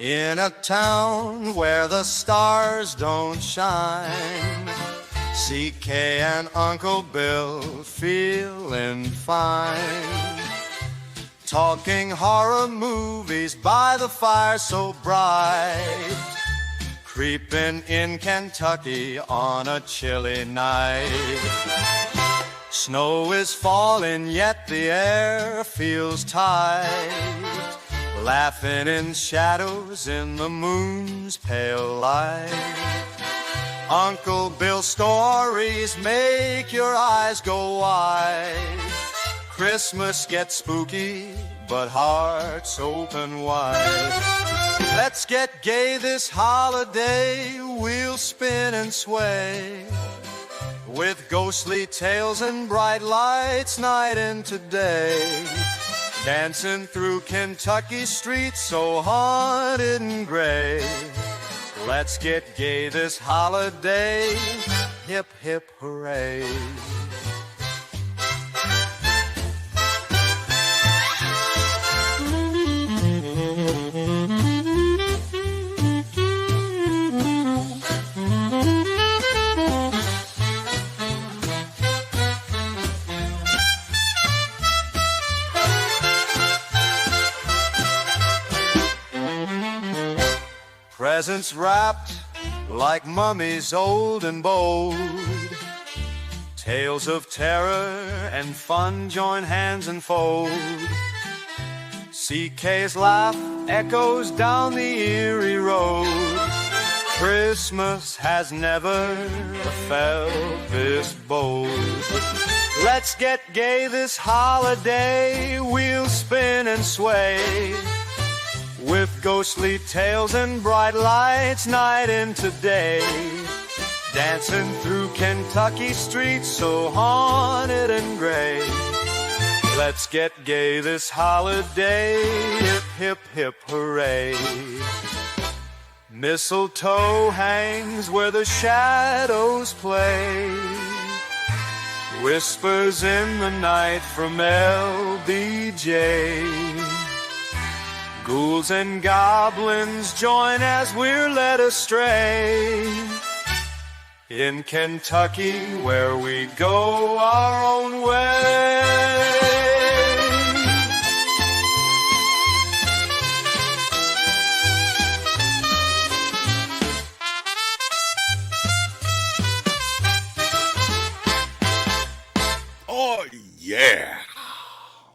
In a town where the stars don't shine, CK and Uncle Bill feeling fine. Talking horror movies by the fire so bright, creeping in Kentucky on a chilly night. Snow is falling, yet the air feels tight, laughing in shadows in the moon's pale light. Uncle Bill's stories make your eyes go wide. Christmas gets spooky, but hearts open wide. Let's get gay this holiday, we'll spin and sway, with ghostly tales and bright lights night into day. Dancing through Kentucky streets so haunted and gray. Let's get gay this holiday, hip hip hooray. Presents wrapped like mummies old and bold. Tales of terror and fun join hands and fold. CK's laugh echoes down the eerie road. Christmas has never felt this bold. Let's get gay this holiday, we'll spin and sway, with ghostly tales and bright lights night into day. Dancing through Kentucky streets so haunted and gray. Let's get gay this holiday, hip hip hip hooray. Mistletoe hangs where the shadows play, whispers in the night from LBJ. Ghouls and goblins join as we're led astray. In Kentucky where we go our own way. Oh, yeah.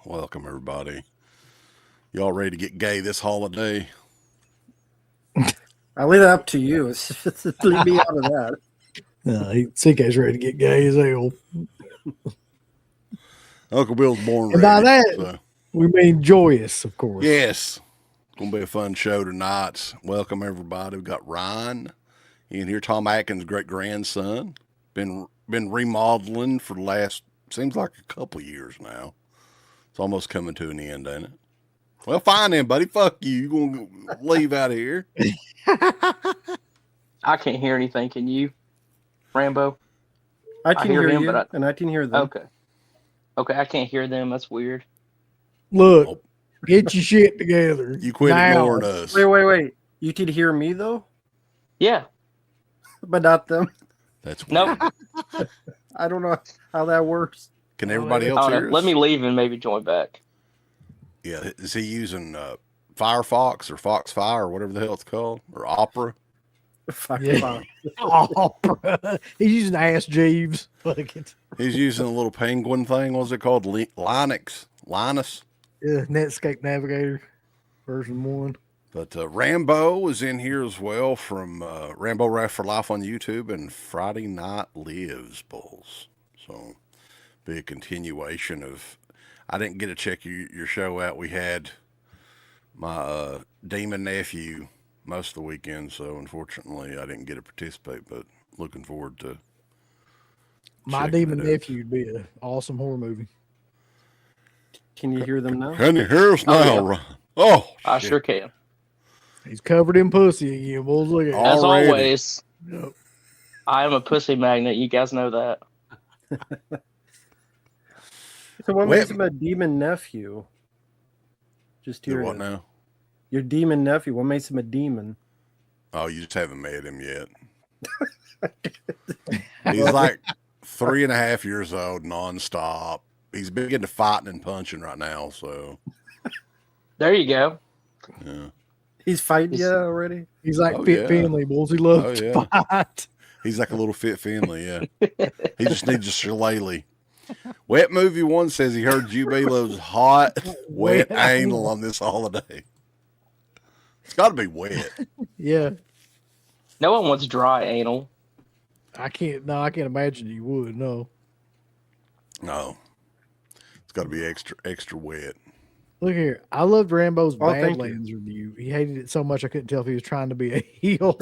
Welcome, everybody. Y'all ready to get gay this holiday? I leave it up to you. Leave me out of that. CK's ready to get gay as hell. Uncle Bill's born And ready. by that, So. we mean joyous, of course. Yes. It's going to be a fun show tonight. Welcome, everybody. We've got Ryan in here, Tom Atkins' great-grandson. Been remodeling for the last, seems like a couple years now. It's almost coming to an end, ain't it? Well, fine then, buddy. Fuck you. You going to leave out of here? I can't hear anything. Can you, Rambo? I can hear him, you, but and I can hear them. Okay, I can't hear them. That's weird. Look, get your shit together. You quit ignoring us. Wait. You can hear me, though? Yeah. But not them? That's weird. Nope. I don't know how that works. Can everybody else hear us? Let me leave and maybe join back. Yeah, is he using Firefox or Foxfire or whatever the hell it's called? Or Opera? Yeah. Opera. He's using Ask Jeeves. Fuck it. He's using a little penguin thing. What's it called? Linux? Yeah, Netscape Navigator version 1. But Rambo is in here as well from Rambo Rap for Life on YouTube and Friday Night Lives Bulls. So be a continuation of, I didn't get to check your show out. We had my demon nephew most of the weekend, so unfortunately I didn't get to participate, but looking forward to My Demon Nephew would be an awesome horror movie. Can you hear them now? Can you hear us now? Yeah. Oh, I shit. sure can. He's covered in pussy again, boys. Look at him. As Already. always, Yep. I am a pussy magnet. You guys know that. So what makes him a demon nephew? Just Do hearing what it. now? Your demon nephew. What makes him a demon? Oh, you just haven't met him yet. He's like 3.5 years old, nonstop. He's big into fighting and punching right now, so There you go. yeah. He's fighting you already? He's like Oh, Fit yeah. Finley, bulls. He loves Oh, to fight. He's like a little Fit Finley, yeah. He just needs a shillelagh. Wet Movie One says he heard Juby loves hot, wet anal on this holiday. It's got to be wet. Yeah. No one wants dry anal. I can't imagine you would. No. No, it's got to be extra wet. Look here. I loved Rambo's Oh, thank you. Badlands review. He hated it so much I couldn't tell if he was trying to be a heel.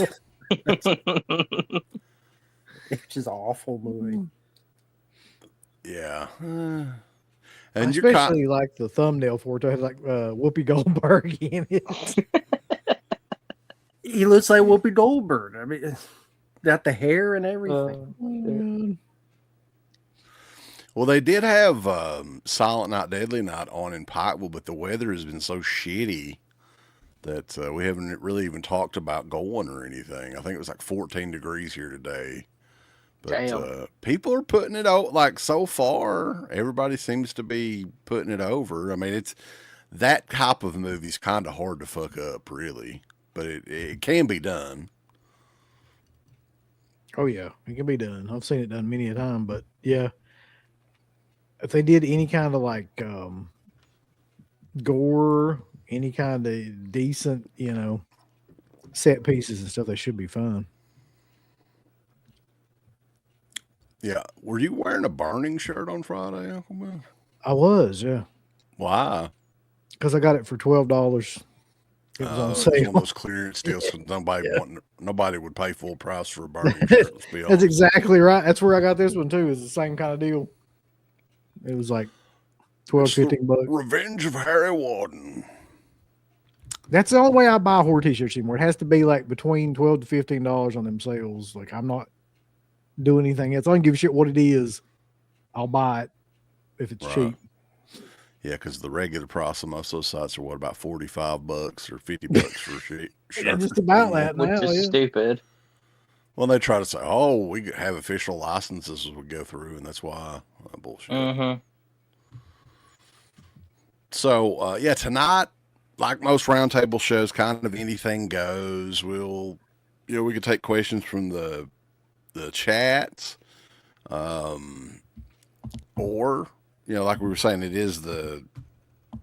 It's just an awful movie. Yeah. I And you're especially like the thumbnail for it. It had like Whoopi Goldberg in it. He looks like Whoopi Goldberg. I mean, got the hair and everything. well, they did have Silent Night, Deadly Night on in Pikeville, but the weather has been so shitty that we haven't really even talked about going or anything. I think it was like 14 degrees here today. But Damn. people are putting it out, like, so far, everybody seems to be putting it over. I mean, it's that type of movie's kind of hard to fuck up, really, but it can be done. Oh yeah, it can be done. I've seen it done many a time, but yeah. If they did any kind of like gore, any kind of decent, set pieces and stuff, they should be fun. Yeah. Were you wearing a Burning shirt on Friday, Uncle Man? I was, yeah. Why? Because I got it for $12. It was on It was sale. one of those clearance deals. So nobody would pay full price for a Burning shirt. Let's be That's honest. exactly right. That's where I got this one too. It's the same kind of deal. It was like It's the $15. Revenge of Harry Warden. That's the only way I buy horror t-shirts anymore. It has to be like between $12 to $15 on them sales. Like I'm not doing anything else. I don't give a shit what it is. I'll buy it if it's Right. cheap. Yeah, because the regular price on most of those sites are what, about $45 or $50 for a shirt. Yeah, just about that Which now. is Yeah. stupid. Well, they try to say, "Oh, we have official licenses as we go through," and that's why bullshit. Mm-hmm. So, yeah, tonight, like most roundtable shows, kind of anything goes. We could take questions from the chats, or like we were saying, it is the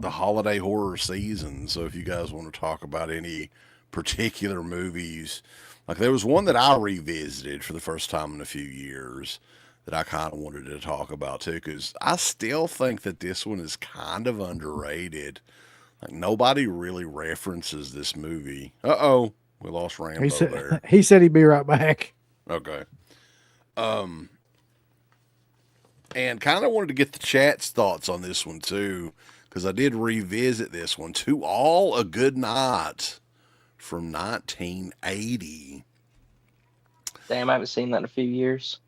holiday horror season. So if you guys want to talk about any particular movies, like there was one that I revisited for the first time in a few years that I kind of wanted to talk about too, because I still think that this one is kind of underrated. Like nobody really references this movie. We lost Rambo there. He said he'd be right back. Okay. And kind of wanted to get the chat's thoughts on this one too, because I did revisit this one. To All a Good Night from 1980. Damn, I haven't seen that in a few years.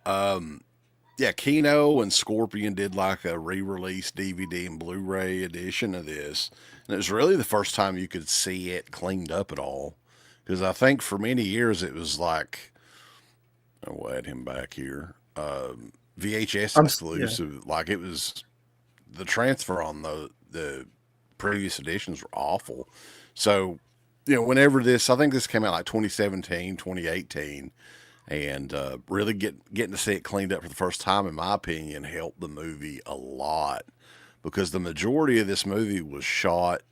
Yeah, Kino and Scorpion did like a re-release DVD and Blu-ray edition of this. And it was really the first time you could see it cleaned up at all. Because I think for many years it was like, I'll add him back here, VHS exclusive. Yeah. Like it was, the transfer on the previous editions were awful. So, whenever I think this came out like 2017, 2018. And really getting to see it cleaned up for the first time, in my opinion, helped the movie a lot. Because the majority of this movie was shot,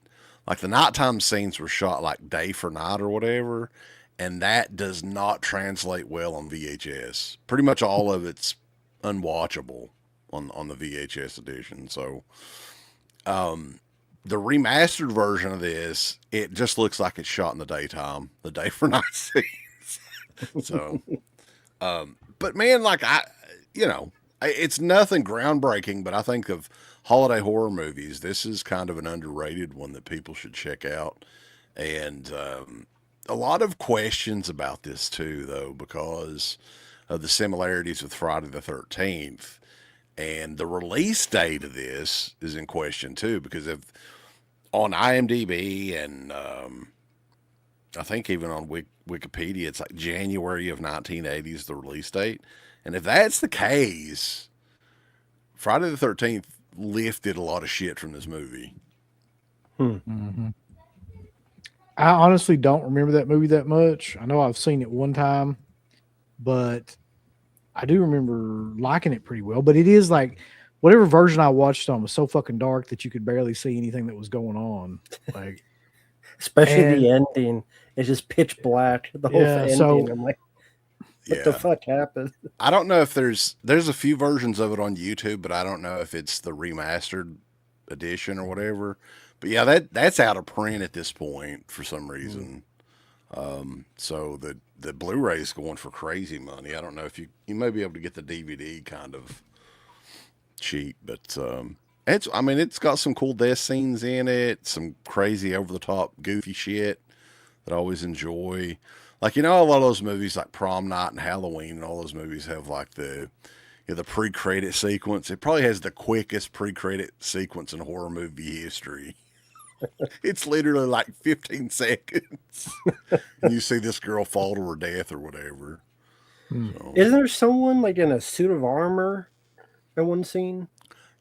like the nighttime scenes were shot like day for night or whatever. And that does not translate well on VHS. Pretty much all of it's unwatchable on the VHS edition. So the remastered version of this, it just looks like it's shot in the daytime, the day for night scenes. So, but man, like it's nothing groundbreaking, but I think of holiday horror movies, this is kind of an underrated one that people should check out. And, a lot of questions about this too, though, because of the similarities with Friday the 13th, and the release date of this is in question too, because on IMDb and I think even on Wikipedia, it's like January of 1980 is the release date. And if that's the case, Friday the 13th lifted a lot of shit from this movie. Mm-hmm. I honestly don't remember that movie that much. I know I've seen it one time, but I do remember liking it pretty well. But it is like whatever version I watched on was so fucking dark that you could barely see anything that was going on. Like, Especially the ending. It's just pitch black. The whole ending. So, I'm like, what the fuck happened? I don't know if there's a few versions of it on YouTube, but I don't know if it's the remastered edition or whatever. But yeah, that's out of print at this point for some reason. So the Blu-ray is going for crazy money. I don't know if you may be able to get the DVD kind of cheap, but it's got some cool death scenes in it, some crazy over the top goofy shit that I always enjoy. Like, a lot of those movies like Prom Night and Halloween and all those movies have like the pre-credit sequence. It probably has the quickest pre-credit sequence in horror movie history. It's literally like 15 seconds. And you see this girl fall to her death or whatever. So. Isn't there someone like in a suit of armor in one scene?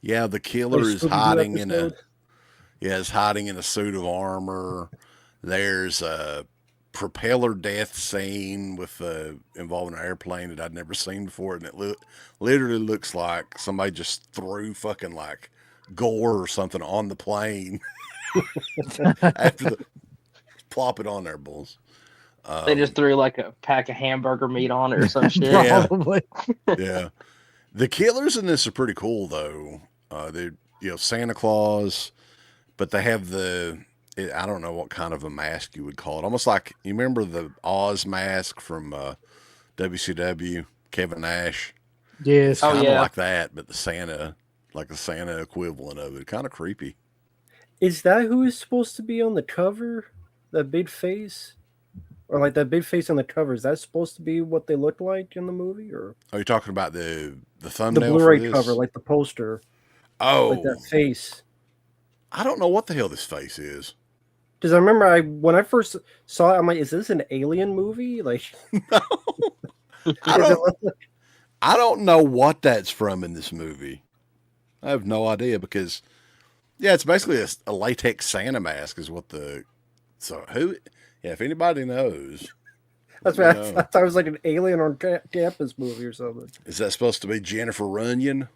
Yeah, the killer is hiding in a suit of armor. There's a propeller death scene with involving an airplane that I'd never seen before, and it literally looks like somebody just threw fucking like gore or something on the plane. After plop it on there, bulls. They just threw like a pack of hamburger meat on it or some shit. Yeah. probably. Yeah. The killers in this are pretty cool though. They're Santa Claus, but they have I don't know what kind of a mask you would call it. Almost like, you remember the Oz mask from WCW, Kevin Nash? Yes. Kind of like that, but the Santa equivalent of it. Kind of creepy. Is that who is supposed to be on the cover? That big face? Or like that big face on the cover, is that supposed to be what they look like in the movie? Or are you talking about the thumbnail? The Blu-ray for this? cover, like the poster. Oh. Like that face. I don't know what the hell this face is. Because I remember when I first saw it, I'm like, is this an alien movie? Like, no. I don't know what that's from in this movie. I have no idea because, it's basically a latex Santa mask is what if anybody knows. That's what I thought it was like an alien on campus movie or something. Is that supposed to be Jennifer Runyon?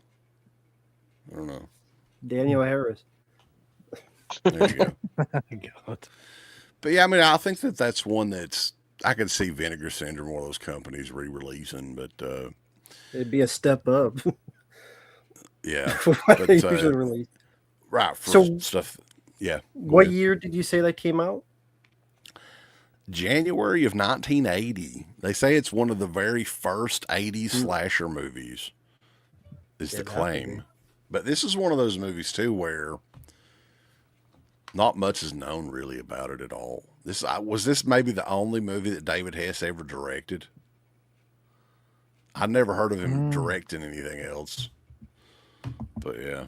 I don't know. Daniel Harris. There you go. God. But yeah, I think that's one I could see Vinegar Syndrome, one of those companies re-releasing, but it'd be a step up. Yeah. What they usually release. Right. For stuff. Yeah. What year did you say that came out? January of 1980. They say it's one of the very first 80s slasher movies, is the claim. But this is one of those movies, too, where not much is known really about it at all. Was this maybe the only movie that David Hess ever directed? I'd never heard of him directing anything else. But yeah.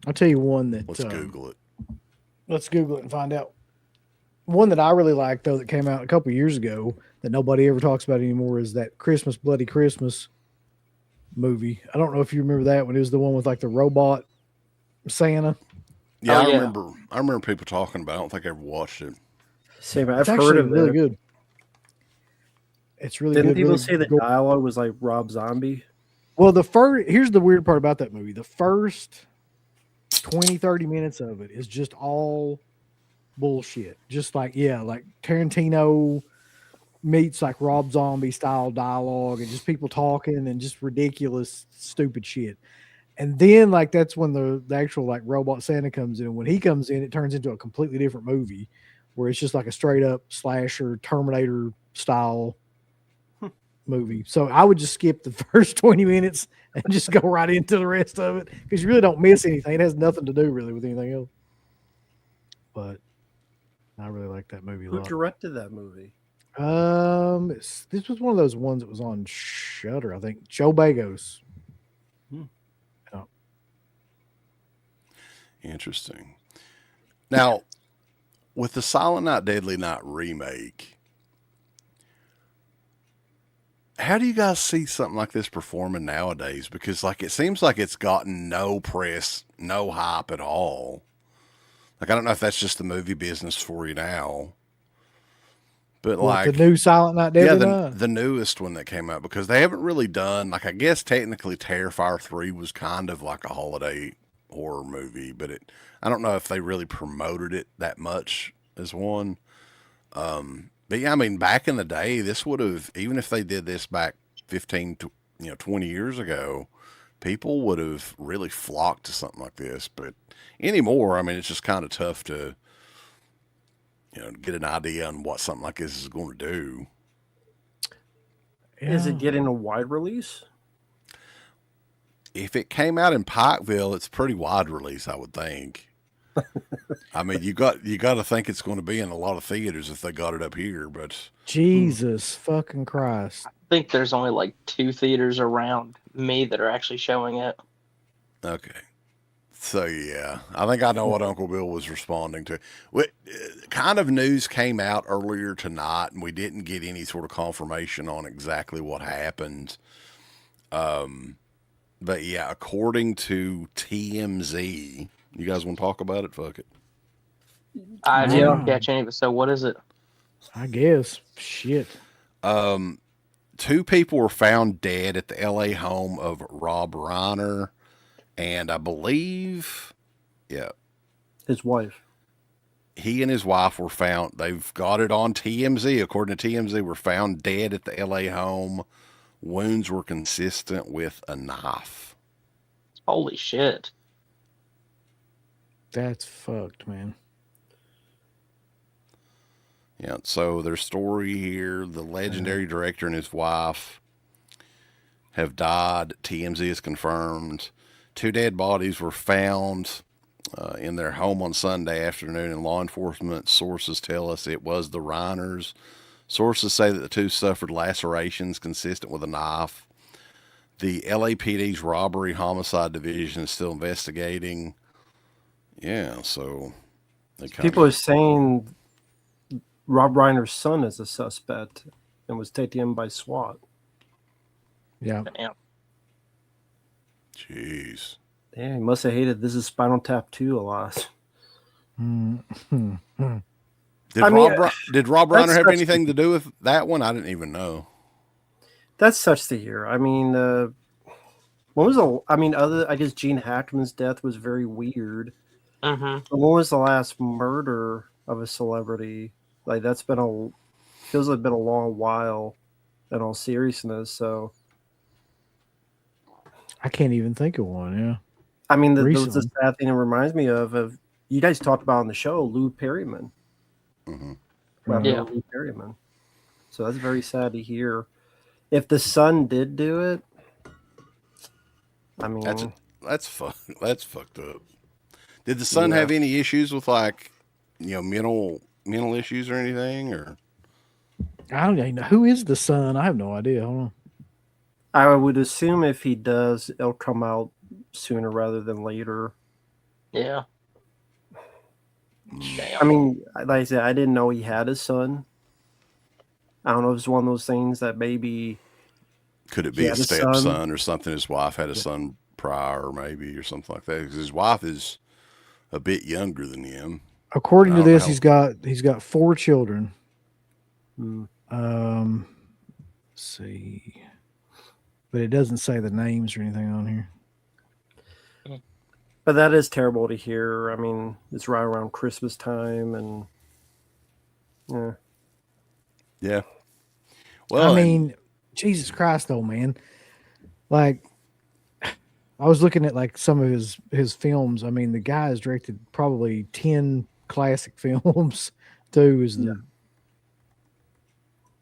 I'll tell you one that... Let's Google it. Let's Google it and find out. One that I really like, though, that came out a couple years ago that nobody ever talks about anymore is that Christmas Bloody Christmas movie. I don't know if you remember that one. It was the one with like the robot Santa. Yeah, I remember people talking about it. I don't think I ever watched it. Same, I've heard of it. Really good. It's really Didn't good. people really say the dialogue was like Rob Zombie? Well, here's the weird part about that movie. The first 20, 30 minutes of it is just all bullshit. Just like Tarantino meets like Rob Zombie style dialogue and just people talking and just ridiculous, stupid shit. And then like that's when the actual like robot Santa comes in. And when he comes in, it turns into a completely different movie where it's just like a straight up slasher Terminator style movie. So I would just skip the first 20 minutes and just go right into the rest of it because you really don't miss anything. It has nothing to do really with anything else. But I really like that movie a lot. Who directed that movie? This was one of those ones that was on Shudder, I think. Joe Bagos. Interesting. Now, with the Silent Night, Deadly Night remake, how do you guys see something like this performing nowadays? Because like it seems like it's gotten no press, no hype at all. Like I don't know if that's just the movie business for you now, but What, the like new Silent Night, yeah, Deadly Night? the newest one that came out because they haven't really done like I guess technically Terrifier 3 was kind of like a holiday horror movie, but I don't know if they really promoted it that much as one. But yeah, I mean, back in the day, this would have, even if they did this back 15 to, 20 years ago, people would have really flocked to something like this. But anymore, I mean, it's just kind of tough to, get an idea on what something like this is going to do. Is Yeah. it getting a wide release? If it came out in Pikeville, it's pretty wide release, I would think. I mean, you got to think it's going to be in a lot of theaters if they got it up here, but Jesus fucking Christ. I think there's only like 2 theaters around me that are actually showing it. okay. So yeah, I think I know what Uncle Bill was responding to. What kind of news came out earlier tonight, and we didn't get any sort of confirmation on exactly what happened. But yeah, according to TMZ, you guys want to talk about it? Fuck it. I Yeah. didn't catch any of it. So what is it? I guess. Shit. 2 people were found dead at the LA home of Rob Reiner, and I believe, yeah, His wife. he and his wife were found. They've got it on TMZ. According to TMZ, were found dead at the LA home. Wounds were consistent with a knife. Holy shit. That's fucked, man. Yeah, so their story here, the legendary director and his wife have died. TMZ has confirmed. 2 dead bodies were found in their home on Sunday afternoon, and law enforcement sources tell us it was the Reiners. Sources say that the 2 suffered lacerations consistent with a knife. The LAPD's robbery homicide division is still investigating. Yeah, so People are saying Rob Reiner's son is a suspect and was taken in by SWAT. Yeah. Damn. Jeez. Damn, he must have hated This Is Spinal Tap 2 a lot. Mm-hmm. Did Rob that's Reiner have such- anything to do with that one? I didn't even know. That sucks to hear. I mean, when was I guess Gene Hackman's death was very weird. Mm-hmm. But when was the last murder of a celebrity? Like that's feels like been a long while in all seriousness. So I can't even think of one. Yeah. I mean, the Recently. sad thing it reminds me of you guys talked about on the show, Lou Perryman. Hmm. Yeah. Lou Perryman. So that's very sad to hear. If the son did do it, I mean, That's fucked up. Did the son have any issues with like, mental issues or anything, or? I don't even know. Who is the son? I have no idea. Hold on. I would assume if he does, it'll come out sooner rather than later. Yeah. I mean, like I said, I didn't know he had a son. I don't know if it's one of those things that maybe Could it he be a had a stepson son. or something? His wife had a son prior, maybe, or something like that. Because his wife is a bit younger than him. According to I don't this, know. he's got 4 children. Hmm. Let's see, but it doesn't say the names or anything on here. But that is terrible to hear. I mean, it's right around Christmas time, and yeah. Yeah. Well, I mean, Jesus Christ, though, man. Like, I was looking at like some of his films. I mean, the guy has directed probably 10 classic films too.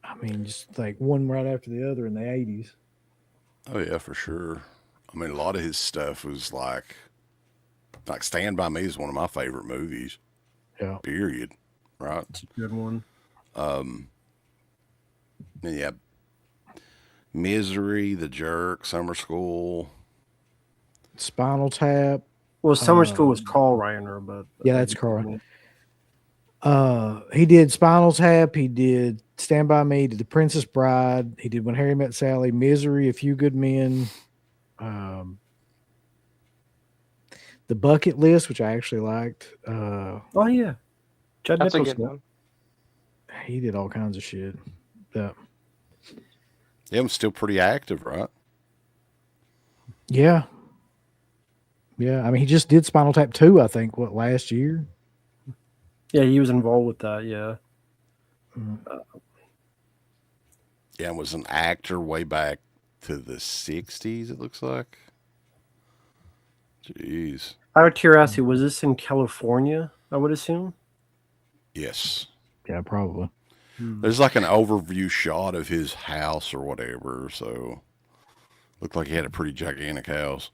I mean, just like one right after the other in the 80s. oh yeah, for sure. I mean, a lot of his stuff was like Stand By Me is one of my favorite movies. Yeah. Period. Right. It's a good one. And yeah, Misery, The Jerk, Summer School. Spinal Tap. Well, Summer School was Carl Reiner, but Yeah, that's Carl. He did Spinal Tap. He did Stand By Me. Did The Princess Bride. He did When Harry Met Sally, Misery, A Few Good Men, The Bucket List, which I actually liked. Oh yeah, Judd That's a Nicholson. good one. He did all kinds of shit. Yeah, I'm still pretty active, right? Yeah. Yeah. I mean, he just did Spinal Tap 2, I think, last year? Yeah, he was involved with that. Yeah. Yeah, was an actor way back to the 60s, it looks like. Jeez. Out of curiosity, was this in California? I would assume. Yes. Yeah, probably. There's like an overview shot of his house or whatever, so looked like he had a pretty gigantic house.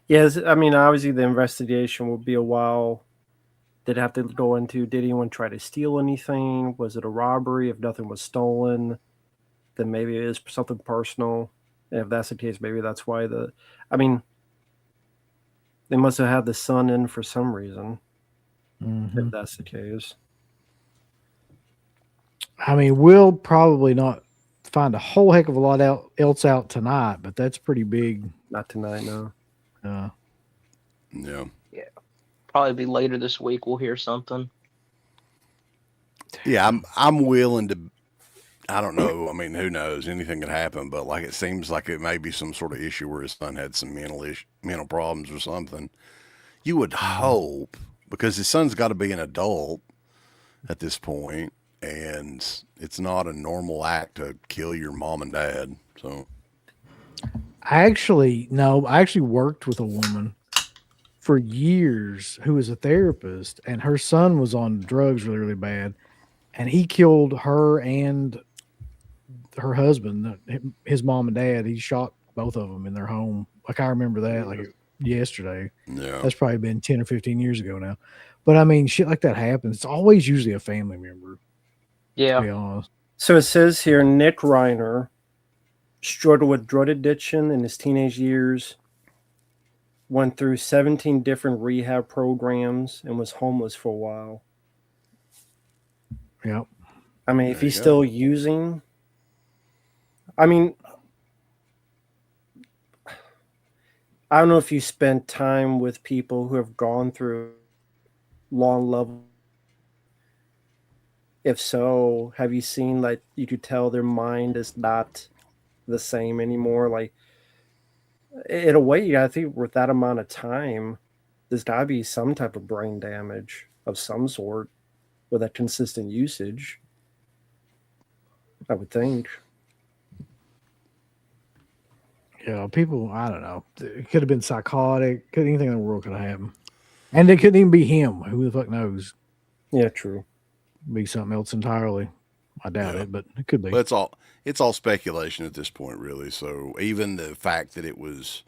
Yes, I mean, obviously the investigation will be a while. They'd have to go into, did anyone try to steal anything? Was it a robbery? If nothing was stolen, then maybe it is something personal. And if that's the case, maybe that's why they must have had the son in for some reason, if that's the case. I mean, we'll probably not find a whole heck of a lot else out tonight, but that's pretty big. Not tonight, no. Yeah. Probably be later this week. We'll hear something. Yeah, I'm willing to. I don't know. I mean, who knows? Anything could happen, but like it seems like it may be some sort of issue where his son had some mental problems or something. You would hope, because his son's got to be an adult at this point, and it's not a normal act to kill your mom and dad. So, I actually worked with a woman for years who was a therapist, and her son was on drugs really, really bad, and he killed her and her husband, his mom and dad. He shot both of them in their home. Like, I remember that like yesterday. yeah. That's probably been 10 or 15 years ago now. But I mean, shit like that happens. It's always usually a family member. Yeah. To be honest. So it says here, Nick Reiner struggled with drug addiction in his teenage years, went through 17 different rehab programs, and was homeless for a while. Yep. I mean, if he's still using, I mean, I don't know if you spent time with people who have gone through long level. If so, have you seen, like, you could tell their mind is not the same anymore? Like, in a way, I think with that amount of time, there's got to be some type of brain damage of some sort with that consistent usage, I would think. Yeah, people, I don't know. It could have been psychotic. Anything in the world could have happened. And it couldn't even be him. Who the fuck knows? Yeah, true. Be something else entirely. I doubt it, but it could be. But it's all speculation at this point, really. So even the fact that it was,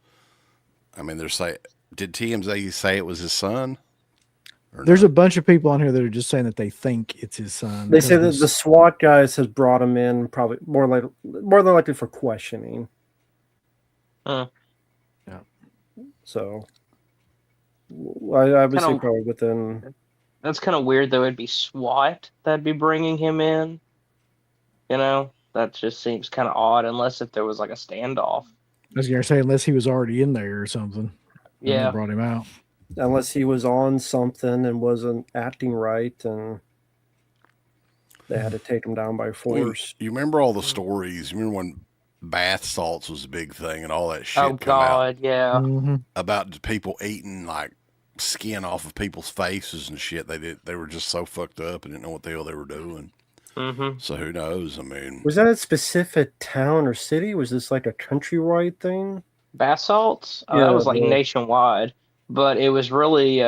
I mean, did TMZ say it was his son? There's a bunch of people on here that are just saying that they think it's his son. They say that the SWAT guys has brought him in, probably more than likely for questioning. Yeah. So I would say probably within. That's kind of weird, though. It'd be SWAT that'd be bringing him in. You know, that just seems kind of odd, unless if there was like a standoff. I was going to say, unless he was already in there or something. Yeah. They brought him out. Unless he was on something and wasn't acting right, and they had to take him down by force. You remember all the stories? You remember when bath salts was a big thing and all that shit Oh, come God, out yeah. about people eating like skin off of people's faces and shit. They were just so fucked up and didn't know what the hell they were doing. So who knows? I mean, was that a specific town or city? Was this like a countrywide thing? Bath salts? Yeah, that was like nationwide, but it was really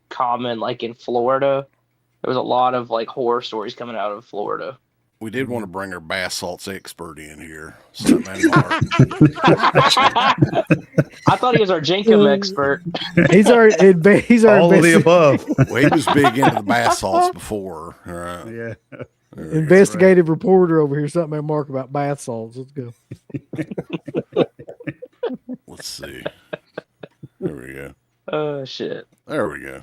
common like in Florida. There was a lot of like horror stories coming out of Florida. we did want to bring our bath salts expert in here. Stuntman Mark. I thought he was our Jenkum expert. He's our all of the above. Well, he was big into the bath salts before. All right. Yeah. investigative reporter over here. Something Mark about bath salts. Let's go. Let's see. There we go. Oh shit! There we go.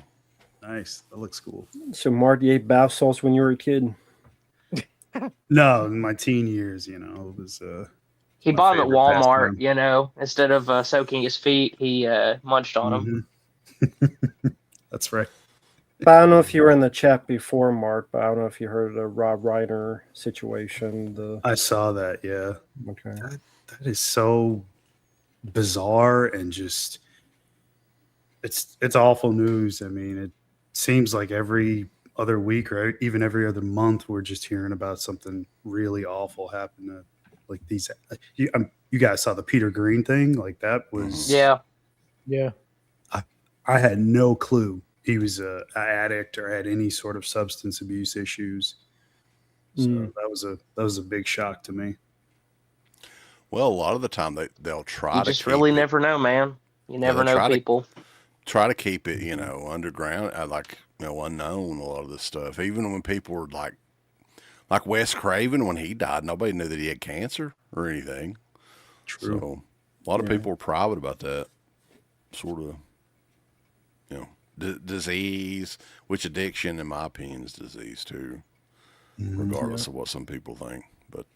Nice. That looks cool. So, Mark, you ate bath salts when you were a kid? No, in my teen years, it was He my bought them at favorite Walmart. pastime. Instead of soaking his feet, he munched on them. That's right. But I don't know if you were in the chat before, Mark, but I don't know if you heard the Rob Reiner situation. I saw that. Yeah, Okay. that is so bizarre and just it's awful news. I mean, it seems like every other week or even every other month we're just hearing about something really awful happen to like these. You guys saw the Peter Green thing? Like that was Yeah. I had no clue he was an addict or had any sort of substance abuse issues. So that was a big shock to me. Well, a lot of the time they'll try You to just keep really it, never know, man. You never they'll know people. try to keep it, underground, unknown. A lot of this stuff, even when people were like Wes Craven, when he died, nobody knew that he had cancer or anything. True. So a lot of people were private about that sort of, disease, which addiction, in my opinion, is disease too, regardless of what some people think. But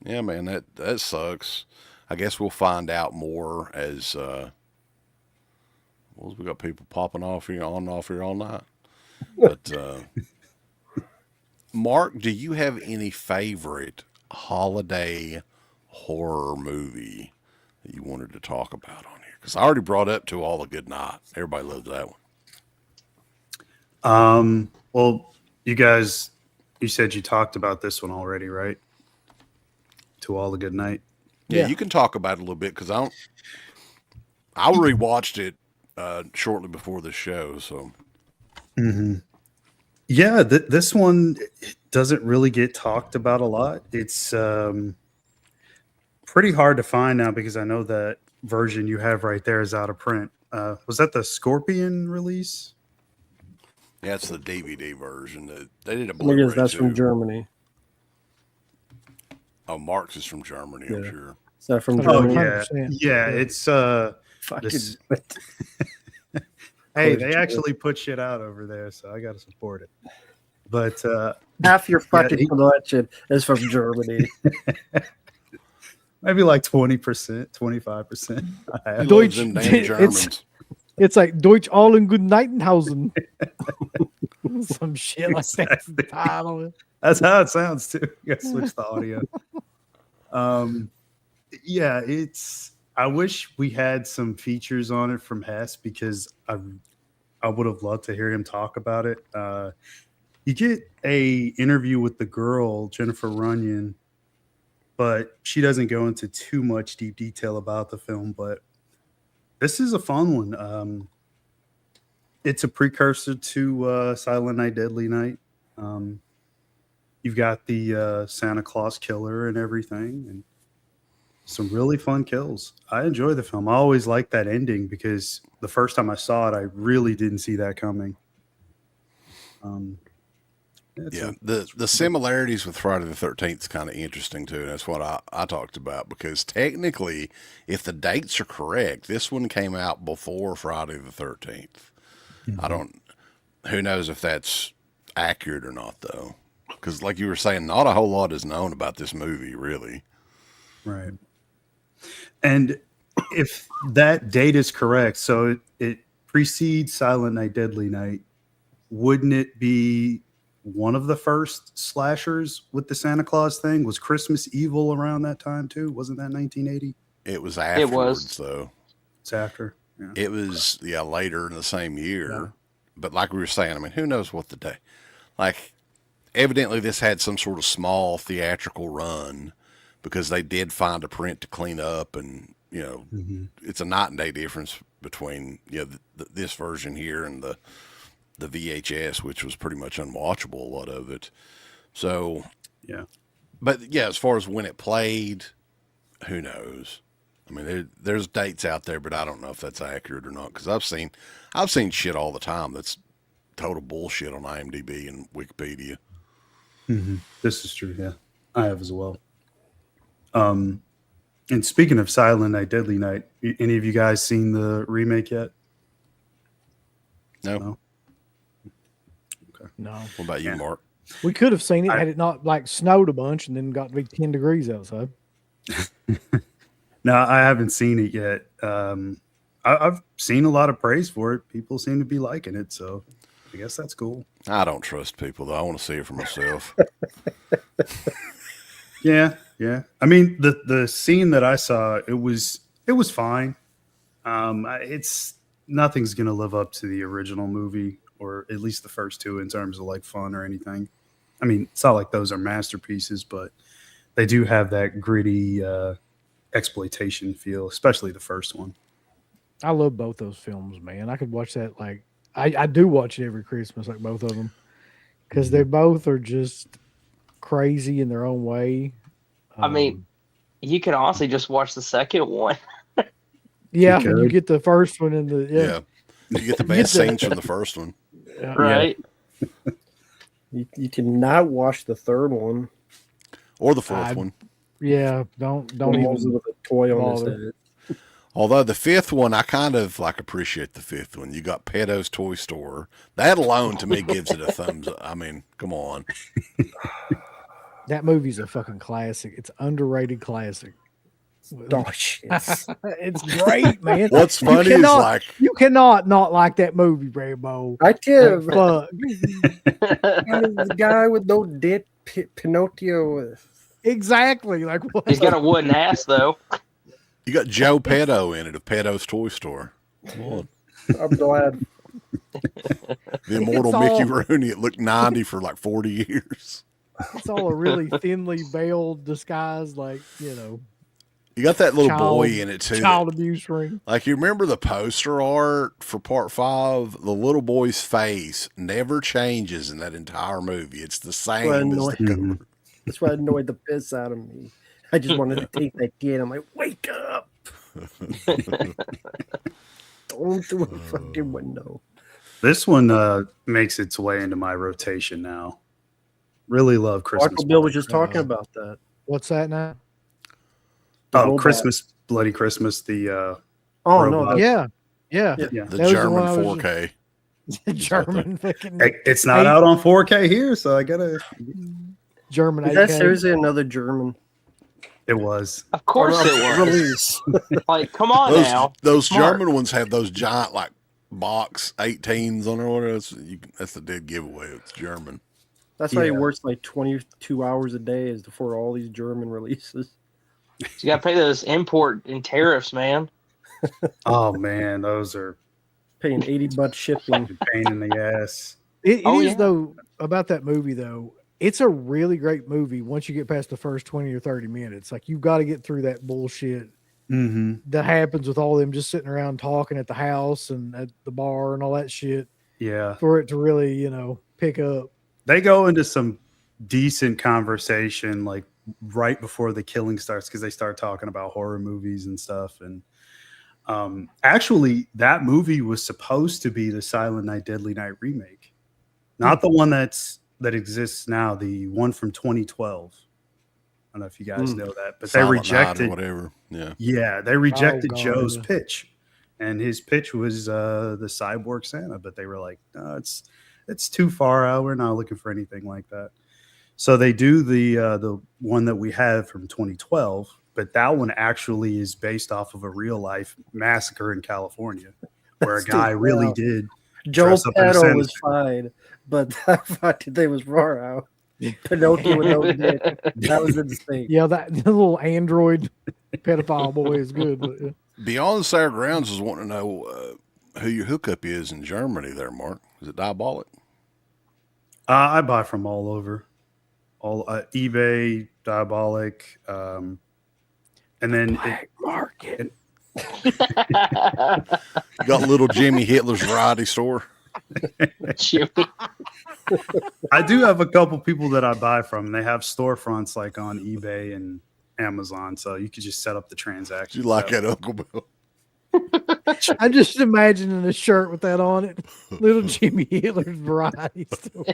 yeah, man, that sucks. I guess we'll find out more as we got people popping off here, on and off here all night. But Mark, do you have any favorite holiday horror movie that you wanted to talk about on here? Because I already brought up To All a Good Night. Everybody loves that one. Well, you said you talked about this one already, right? To All a Good Night. Yeah, you can talk about it a little bit because I rewatched it shortly before the show. So, yeah, this one doesn't really get talked about a lot. It's pretty hard to find now because I know that version you have right there is out of print. Was that the Scorpion release? yeah, it's the DVD version. They did a I Blu-ray guess that's too. from Germany. Oh, Mark's is from Germany, I'm Yeah. sure. Is that from Oh Germany? yeah, 100%. yeah. It's Fucking this- but hey, course, they sure. actually put shit out over there, so I got to support it. But half your fucking he- collection is from Germany. maybe like 20%, 25%. He loves Deutsch- them damn it's- Germans. It's like Deutsch Allen Goodnightenhausen. Some shit like that. Exactly. The title. That's how it sounds too. You gotta switch the audio. Yeah, I wish we had some features on it from Hess because I would have loved to hear him talk about it. You get a interview with the girl, Jennifer Runyon, but she doesn't go into too much deep detail about the film, but this is a fun one. It's a precursor to Silent Night, Deadly Night. You've got the Santa Claus killer and everything, and some really fun kills. I enjoy the film. I always like that ending because the first time I saw it, I really didn't see that coming. The similarities with Friday the 13th is kind of interesting too. That's what I talked about because technically, if the dates are correct, this one came out before Friday the 13th. Who knows if that's accurate or not though? Because like you were saying, not a whole lot is known about this movie really. Right. And if that date is correct, so it precedes Silent Night, Deadly Night, wouldn't it be one of the first slashers with the Santa Claus thing? Was Christmas Evil around that time too? Wasn't that 1980? It was afterwards though. It's after. Yeah. It was later in the same year. Yeah. But like we were saying, I mean, who knows what the day? Like, evidently this had some sort of small theatrical run because they did find a print to clean up, and it's a night and day difference between this version here and the VHS, which was pretty much unwatchable, a lot of it. So yeah, but yeah, as far as when it played, who knows? I mean, there's dates out there, but I don't know if that's accurate or not because I've seen shit all the time that's total bullshit on IMDb and Wikipedia. This is true. Yeah, I have as well. And speaking of Silent Night, Deadly Night, any of you guys seen the remake yet? No. No. No, What about you, Yeah. Mark? we could have seen it had it not like snowed a bunch and then got to be 10 degrees outside. No, I haven't seen it yet. I've seen a lot of praise for it. People seem to be liking it, so I guess that's cool. I don't trust people though. I want to see it for myself. Yeah. I mean, the scene that I saw, it was fine. It's nothing's gonna live up to the original movie, or at least the first two, in terms of like fun or anything. I mean, it's not like those are masterpieces, but they do have that gritty exploitation feel, especially the first one. I love both those films, man. I could watch that like I do watch it every Christmas, like both of them, because they both are just crazy in their own way. I mean, you can honestly just watch the second one. yeah, You and you could. get the first one and the Yeah. You get the You best get the- scenes from the first one. Right? You cannot watch the third one. Or the fourth I- one. yeah. Don't The ones even. with a toy on his bother. head. Although the fifth one, I kind of like appreciate the fifth one. You got Pedo's Toy Store. That alone to me gives it a thumbs up. I mean, come on. That movie's a fucking classic. It's underrated classic. Oh shit! It's great, man. What's You funny is cannot- like You cannot not like that movie, Rambo. I did. Fuck. The guy with no dead Pinocchio. Exactly. Like what? He's got a wooden ass though. you got Joe Pedo in it of Pedo's Toy Store. Come on. I'm glad. The immortal It's Mickey all- Rooney. It looked 90 for like 40 years. It's all a really thinly veiled disguise, like You got that little Child- boy in it too. child abuse ring. Like you remember the poster art for part 5? The little boy's face never changes in that entire movie. It's the same as the annoying. cover. That's why it annoyed the piss out of me. I just wanted to take that kid. I'm like, wake up! Don't through a fucking window. This one makes its way into my rotation now. Really love Christmas. Michael Bill was Bloody just talking about that. What's that now? The Oh, robot. Christmas, Bloody Christmas. The Oh no, robot. that's, Yeah. yeah. The That was the German one I was- 4K. German fucking Hey, it's not out on 4K here, so I gotta. German is that 8K. seriously another German It was. Of course it was. release? Like, come on now. Those Smart. German ones have those giant like box 18s on there. Whatever. That's a dead giveaway. It's German. That's why he Yeah. works like 22 hours a day is for all these German releases. You got to pay those import and tariffs, man. Oh man, those are Paying $80 shipping. a pain in the ass. It Oh, is yeah. though about that movie though. It's a really great movie once you get past the first 20 or 30 minutes. Like you've got to get through that bullshit Mm-hmm. that happens with all them just sitting around talking at the house and at the bar and all that shit Yeah, for it to really, pick up. they go into some decent conversation like right before the killing starts because they start talking about horror movies and stuff. And actually, that movie was supposed to be the Silent Night, Deadly Night remake, not the one that exists now. The one from 2012. I don't know if you guys know that, but Silent they Night or rejected. whatever. Yeah. Yeah, they rejected God, Joe's yeah. pitch, and his pitch was the Cyborg Santa, but they were like, no, it's too far out. We're not looking for anything like that. So they do the one that we have from 2012, but that one actually is based off of a real life massacre in California, where a That's guy too really wild. did. Joe Dress up in a Petto Santa was suit. fine, but I thought they was far out. Pinocchio with no dick. That was insane. Yeah, that the little android pedophile boy is good. But, yeah. Beyond the Sour Grounds is wanting to know who your hookup is in Germany there, Mark. Is it Diabolic? I buy from all over, all eBay, Diabolic, and then Market. You got little Jimmy Hitler's variety store. Jimmy. I do have a couple people that I buy from. They have storefronts like on eBay and Amazon, so you could just set up the transaction. You like that, Uncle Bill? I'm just imagining a shirt with that on it. Little Jimmy Hitler's variety store.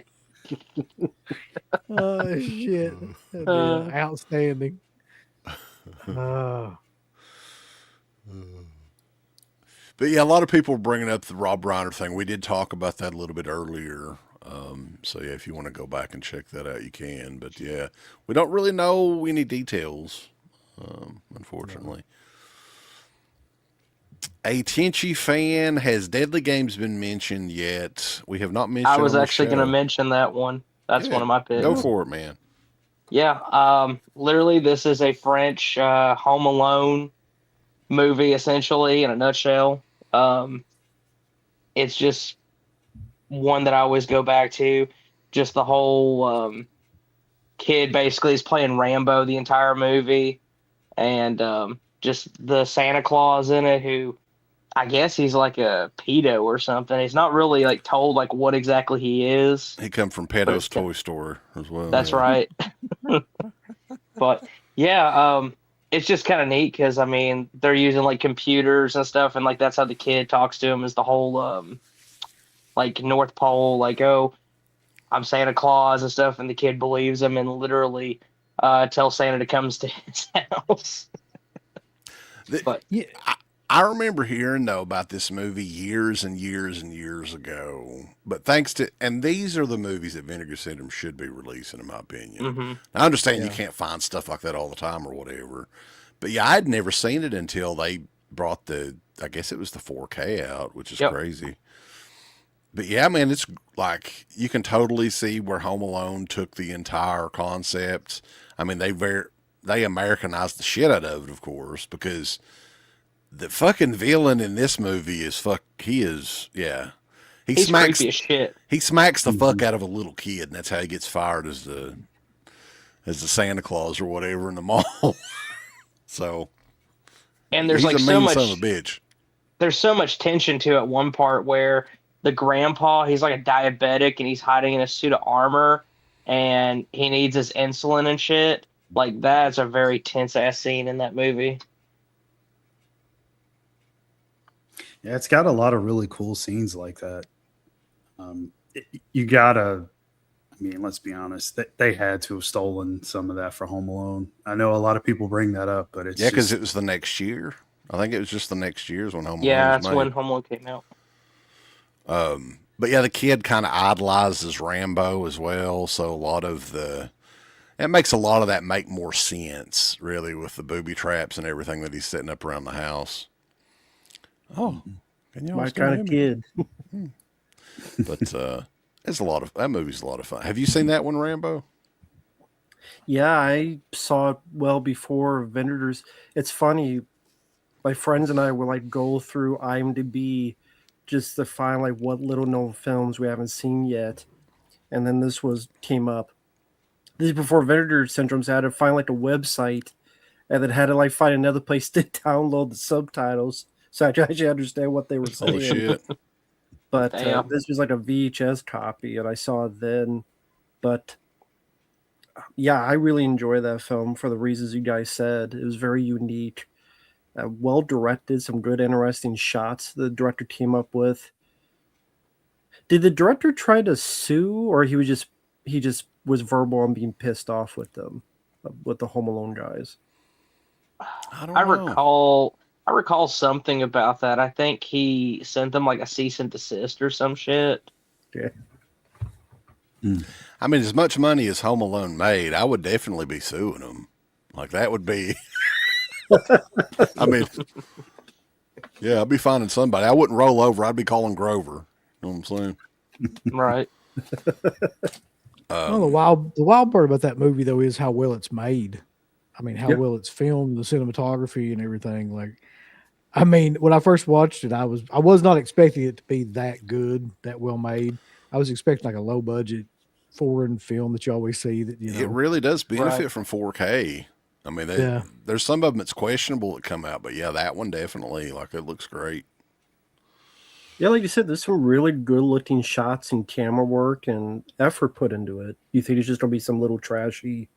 Oh shit. That'd be outstanding. But yeah, a lot of people are bringing up the Rob Reiner thing. We did talk about that a little bit earlier. So yeah, if you want to go back and check that out, you can. But yeah, we don't really know any details, unfortunately. A Tinchy fan, has Deadly Games been mentioned yet? We have not mentioned. I was on the actually going to show. mention that one. That's Yeah, one of my picks. Go for it, man. Yeah, literally, this is a French Home Alone movie, essentially, in a nutshell. It's just one that I always go back to. Just the whole kid basically is playing Rambo the entire movie, and just the Santa Claus in it, who I guess he's like a pedo or something. He's not really like told like what exactly he is. He come from Pedo's Toy Store as well. That's yeah. right. But yeah, it's just kind of neat because I mean they're using like computers and stuff, and like that's how the kid talks to him is the whole like North Pole, like, oh, I'm Santa Claus and stuff, and the kid believes him and literally tells Santa to come to his house. But Yeah, I remember hearing though about this movie years and years and years ago, but thanks to, and these are the movies that Vinegar Syndrome should be releasing, in my opinion. mhm. I understand you Yeah. can't find stuff like that all the time or whatever, but yeah, I'd never seen it until they brought I guess it was the 4K out, which is Yep. crazy. But yeah, man, it's like you can totally see where Home Alone took the entire concept. I mean, they Americanized the shit out of it, of course, because the fucking villain in this movie is he He's smacks creepy as shit. he smacks the fuck out of a little kid, and that's how he gets fired as the Santa Claus or whatever in the mall. So And there's he's like a so mean much son of a bitch. there's so much tension to it. One part where the grandpa, he's like a diabetic and he's hiding in a suit of armor and he needs his insulin and shit. Like that's a very tense ass scene in that movie. Yeah, it's got a lot of really cool scenes like that. You gotta, I mean, let's be honest, they had to have stolen some of that for Home Alone. I know a lot of people bring that up, but it's Yeah, because just, it was the next year. I think it was just the next year's when Home Alone Yeah, was that's made. when Home Alone came out. But yeah, the kid kind of idolizes Rambo as well, so it makes a lot of that make more sense, really, with the booby traps and everything that he's setting up around the house. Oh, can y'all My still kind hear of me? kid. But that movie's a lot of fun. Have you seen that one, Rambo? Yeah, I saw it well before Vendors. It's funny. My friends and I will like go through IMDb just to find like what little known films we haven't seen yet, and then this came up. This is before Vendor Syndrome's had to find like a website, and then had to like find another place to download the subtitles so I could actually understand what they were saying. Oh shit! But Damn. this was like a VHS copy, and I saw it then. But yeah, I really enjoy that film for the reasons you guys said. It was very unique, well directed, some good, interesting shots the director came up with. Did the director try to sue, or he just was verbal and being pissed off with them, with the Home Alone guys? I don't I know. recall something about that. I think he sent them like a cease and desist or some shit. Yeah. I mean, as much money as Home Alone made, I would definitely be suing them. Like that would be. I mean, yeah, I'd be finding somebody. I wouldn't roll over. I'd be calling Grover. You know what I'm saying? Right. Well, the wild part about that movie though is how well it's made. I mean, how Yep. well it's filmed, the cinematography and everything. Like, I mean, when I first watched it, I was not expecting it to be that good, that well made. I was expecting like a low budget foreign film that you always see that, you know. It really does benefit Right. from 4K. I mean, Yeah. there's some of them that's questionable that come out, but yeah, that one definitely, like, it looks great. Yeah, like you said, there's some really good looking shots and camera work and effort put into it. You think it's just gonna be some little trashy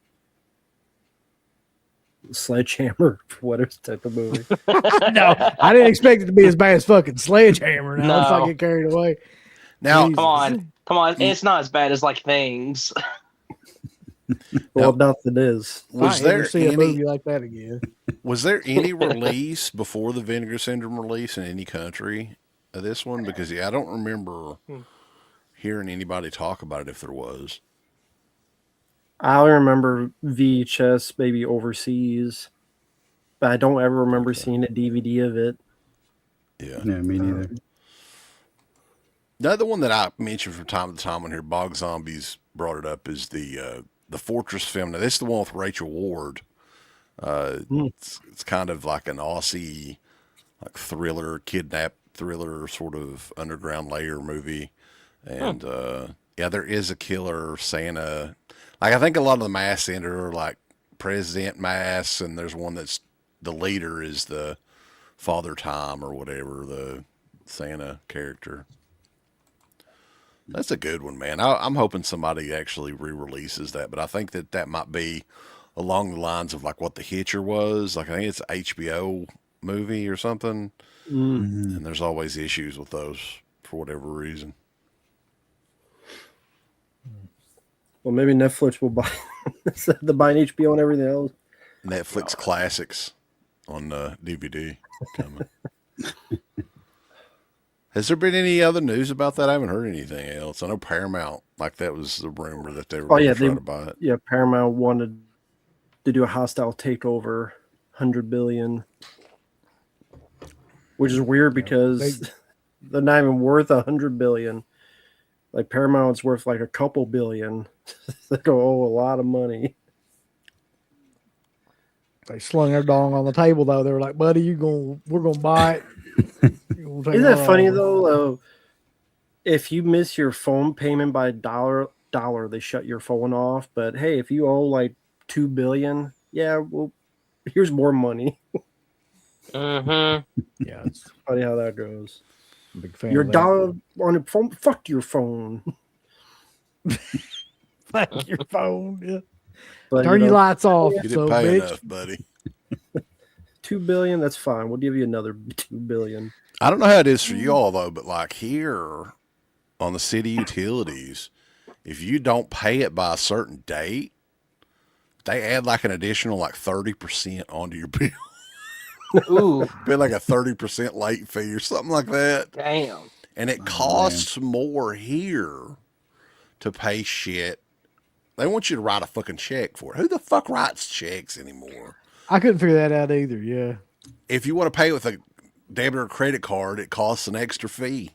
sledgehammer whatever type of movie? No, I didn't expect it to be as bad as fucking Sledgehammer. Now let's No. not get carried away. Now, Jesus. Come on. It's not as bad as like Things. Well, nothing is. was If I ever there see a any? movie like that again? Was there any release before the Vinegar Syndrome release in any country of this one? Because I don't remember hearing anybody talk about it if there was. I remember VHS maybe overseas, but I don't ever remember seeing a DVD of it. Yeah. Yeah, me neither. The other one that I mentioned from time to time on here, Bog Zombies brought it up, is the Fortress film. Now, this is the one with Rachel Ward. It's kind of like an Aussie, like thriller, kidnap thriller, sort of underground layer movie. And yeah, there is a killer Santa. Like, I think a lot of the masks in it are like president masks, and there's one that's the leader is the Father Time or whatever, the Santa character. That's a good one, man. I'm hoping somebody actually re-releases that, but I think that might be along the lines of like what The Hitcher was. Like, I think it's an HBO movie or something. Mm. And there's always issues with those for whatever reason. Well, maybe Netflix will buy the buying HBO and everything else. Netflix classics on DVD coming. Has there been any other news about that? I haven't heard anything else. I know Paramount, like that was the rumor that they were going to try to buy it. Yeah, Paramount wanted to do a hostile takeover, 100 billion, which is weird because they're not even worth 100 billion. Like Paramount's worth like a couple billion. They owe a lot of money. They slung their dong on the table though. They were like, "Buddy, we're gonna buy it." Isn't that funny though? If you miss your phone payment by $1, they shut your phone off. But hey, if you owe like $2 billion, yeah, well, here's more money. Yeah, it's Funny how that goes. a big fan. Your of that. dollar on a phone, fuck your phone. Fuck your phone. Yeah. But, Turn your lights off. You So, didn't pay bitch. enough, buddy. $2 billion, that's fine. We'll give you another $2 billion. I don't know how it is for you all though, but like here on the city utilities, if you don't pay it by a certain date, they add like an additional like 30% onto your bill. Ooh, Be like a 30% late fee or something like that. damn. And it costs more here to pay shit. They want you to write a fucking check for it. Who the fuck writes checks anymore? I couldn't figure that out either. Yeah. If you want to pay with a debit or credit card, it costs an extra fee.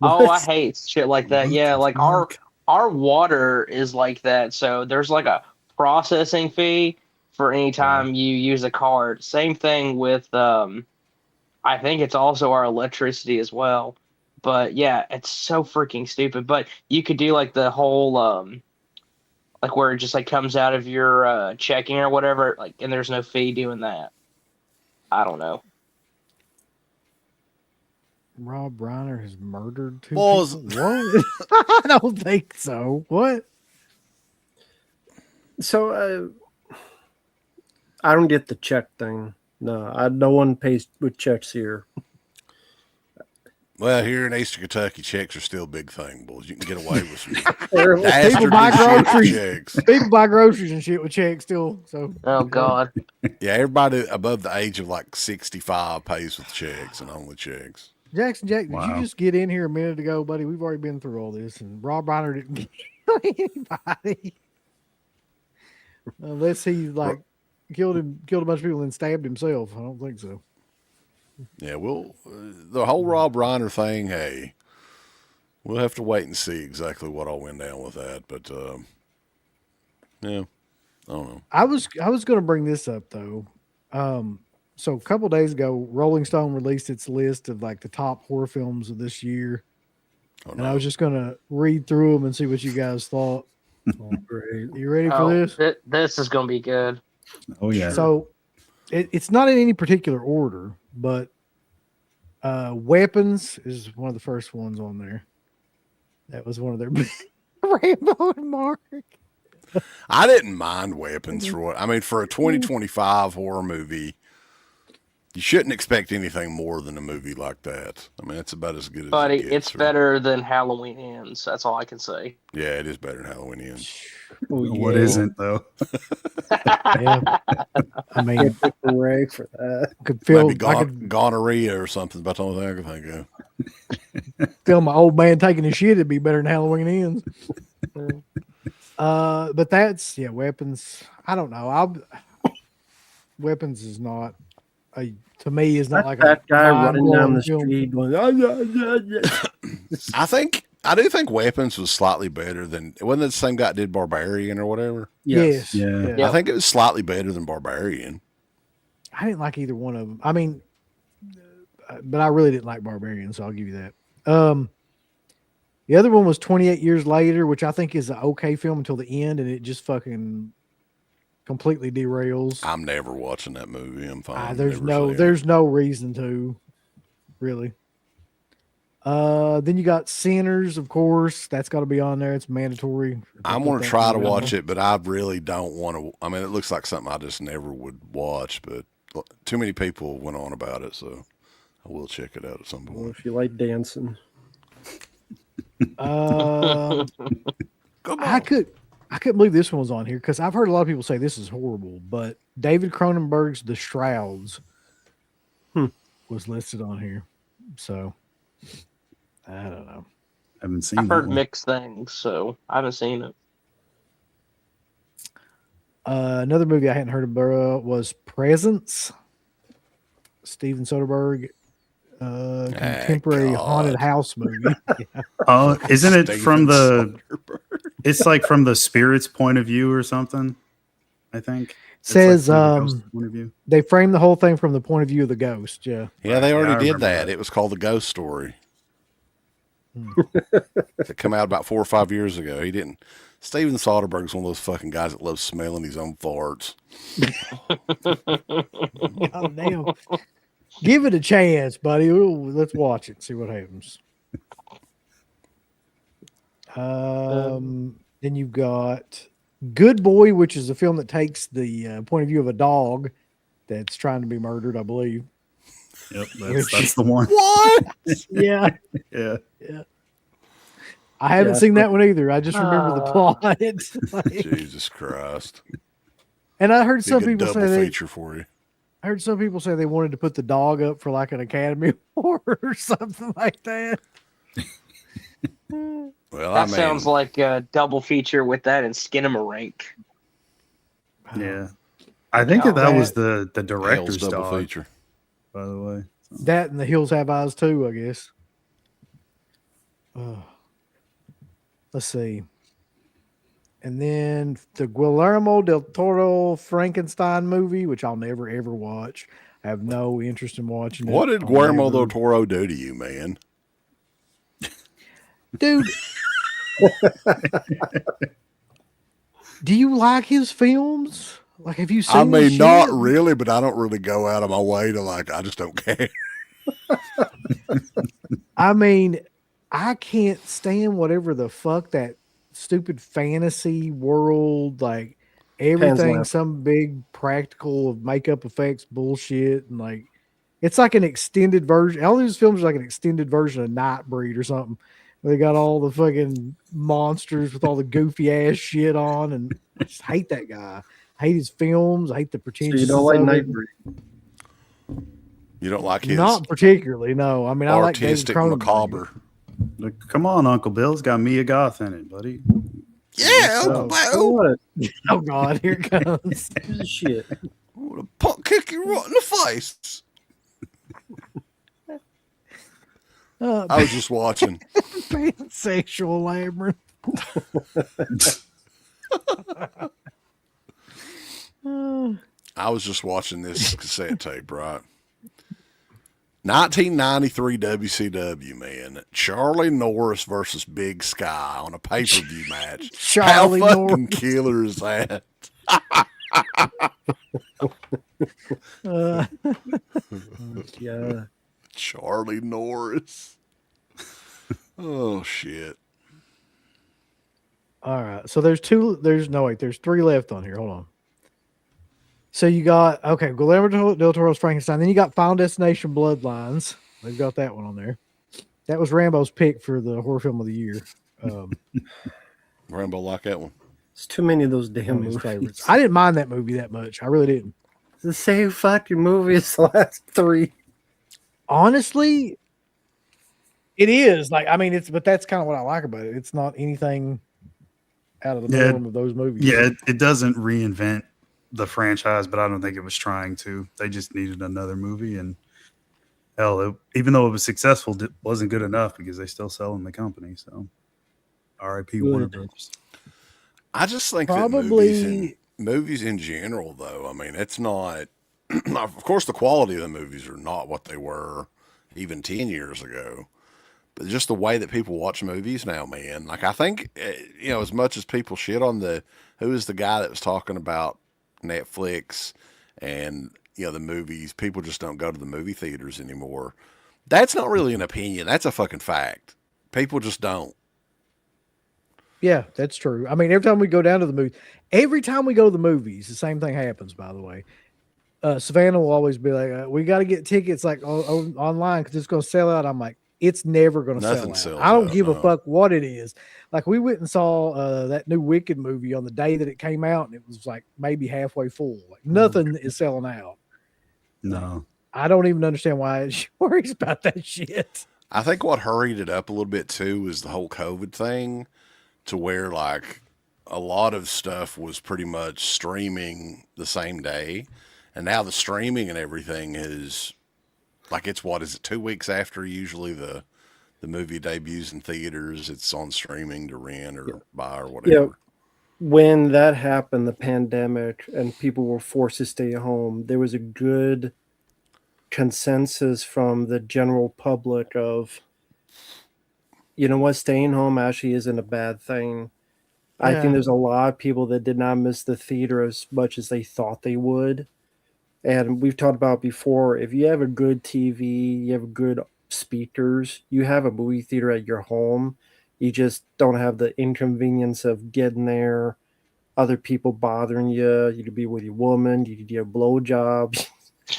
Oh, I hate shit like that. Yeah, like our water is like that. So there's like a processing fee for any time you use a card. Same thing with I think it's also our electricity as well. But yeah, it's so freaking stupid. But you could do like the whole like where it just like comes out of your checking or whatever, like, and there's no fee doing that. I don't know. Rob Reiner has murdered two Well, people. What? I don't think so. What? So I don't get the check thing. No, no one pays with checks here. Well, here in Eastern Kentucky, checks are still a big thing, boys. You can get away with some People dastardly buy shit with groceries. checks. People buy groceries and shit with checks still. So Oh God. Yeah, everybody above the age of like 65 pays with checks and only checks. Jackson, did Wow. you just get in here a minute ago, buddy? We've already been through all this, and Rob Reiner didn't kill anybody unless he like killed a bunch of people and stabbed himself. I don't think so. Yeah, well, the whole Rob Reiner thing, hey, we'll have to wait and see exactly what all went down with that. But, yeah, I don't know. I was going to bring this up though. So a couple days ago, Rolling Stone released its list of like the top horror films of this year, Oh, and I was just going to read through them and see what you guys thought. Oh, great. You ready for this? This is gonna be good. Oh yeah. So it's not in any particular order, but Weapons is one of the first ones on there. That was one of their Rambo and Mark. I didn't mind Weapons for what, I mean, for a 2025 horror movie, You shouldn't expect anything more than a movie like that. I mean, it's about as good as But it gets. it's better than Halloween Ends. That's all I can say. Yeah, it is better than Halloween Ends. Oh, What yeah. isn't though? Yeah. I mean, Can't take the rag for that. I could feel Maybe gonorrhea or something. About the only thing I can think of. feel my old man taking a shit. It'd be better than Halloween Ends. But that's weapons. I don't know. Weapons is not to me is not like that guy mind running down blowing the film. street going, I do think Weapons was slightly better than. It wasn't the same guy that did Barbarian or whatever. Yes. Yeah. Yeah. I think it was slightly better than Barbarian. I didn't like either one of them. I mean, but I really didn't like Barbarian, so I'll give you that. The other one was 28 Years Later, which I think is an okay film until the end, and it just fucking completely derails. I'm never watching that movie. I'm fine. There's Never no seen it. reason to, really. Then you got Sinners, of course. That's got to be on there. It's mandatory. I'm going to try to watch it, but I really don't want to. I mean, it looks like something I just never would watch, but too many people went on about it, so I will check it out at some well, point. if you like dancing. Come on. I couldn't believe this one was on here because I've heard a lot of people say this is horrible, but David Cronenberg's The Shrouds was listed on here. So I don't know. I haven't seen. I've that heard one. mixed things, so I haven't seen it. Another movie I hadn't heard about was Presence. Steven Soderbergh, contemporary haunted house movie. Oh, isn't it Steven from the? Soderbergh. It's like from the spirit's point of view or something. I think It's Says like from the ghost's point of view. they framed the whole thing from the point of view of the ghost. Yeah. Yeah, they Yeah, already I did remember that. that. It was called The Ghost Story. It came out about 4 or 5 years ago. He didn't. Steven Soderbergh's one of those fucking guys that loves smelling his own farts. God damn. Give it a chance, buddy. Let's watch it and see what happens. Then you've got Good Boy, which is a film that takes the point of view of a dog that's trying to be murdered, I believe. Yep, that's the one. What? Yeah. Yeah. I haven't seen that one either. I just remember the plot. Like, Jesus Christ. and I heard Be a some good people double say they, feature for you. I heard some people say they wanted to put the dog up for like an Academy Award or something like that. Well, That sounds like a double feature with that and Skinamarink. Yeah. I think Yeah, that was Hell's the director's double dog, feature. by the way. That and The Hills Have Eyes too, I guess. Let's see. And then the Guillermo del Toro Frankenstein movie, which I'll never ever watch. I have no interest in watching it. What did I'll Guillermo never- del Toro do to you, man? Dude? Do you like his films? Like, have you seen? I mean, his not shit? really, but I don't really go out of my way to like. I just don't care. I mean, I can't stand whatever the fuck that stupid fantasy world, like everything, left. some big practical of makeup effects bullshit, and like it's like an extended version. All these films are like an extended version of Nightbreed or something. They got all the fucking monsters with all the goofy ass shit on, and I just hate that guy. I hate his films. I hate the So pretentious. you don't like of it. Nightbreed? You don't like his Not particularly. No, I mean I like David artistic Cronenberg. macabre. Look, come on, Uncle Bill. It's got Mia Goth in it, buddy. Yeah, So- Uncle So Bill. what? Oh God, here it comes. Piece of shit. I'm gonna kick you right in the face. I was just watching. Pansexual labyrinth. I was just watching this cassette tape, right? 1993 WCW, man. Charlie Norris versus Big Sky on a pay-per-view match. Charlie How fucking Norris. killer is that? Yeah. Charlie Norris. Oh, shit. All right. So there's three left on here. Hold on. So you got Guillermo del Toro's Frankenstein. Then you got Final Destination Bloodlines. They've got that one on there. That was Rambo's pick for the horror film of the year. Rambo like that one. It's too many of those One damn of his movies. favorites. I didn't mind that movie that much. I really didn't. It's the same fucking movie as the last three. Honestly, it is. Like, I mean, but that's kind of what I like about it. It's not anything out of the norm of those movies. Yeah, it doesn't reinvent the franchise, but I don't think it was trying to. They just needed another movie, and hell, even though it was successful, it wasn't good enough because they still selling the company. So, R.I.P. Warner Brothers. I just think Probably that movies in general, though. I mean, it's not. Of course, the quality of the movies are not what they were even 10 years ago. But just the way that people watch movies now, man. Like, I think, as much as people shit on who was the guy that was talking about Netflix and, the movies, people just don't go to the movie theaters anymore. That's not really an opinion. That's a fucking fact. People just don't. Yeah, that's true. I mean, every time we go to the movies, the same thing happens, by the way. Savannah will always be like, we got to get tickets like online because it's going to sell out. I'm like, it's never going to sell out. I don't give a fuck what it is. Like, we went and saw that new Wicked movie on the day that it came out, and it was like maybe halfway full. Like, nothing is selling out. No. I don't even understand why she worries about that shit. I think what hurried it up a little bit too was the whole COVID thing, to where like a lot of stuff was pretty much streaming the same day. And now the streaming and everything is like, it's 2 weeks after usually the movie debuts in theaters, it's on streaming to rent or buy or whatever. Yeah. When that happened, the pandemic, and people were forced to stay at home, there was a good consensus from the general public of, you know what, staying home actually isn't a bad thing. I think there's a lot of people that did not miss the theater as much as they thought they would. And we've talked about before, if you have a good TV, you have good speakers, you have a movie theater at your home, you just don't have the inconvenience of getting there, other people bothering you. You could be with your woman, you could get a blowjob.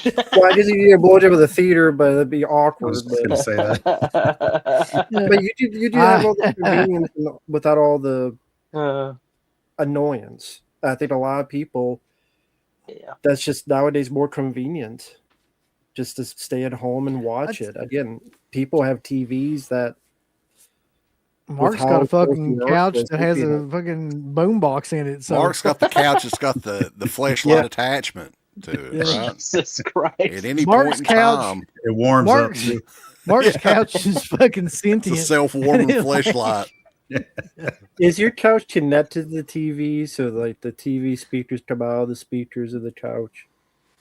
Well, I guess you could get a blowjob at the theater, but it'd be awkward. I was going to say that. But you do have all the convenience without all the annoyance. I think a lot of people, that's just nowadays more convenient just to stay at home and watch it. Again, people have TVs that Mark's got a fucking couch that has a fucking boombox in it. So Mark's got the couch that's got the flashlight attachment to it, right? Jesus Christ. At any Mark's point in couch, time, it warms up. Mark's couch is fucking sentient. it's a self-warming flashlight. Is your couch connected to the TV? So like the TV speakers come out of the speakers of the couch?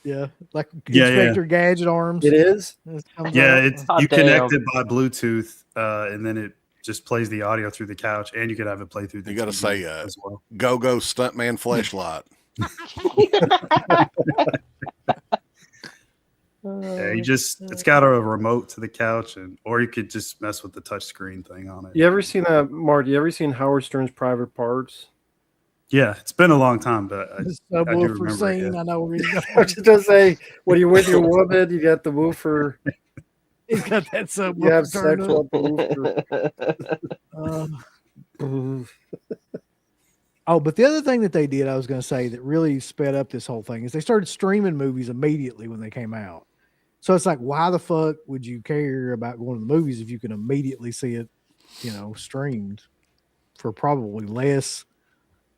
Yeah, like Inspector Gadget arms. It is? Yeah, you damn. connect it by Bluetooth, and then it just plays the audio through the couch, and you could have it play through the You got to TV say, as well. go stuntman flashlight. Yeah, it's got a remote to the couch, or you could just mess with the touch screen thing on it. You ever seen Mark? You ever seen Howard Stern's Private Parts? Yeah, it's been a long time, but I do Subwoofer remember it. scene. Yeah. I know where he's going. I was just gonna say, when you're with your woman, you got the woofer. He's got that subwoofer. You have sex turned up. with the woofer. Oh, but the other thing that they did, I was going to say, that really sped up this whole thing is they started streaming movies immediately when they came out. So it's like, why the fuck would you care about going to the movies if you can immediately see it, streamed for probably less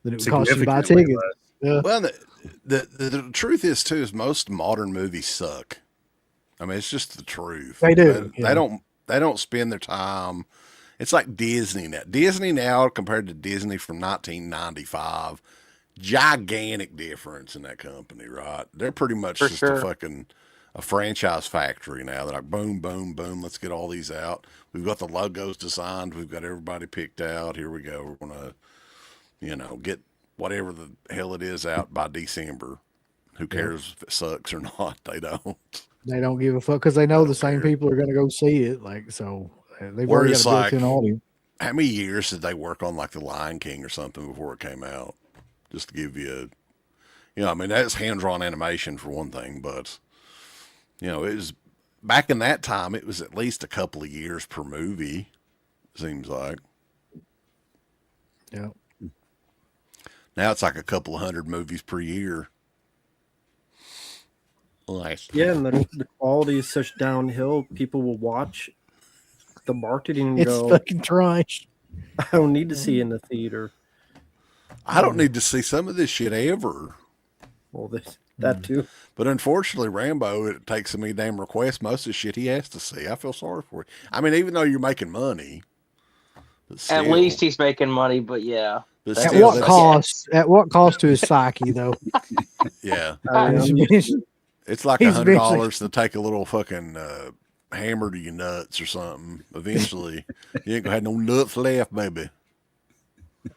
than it would cost you to buy Significantly tickets? Yeah. Well, the truth is too is most modern movies suck. I mean, it's just the truth. They do. They don't spend their time. It's like Disney now. Disney now compared to Disney from 1995, gigantic difference in that company, right? They're pretty much just a franchise factory now. They're like, boom, boom, boom. Let's get all these out. We've got the logos designed. We've got everybody picked out. Here we go. We're going to, get whatever the hell it is out by December. Who cares if it sucks or not? They don't. They don't give a fuck because they know the same people are going to go see it. Like, so they've already got a built-in audience. How many years did they work on like The Lion King or something before it came out? Just to give you You know, I mean, that's hand-drawn animation for one thing, but, you know, it was back in that time, it was at least a couple of years per movie, seems like. Yeah. Now it's like a couple of hundred movies per year. Nice. Yeah, and the quality is such downhill. People will watch the marketing and It's go, fucking trash. I don't need to see it in the theater. I don't need to see some of this shit ever. Well, that too. But unfortunately, Rambo, it takes so many damn requests. Most of the shit he has to see. I feel sorry for you. I mean, even though you're making money, but still, At least he's making money, but yeah. but At still, what that's- cost? At what cost to his psyche, though? Yeah, I mean, it's like He's $100 to take a little fucking hammer to your nuts or something. Eventually, you ain't gonna have no nuts left, baby.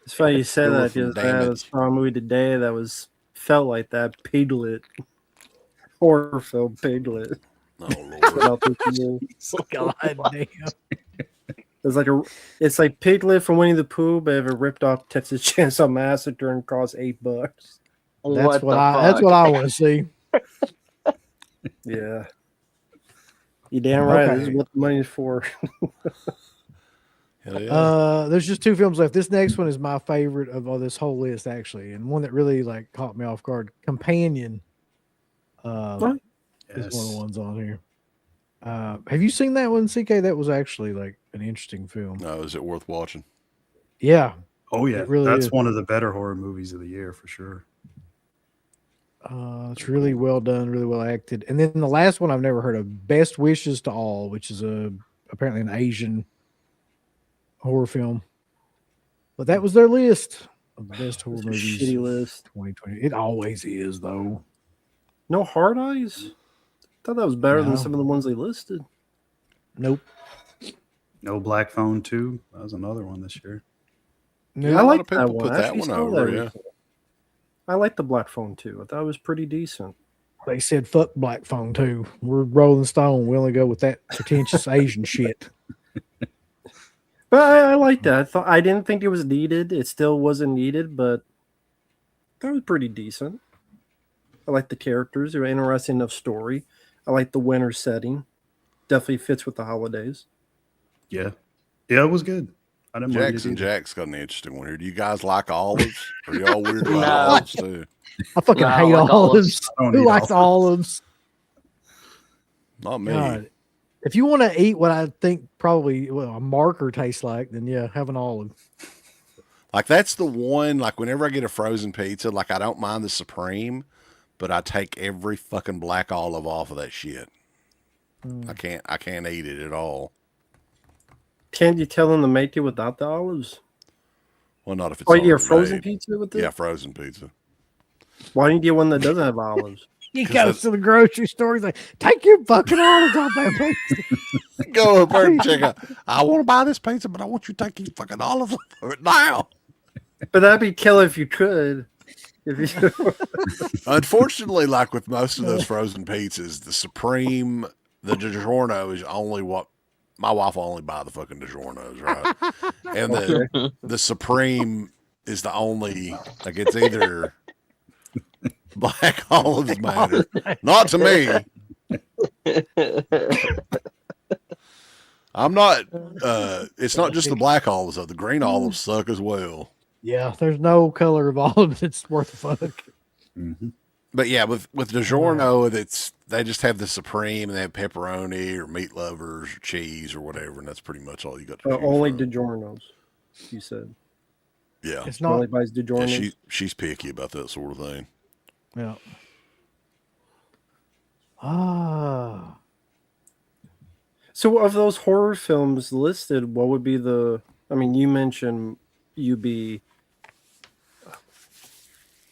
it's funny you said Still that from because I damage. saw a movie today that felt like that. Piglet. Horror film Piglet. Oh Lord. About this year. God damn. It's like Piglet from Winnie the Pooh, but if it ripped off Texas Chainsaw Massacre and cost $8. That's What what the I. That's what I want to see. Yeah. You damn right. Okay. This is what the money's for. Hell yeah. There's just two films left. This next one is my favorite of all this whole list, actually, and one that really like caught me off guard. Companion. Is one of the ones on here. Have you seen that one, CK? That was actually like an interesting film. No, is it worth watching? Yeah. Oh yeah, It really that's is. one of the better horror movies of the year for sure. It's really well done, really well acted. And then the last one I've never heard of, Best Wishes to All, which is apparently an Asian horror film. But that was their list of the best horror It's a movies shitty of list. 2020. It always is, though. No Hard Eyes? I thought that was better No. than some of the ones they listed. Nope. No Black Phone 2. That was another one this year. Nope. Yeah, I a lot like of people that one. put I that actually one saw over, that yeah. recently. I like the Black Phone too. I thought it was pretty decent. They said fuck Black Phone too. We're Rolling Stone. We only go with that pretentious Asian shit. But I like that. I didn't think it was needed. It still wasn't needed, but that was pretty decent. I like the characters. They were interesting enough story. I like the winter setting. Definitely fits with the holidays. Yeah. Yeah, it was good. I didn't mind it Jackson either. Jack's got an interesting one here. Do you guys like olives? Or are y'all weird about No. olives too? I fucking No, I hate like olives. I don't Who eat likes olives? Not me. God. If you want to eat what I think probably a marker tastes like, then yeah, have an olive. Like that's the one, like whenever I get a frozen pizza, like I don't mind the Supreme, but I take every fucking black olive off of that shit. I can't eat it at all. Can't you tell them to make it without the olives? Well, not if it's Oh, you get a already frozen made. pizza with it? Yeah, frozen pizza. Why don't you get one that doesn't have olives? He 'Cause goes that's- to the grocery store. He's like, take your fucking olives off that pizza. Go up there and check out. I want to buy this pizza, but I want you to take these fucking olives off of it now. But that'd be killer if you could. If you Unfortunately, like with most of those frozen pizzas, the Supreme, the DiGiorno is only what my wife will only buy the fucking DiGiornos, right? And the Supreme is the only, like it's either black olives matter, not to me. I'm not. It's not just the black olives though. The green olives suck as well. Yeah, there's no color of olive that's worth a fuck. Mm-hmm. But yeah, with DiGiorno, they just have the Supreme and they have pepperoni or meat lovers or cheese or whatever, and that's pretty much all you got to choose only from. DiGiorno's, you said. Yeah, It's She only not. buys yeah DiGiorno's. she's picky about that sort of thing. Yeah. Ah. So of those horror films listed, what would be the? I mean, you mentioned UB.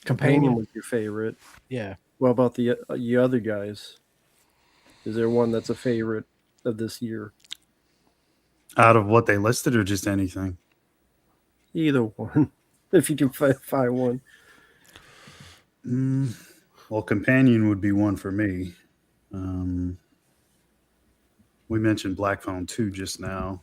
Companion was your favorite. Yeah. What about the other guys? Is there one that's a favorite of this year? Out of what they listed or just anything? Either one, if you can find one. Well, Companion would be one for me. We mentioned Black Phone 2 just now.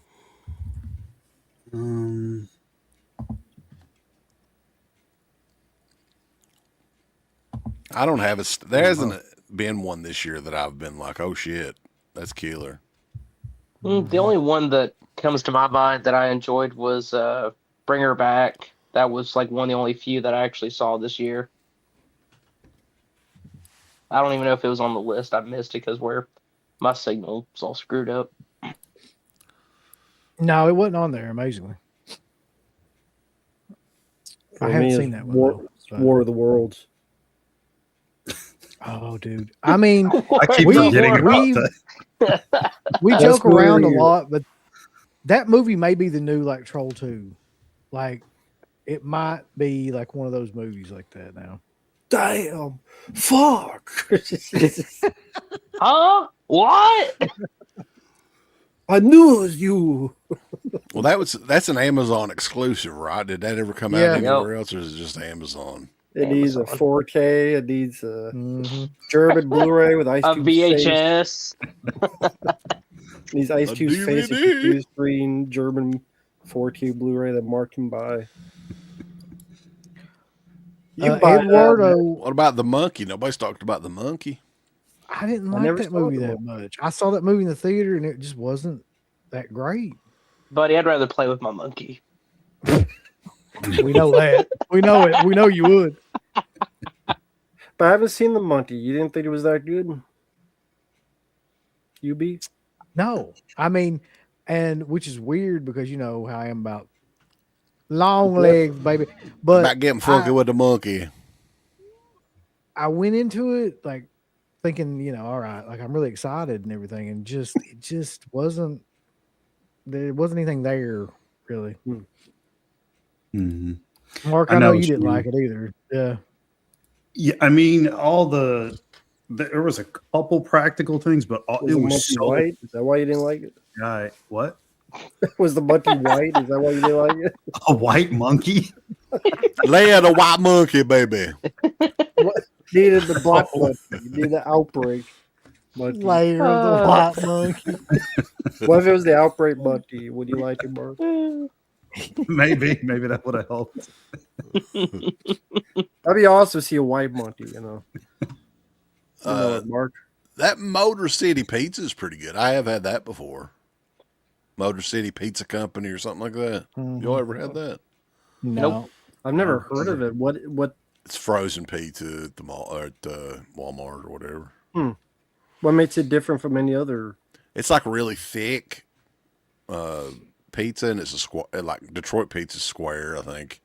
I don't have it. There hasn't been one this year that I've been like, oh shit, that's killer. The only one that comes to my mind that I enjoyed was Bring Her Back. That was like one of the only few that I actually saw this year. I don't even know if it was on the list. I missed it because where my signal was all screwed up. No, it wasn't on there. Amazingly, For I haven't me, seen it's that one. War, Though, so. War of the Worlds. Oh, dude. I mean, I keep We- forgetting about we- that. we Best joke movie around of a the year. lot, but that movie may be the new like Troll 2. Like, it might be like one of those movies like that now. Damn, fuck. Huh? What? I knew it was you. Well, that's an Amazon exclusive, right? Did that ever come Yeah. out anywhere else, or is it just Amazon? It needs a Amazon. 4K. It needs a Mhm. German Blu-ray with Ice A Cube's face. VHS. Needs Ice A Cube's face, a DVD. confused screen, German 4K Blu-ray that Mark can buy. You can buy that. Eduardo, What about the monkey? Nobody's talked about the monkey. I didn't I like never that saw movie the that much. I saw that movie in the theater and it just wasn't that great. Buddy, I'd rather play with my monkey. We know that. We know it. We know you would. But I haven't seen the monkey. You didn't think it was that good? You be? No, I mean, and which is weird because you know how I am about long legs, baby. But About getting funky with the monkey. I went into it like thinking, you know, all right, like I'm really excited and everything, and it just wasn't. There wasn't anything there really. Mm-hmm. Mark, I I know know you what you didn't mean. like it either. Yeah, Yeah, I mean, there was a couple practical things, but Was it the was monkey so white? Is that why you didn't like it? guy. What? Was the monkey white? Is that why you didn't like it? A white monkey? Lay the white monkey, baby. Needed the black monkey. You need the outbreak monkey. layer of the white monkey. What if it was the outbreak monkey? Would you like it, Mark? Maybe that would have helped. That'd be awesome to see a white monkey, you know. You know it, Mark. That Motor City Pizza is pretty good. I have had that before. Motor City Pizza Company or something like that. Y'all ever had that? No. Nope. I've never heard of it. What It's frozen pizza at the mall or at Walmart or whatever. what makes it different from any other? It's like really thick pizza, and it's a square. Like Detroit pizza square, I think.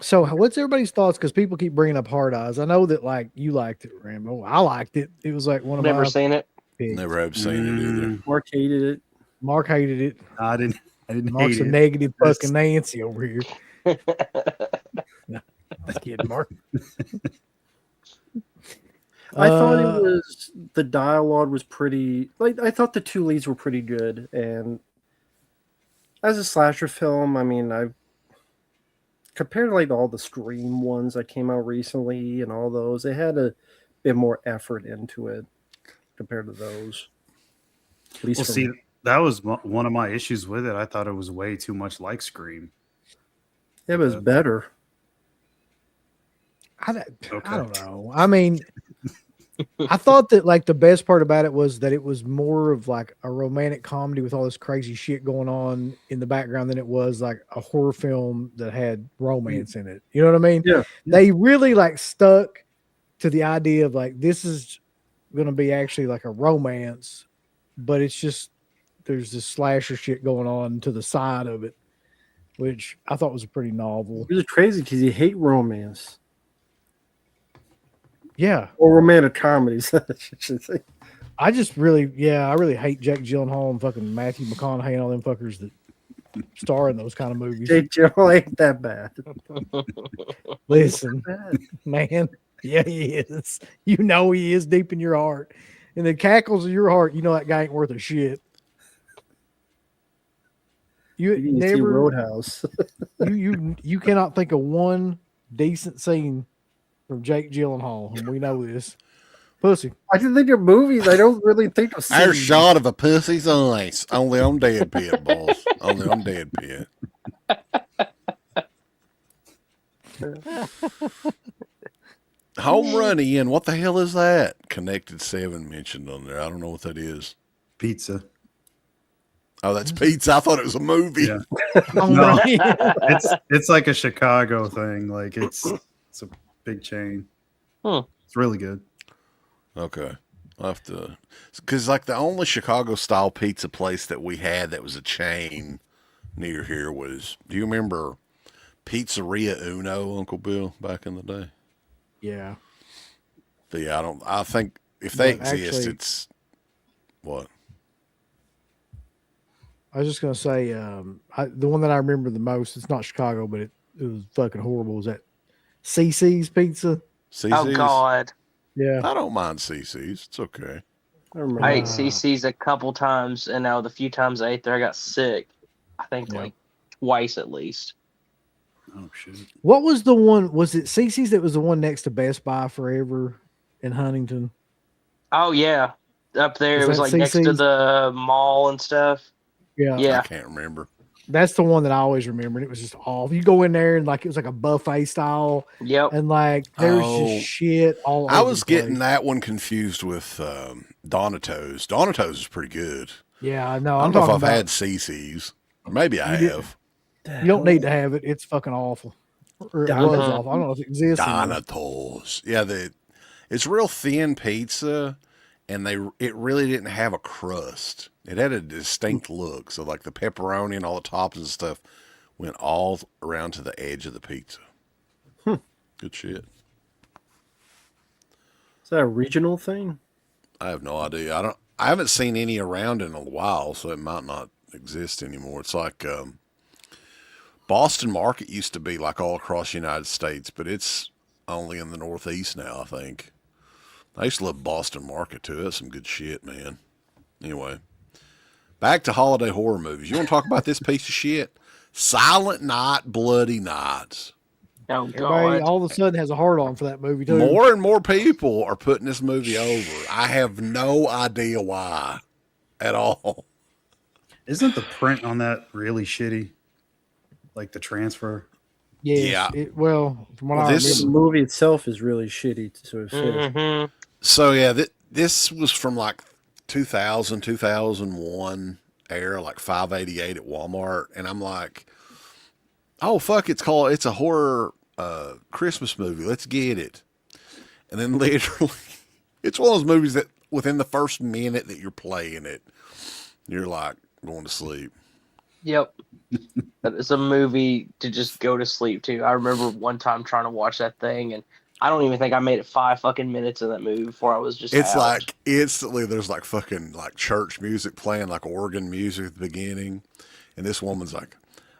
So, what's everybody's thoughts? Because people keep bringing up Hard Eyes. I know that like you liked it, Rambo. I liked it. It was like one of Never my seen it. picks. Never have seen it either. Mark hated it. Mark hated it. I didn't Mark's hate a it. negative That's- fucking Nancy over here. Just kidding, Mark. I thought it was the dialogue was pretty. Like I thought the two leads were pretty good, and as a slasher film, I mean, I've compared to like all the Scream ones that came out recently and all those, they had a bit more effort into it compared to those. At least Well, for see, me. that was one of my issues with it. I thought it was way too much like Scream. It was better. I Okay. don't know. I mean, I thought that like the best part about it was that it was more of like a romantic comedy with all this crazy shit going on in the background than it was like a horror film that had romance in it. You know what I mean? Yeah. They really like stuck to the idea of like this is going to be actually like a romance, but it's just there's this slasher shit going on to the side of it, which I thought was pretty novel. It was crazy because you hate romance Yeah. or romantic comedies. I should say. I just really, I really hate Jake Gyllenhaal and fucking Matthew McConaughey and all them fuckers that star in those kind of movies. Jake Gyllenhaal ain't that bad. Listen, man, yeah, he is. You know he is deep in your heart. In the cackles of your heart, you know that guy ain't worth a shit. You You need to see never, Roadhouse. you cannot think of one decent scene from Jake Gyllenhaal, and we know this. Pussy. I just think of movies. I don't really think of Our scenes. shot of a pussy's eyes. Only on Dead Pit, boss. Only on Dead Pit. Home run, Ian. What the hell is that? Connected 7 mentioned on there. I don't know what that is. Pizza. Oh, that's pizza. I thought it was a movie. Yeah. Home No. run. It's like a Chicago thing. Like it's a big chain. It's really good. Okay. I'll have to, because like the only Chicago style pizza place that we had that was a chain near here was, do you remember Pizzeria Uno, Uncle Bill, back in the day? Yeah. But yeah, I think if they But exist, actually- it's what? I was just gonna say, the one that I remember the most. It's not Chicago, but it was fucking horrible. Was that CC's Pizza? CC's? Oh God, Yeah. I don't mind CC's. It's okay. I remember. I ate Ah. CC's a couple times, and now the few times I ate there, I got sick. I think Yeah. like twice at least. Oh shit. What was the one? Was it CC's that was the one next to Best Buy Forever in Huntington? Oh yeah, up there Is it was that like next to CC's? the mall and stuff. Yeah. I Yeah, can't remember. That's the one that I always remember. And it was just awful. You go in there and like it was like a buffet style, yep. and like there was Oh. just shit all over. I was the place. getting that one confused with Donato's. Donato's is pretty good. Yeah, no, I I'm don't know if talking I've about. had CC's. Maybe I You did- have. You don't need to have it. It's fucking awful. Or it was Donato. awful. I don't know if it exists. anymore. Donato's. Yeah, it's real thin pizza, and it really didn't have a crust. It had a distinct look. So like the pepperoni and all the toppings and stuff went all around to the edge of the pizza. Good shit. Is that a regional thing? I have no idea. I haven't seen any around in a while, so it might not exist anymore. It's like Boston Market used to be like all across the United States, but it's only in the Northeast now, I think. I used to love Boston Market too. That's some good shit, man. Anyway, back to holiday horror movies. You want to talk about this piece of shit? Silent Night, Bloody Nights. Oh Everybody God. all of a sudden has a hard on for that movie too. More and more people are putting this movie over. I have no idea why at all. Isn't the print on that really shitty? Like the transfer? Yes, Yeah. well, from what Well, I this- The remember, movie itself is really shitty. So it's hmm So yeah, this was from like 2000, 2001 era, like 588 at Walmart, and I'm like, oh fuck, it's a horror Christmas movie. Let's get it. And then literally, it's one of those movies that within the first minute that you're playing it, you're like going to sleep. Yep. That is a movie to just go to sleep to. I remember one time trying to watch that thing, and I don't even think I made it 5 fucking minutes of that movie before I was just It's out. like instantly there's like fucking like church music playing, like organ music at the beginning, and this woman's like,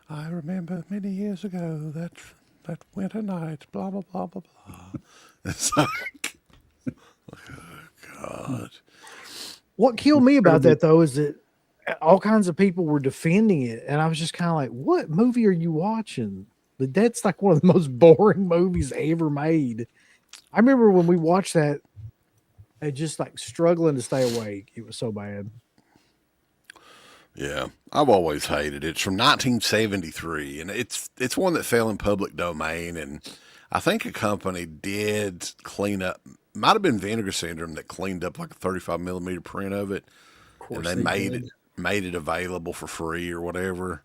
I remember many years ago that winter night, blah blah blah blah blah. It's like, oh God. what killed me about that though is that all kinds of people were defending it, and I was just kind of like, "What movie are you watching?" But that's like one of the most boring movies ever made. I remember when we watched that, and just like struggling to stay awake. It was so bad. Yeah, I've always hated it. It's from 1973, and it's one that fell in public domain, and I think a company did clean up. Might have been Vinegar Syndrome that cleaned up like a 35 millimeter print of it, and they made it available for free or whatever.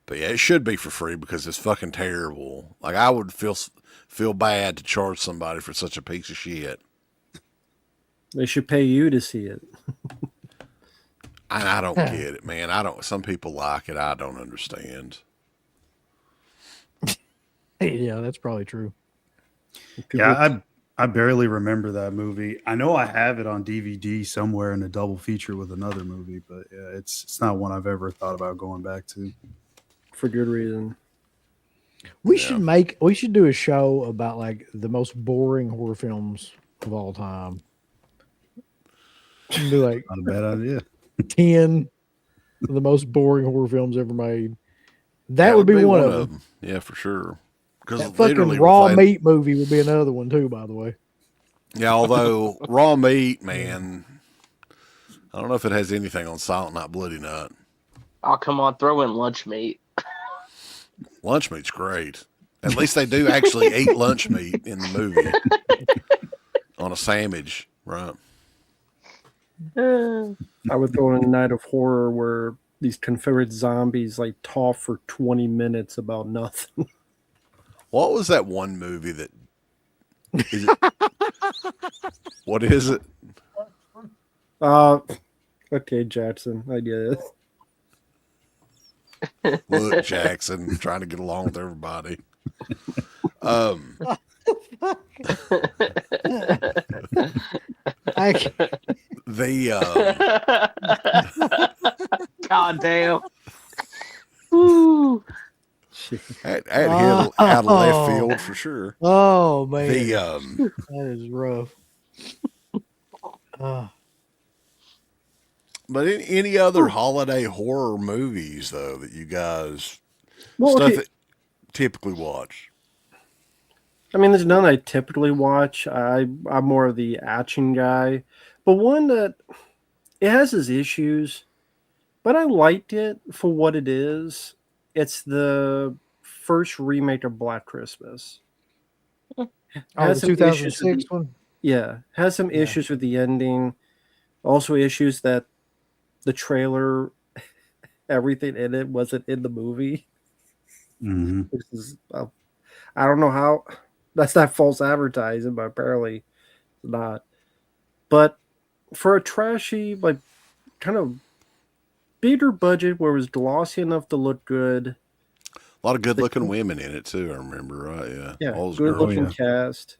But yeah, it should be for free because it's fucking terrible. Like I would feel bad to charge somebody for such a piece of shit. They should pay you to see it. And I don't get it, man. Some people like it. I don't understand. Yeah, that's probably true. Yeah, I barely remember that movie. I know I have it on DVD somewhere in a double feature with another movie, but yeah, it's not one I've ever thought about going back to. For good reason. We should do a show about like the most boring horror films of all time. Do like Not a bad idea. 10 of the most boring horror films ever made. That would be one of them. Yeah, for sure. Because That fucking Raw Meat movie would be another one too, by the way. Yeah, although Raw Meat, man, I don't know if it has anything on Silent Night, Bloody Night. Oh, come on, throw in Lunch Meat. Lunch Meat's great. At least they do actually eat lunch meat in the movie on a sandwich, right? I would throw in a night of horror where these Confederate zombies like talk for 20 minutes about nothing. What was that one movie that? Is it, what is it? Okay, Jackson, I get it. Look, Jackson, trying to get along with everybody. God damn. Woo. That hit out of left field for sure. Oh man, The that is rough. but any other holiday horror movies though that you guys Well, stuff okay. that typically watch? I mean, there's none I typically watch. I'm more of the action guy, but one that it has its issues, but I liked it for what it is. It's the first remake of Black Christmas. Oh, Has the some issues with 2006 one. Yeah, has some Yeah. issues with the ending. Also, issues that the trailer, everything in it wasn't in the movie. Mhm. Which is, I don't know how. That's not false advertising, but apparently it's not. But for a trashy, like, kind of bigger budget where it was glossy enough to look good. A lot of good-looking women in it too. I remember, right? Yeah, Yeah, all those good girls. looking cast.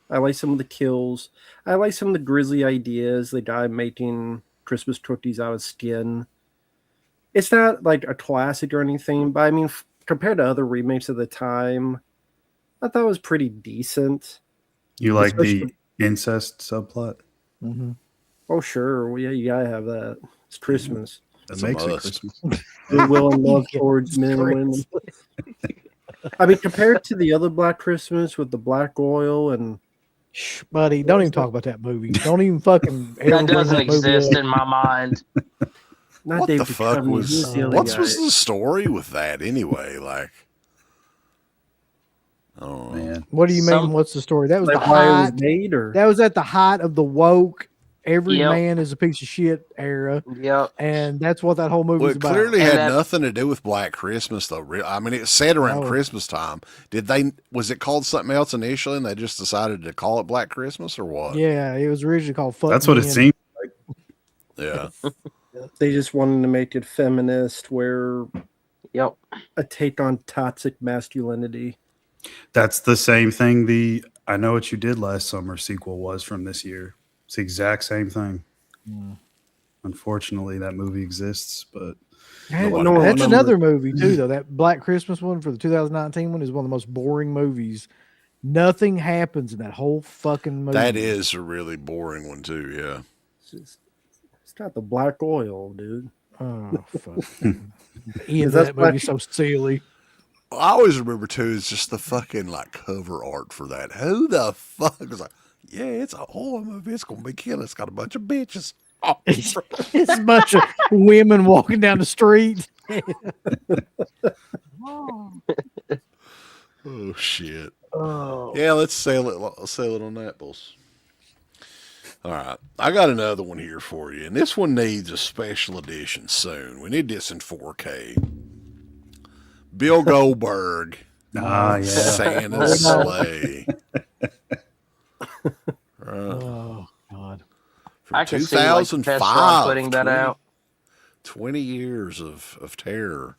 I like some of the kills. I like some of the grisly ideas. The guy making Christmas cookies out of skin. It's not like a classic or anything, but I mean, compared to other remakes of the time, I thought it was pretty decent. You like the Especially- incest subplot? Mm-hmm. Oh, sure. Well, yeah, you gotta have that. It's Christmas. That It's a makes it must. Christmas. Goodwill and love Yeah, towards it's men and women. I mean, compared to the other Black Christmas with the black oil and Shh, buddy, don't even talk about that movie. Don't even fucking. ever That bring doesn't movie exist up. in my mind. not What the David fuck Duchovny, was? who's the other What guy? was the story with that anyway? Like, oh Man. What do you mean? Some- What's the story? That was Like the why it was height. made, or That was at the height of the woke. Every Yep. man is a piece of shit era, Yep. and that's what that whole movie Well, is it about. clearly And had that- nothing to do with Black Christmas, though. I mean, it said around No. Christmas time. Did they? Was it called something else initially, and they just decided to call it Black Christmas, or what? Yeah, it was originally called Fuck That's what it Men. seemed. Yeah. they just wanted to make it feminist, where Yep. a take on toxic masculinity. That's the same thing the I Know What You Did Last Summer sequel was from this year. It's the exact same thing. Mm. Unfortunately, that movie exists, but Hey, No one that's remembers. another movie too, though. That Black Christmas one for the 2019 one is one of the most boring movies. Nothing happens in that whole fucking movie. That is a really boring one too. Yeah. It's got the black oil, dude. Oh fuck. End of that's that movie Black- so silly. I always remember too is just the fucking like cover art for that. Who the fuck was like? Yeah, it's a horror movie. It's gonna be killing. It's got a bunch of bitches. Oh, It's a bunch of women walking down the street. oh shit. Oh, Yeah, let's sail it. Let's sail it on that, boss. All right, I got another one here for you, and this one needs a special edition soon. We need this in 4K. Bill Goldberg, yeah. Santa's sleigh. Right. oh God. From I can see like 2005, Vestron putting that 20 out. 20 years of terror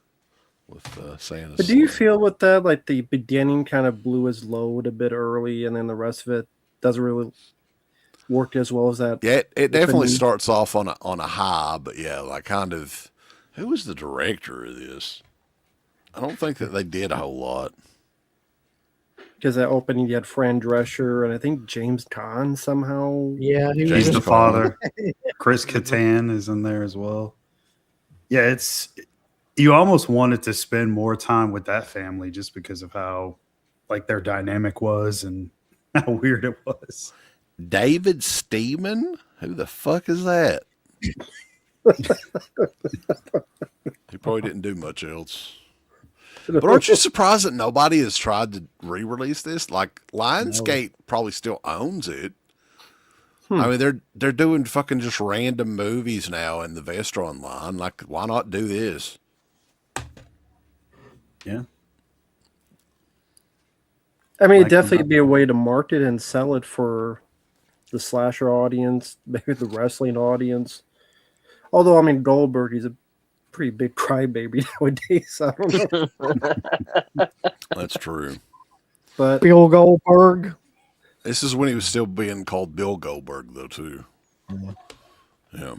with Santa's But do you sleigh. feel with that, like the beginning kind of blew his load a bit early, and then the rest of it doesn't really work as well as that? Yeah, it definitely new- starts off on a high, but yeah, like kind of. Who was the director of this? I don't think that they did a whole lot. Because that opening, you had Fran Drescher and I think James Caan somehow. Yeah, he James was the father. Chris Kattan is in there as well. Yeah, it's you almost wanted to spend more time with that family just because of how like their dynamic was and how weird it was. David Steeman? Who the fuck is that? He probably didn't do much else. But aren't you surprised that nobody has tried to re-release this? Like Lionsgate probably still owns it. I mean, they're doing fucking just random movies now in the Vestron line. Like, why not do this? Yeah. I mean, Like, it'd definitely be a way to market and sell it for the slasher audience, maybe the wrestling audience. Although, I mean, Goldberg, he's a pretty big crybaby nowadays. So I don't know. That's true. But Bill Goldberg. This is when he was still being called Bill Goldberg, though, too. Yeah.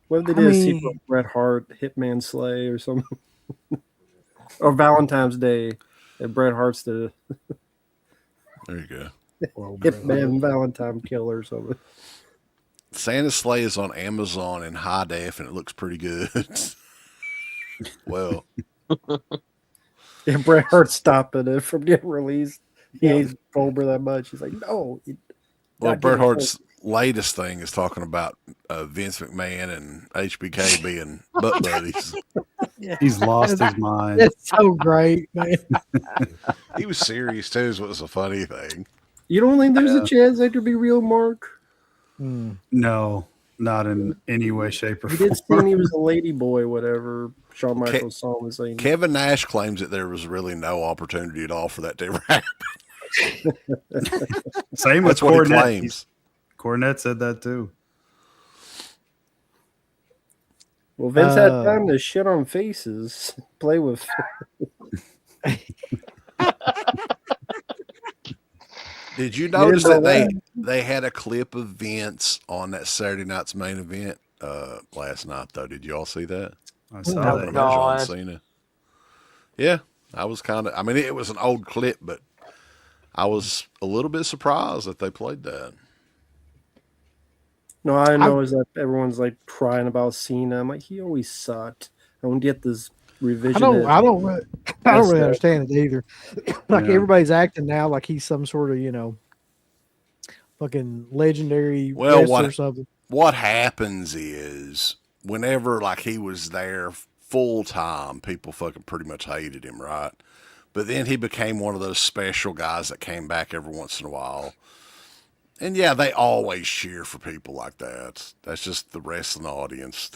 what if they did a sequel to Bret Hart, Hitman Slay, or something? Or Valentine's Day, and Bret Hart's the There you go. Hitman Valentine Killer or something. Santa Slay is on Amazon in high def, and it looks pretty good. Well, And Bret Hart stopping it from getting released. He hates Goldberg that much. He's like, no. well, Bret Hart's latest thing is talking about Vince McMahon and HBK being butt buddies. He's lost his mind. That's so great, man. He was serious too, is what was a funny thing. You don't think there's a chance that could be real, Mark? No, not in any way, shape, or He form. did say he was a lady boy, whatever Shawn Michaels song was saying. Kevin Nash claims that there was really no opportunity at all for that to ever happen. Same with That's what he Cornette. claims. Cornette said that too. Well, Vince had time to shit on faces, play with. Did you notice that they had a clip of Vince on that Saturday night's main event last night, though? Did you all see that? I saw Talking that. about John God. Cena. Yeah, I was kind of. I mean, it was an old clip, but I was a little bit surprised that they played that. No, I know is that everyone's like crying about Cena. I'm like, he always sucked. I don't get this revision. I don't really understand it either. Like Yeah. everybody's acting now like he's some sort of, fucking legendary wrestler or something. What happens is whenever like he was there full time, people fucking pretty much hated him, right? But then he became one of those special guys that came back every once in a while. And yeah, they always cheer for people like that. That's just the wrestling audience.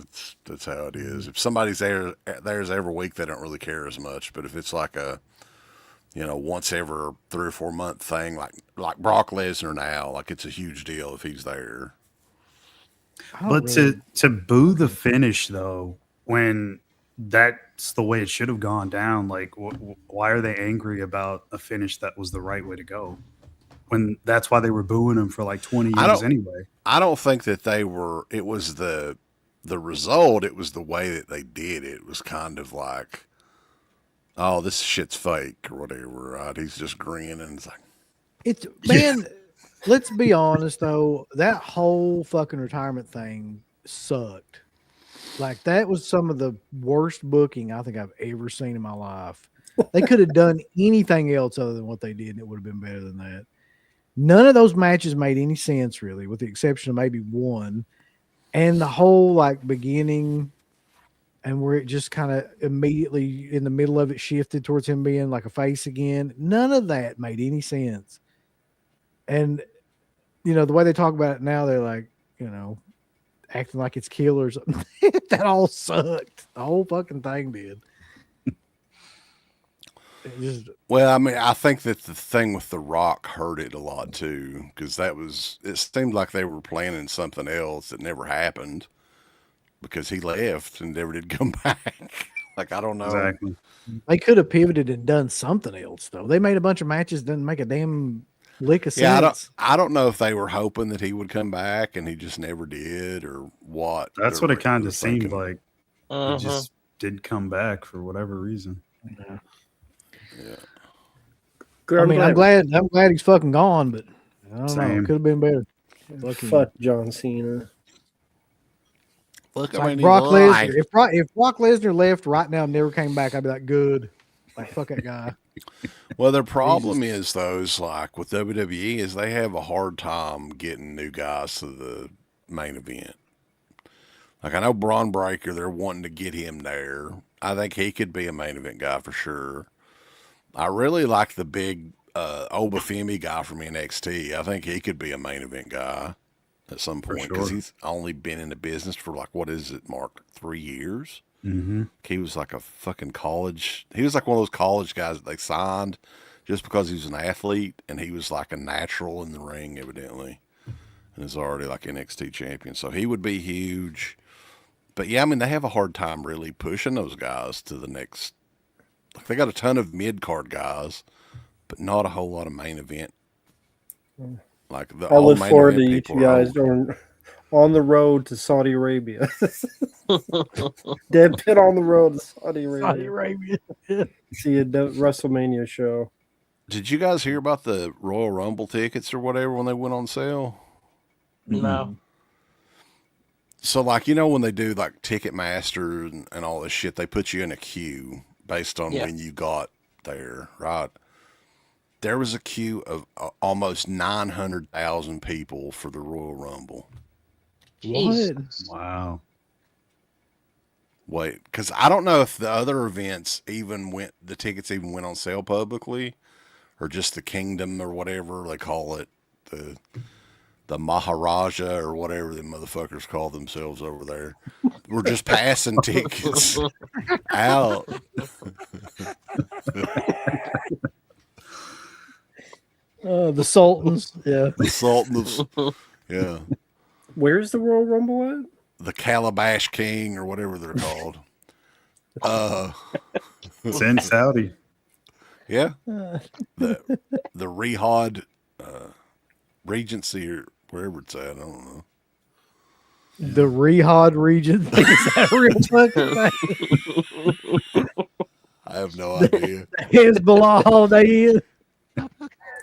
That's how it is. If somebody's there's every week, they don't really care as much. But if it's like a, once every 3 or 4 month thing, like Brock Lesnar now, like it's a huge deal if he's there. But to boo the finish though, when that's the way it should have gone down, like why are they angry about a finish that was the right way to go? When that's why they were booing him for like 20 years anyway. I don't think that they were. It was the result. It was the way that they did it. It was kind of like, oh, this shit's fake or whatever. Right? He's just grinning. It's like, Man, let's be honest though, that whole fucking retirement thing sucked. Like that was some of the worst booking I think I've ever seen in my life. They could have done anything else other than what they did, and it would have been better than that. None of those matches made any sense really, with the exception of maybe one. And the whole like beginning and where it just kind of immediately in the middle of it shifted towards him being like a face again. None of that made any sense. And, the way they talk about it now, they're like, acting like it's killers. That all sucked. The whole fucking thing did. Well, I mean, I think that the thing with The Rock hurt it a lot too, because it seemed like they were planning something else that never happened because he left and never did come back. Like, I don't know. Exactly. They could have pivoted and done something else though. They made a bunch of matches, didn't make a damn lick of sense. I don't know if they were hoping that he would come back and he just never did or what. That's what it kind of seemed thinking. like. He just did come back for whatever reason. Yeah. Good, I mean, I'm glad he's fucking gone, but I don't know. Same. It could have been better. Fuck John Cena. Look, It's like Brock Lesnar. If Brock Lesnar left right now and never came back, I'd be like, good. Like, fuck that guy. Well, their problem is those like with WWE is they have a hard time getting new guys to the main event. Like I know Braun Breaker, they're wanting to get him there. I think he could be a main event guy for sure. I really like the big Obafemi guy from NXT. I think he could be a main event guy at some point because sure. he's only been in the business for like, what is it, Mark? 3 years? Mm-hmm. He was like a fucking college. He was like one of those college guys that they signed just because he was an athlete, and he was like a natural in the ring, evidently, and is already like NXT champion. So he would be huge. But yeah, I mean, they have a hard time really pushing those guys to the next. Like they got a ton of mid card guys, but not a whole lot of main event. Like the I all look main forward to event you people two are guys old. going on the road to Saudi Arabia. Dead pit on the road to Saudi Saudi Arabia. Arabia. See a WrestleMania show. Did you guys hear about the Royal Rumble tickets or whatever when they went on sale? No. So, like, you know, when they do like Ticketmaster and all this shit, they put you in a queue based on Yeah. when you got there, right? There was a queue of almost 900,000 people for the Royal Rumble. What? Wow. Wait, because I don't know if the other events the tickets even went on sale publicly, or just the Kingdom or whatever they call it, the Maharaja or whatever the motherfuckers call themselves over there. We're just passing tickets out. The Sultans. Yeah. The Sultans, yeah, Where's the Royal Rumble at? the Calabash King or whatever they're called. It's in Saudi. Yeah, the Riyadh Regency or wherever it's at. I don't know. The Riyadh region. Is that a real fucking thing? I have no idea. Hezbollah all day in.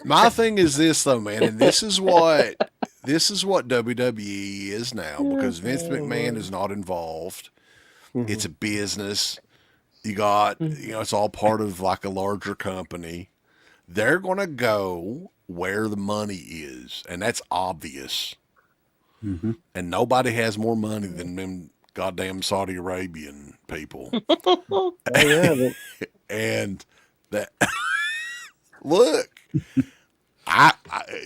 My thing is this though, man, and this is what WWE is now because Vince McMahon is not involved. It's a business. You got, it's all part of like a larger company. They're going to go where the money is, and that's obvious. Mm-hmm. And nobody has more money than them goddamn Saudi Arabian people. Oh yeah, And that look, I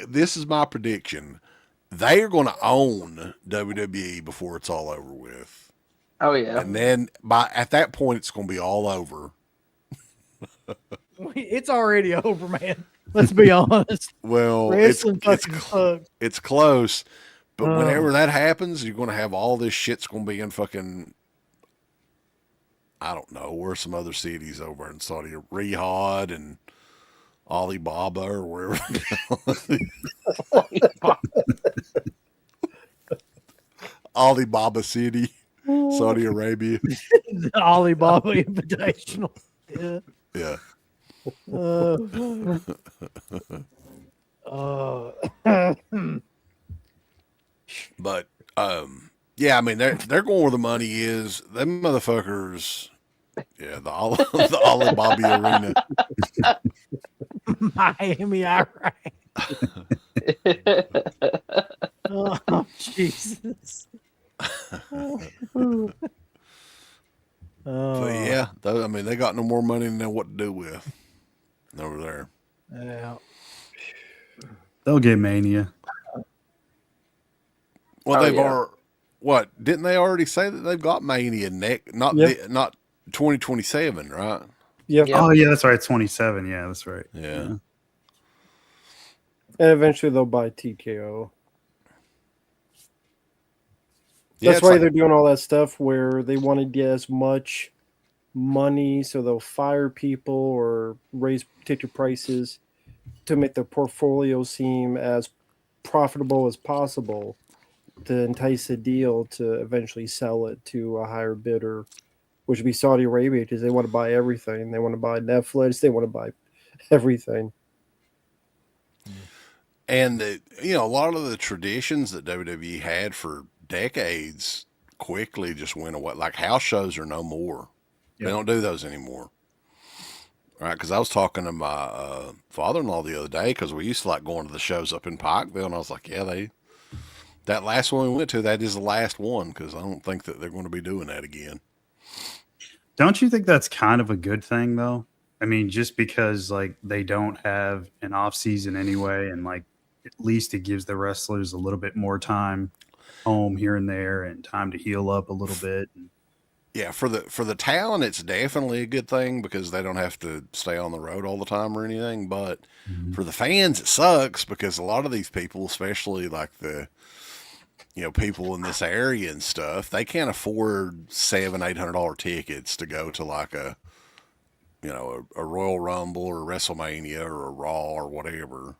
this is my prediction. They are going to own WWE before it's all over with. Oh yeah. And then at that point, it's going to be all over. It's already over, man. Let's be honest. Well, Wrestling fucking sucks. it's close, but whenever that happens, you're going to have all this shit's going to be in fucking, I don't know, where some other cities over in Saudi, Riyadh and Alibaba or wherever. Alibaba City, Saudi Arabia. The Alibaba Invitational. Yeah. Yeah. But yeah, I mean they're going where the money is. Them motherfuckers. Yeah, the Alibaba Arena. Miami, Iraq. Oh, Jesus. But yeah, I mean they got no more money than they know what to do with over there. Yeah. They'll get Mania. Well, Oh, they've yeah. what didn't they already say that they've got Mania not Yeah. not 2027, right? yeah. Yeah. Oh yeah, that's right. 27. Yeah, that's right. Yeah. And eventually they'll buy TKO. Yeah, That's it's why like- they're doing all that stuff where they want to get as much money, so they'll fire people or raise ticket prices to make their portfolio seem as profitable as possible to entice a deal to eventually sell it to a higher bidder, which would be Saudi Arabia because they want to buy everything. They want to buy Netflix. They want to buy everything. And a lot of the traditions that WWE had for decades quickly just went away. Like house shows are no more. They don't do those anymore. Right? Because I was talking to my father-in-law the other day because we used to like going to the shows up in Pikeville, and I was like, yeah, That last one we went to, that is the last one because I don't think that they're going to be doing that again. Don't you think that's kind of a good thing though? I mean, just because like they don't have an off season anyway, and like at least it gives the wrestlers a little bit more time home here and there and time to heal up a little bit. Yeah, for the talent, it's definitely a good thing because they don't have to stay on the road all the time or anything. But for the fans, it sucks because a lot of these people, especially like the people in this area and stuff, they can't afford $700-800 tickets to go to like a Royal Rumble or WrestleMania or a Raw or whatever.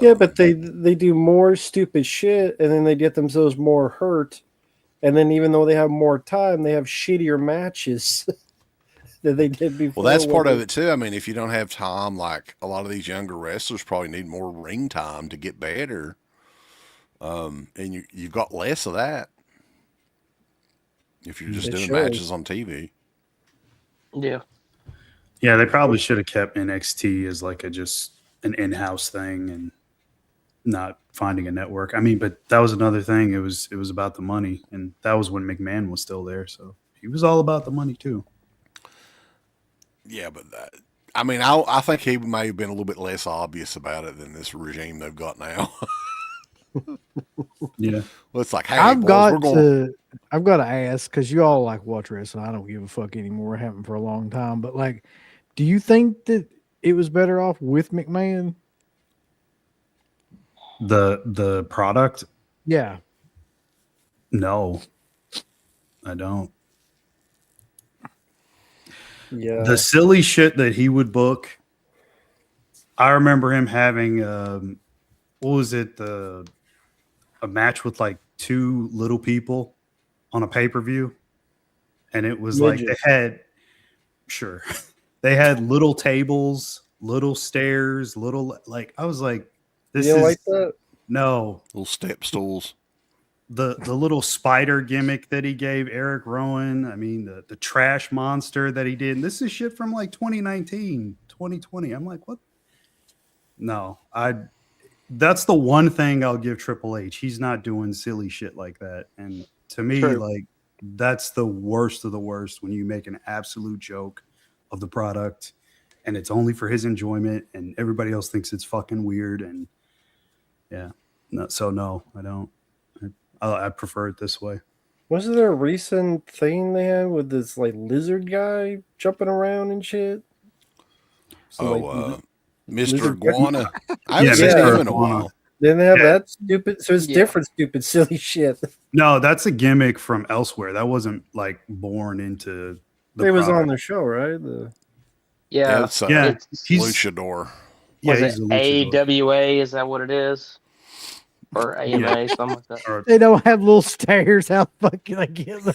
Yeah, but they do more stupid shit, and then they get themselves more hurt. And then even though they have more time, they have shittier matches than they did before. Well, that's part of it too. I mean, if you don't have time, like a lot of these younger wrestlers probably need more ring time to get better. And you've got less of that if you're just doing matches on TV. Yeah. Yeah, they probably should have kept NXT as like just an in-house thing and not finding a network. I mean, but that was another thing. It was about the money, and that was when McMahon was still there, so he was all about the money too. Yeah, but I mean, I think he may have been a little bit less obvious about it than this regime they've got now. Yeah, well, it's like, hey, I've boys, got to ask because you all like watch wrestling. I don't give a fuck anymore. I haven't for a long time, but like, do you think that it was better off with McMahon? The product? Yeah. No, I don't. Yeah. The silly shit that he would book. I remember him having what was it? A match with like two little people on a pay-per-view, and it was like they had little tables, little stairs, little like I was like, this is like that? No, little step stools. The little spider gimmick that he gave Eric Rowan. I mean, the trash monster that he did. And this is shit from like 2019, 2020. I'm like, what? No, that's the one thing I'll give Triple H. He's not doing silly shit like that. And to me, like, that's the worst of the worst when you make an absolute joke of the product and it's only for his enjoyment and everybody else thinks it's fucking weird. And yeah, no, I don't. I prefer it this way. Wasn't there a recent thing they had with this like lizard guy jumping around and shit? Mr. Iguana. I haven't seen him in a while. Didn't they have that stupid? So it's different stupid, silly shit. No, that's a gimmick from elsewhere. That wasn't like born into the It was on their show, right? He's Luchador. Was it AWA? Is that what it is? Or AMA, something like that. They don't have little stairs. How fucking I get them?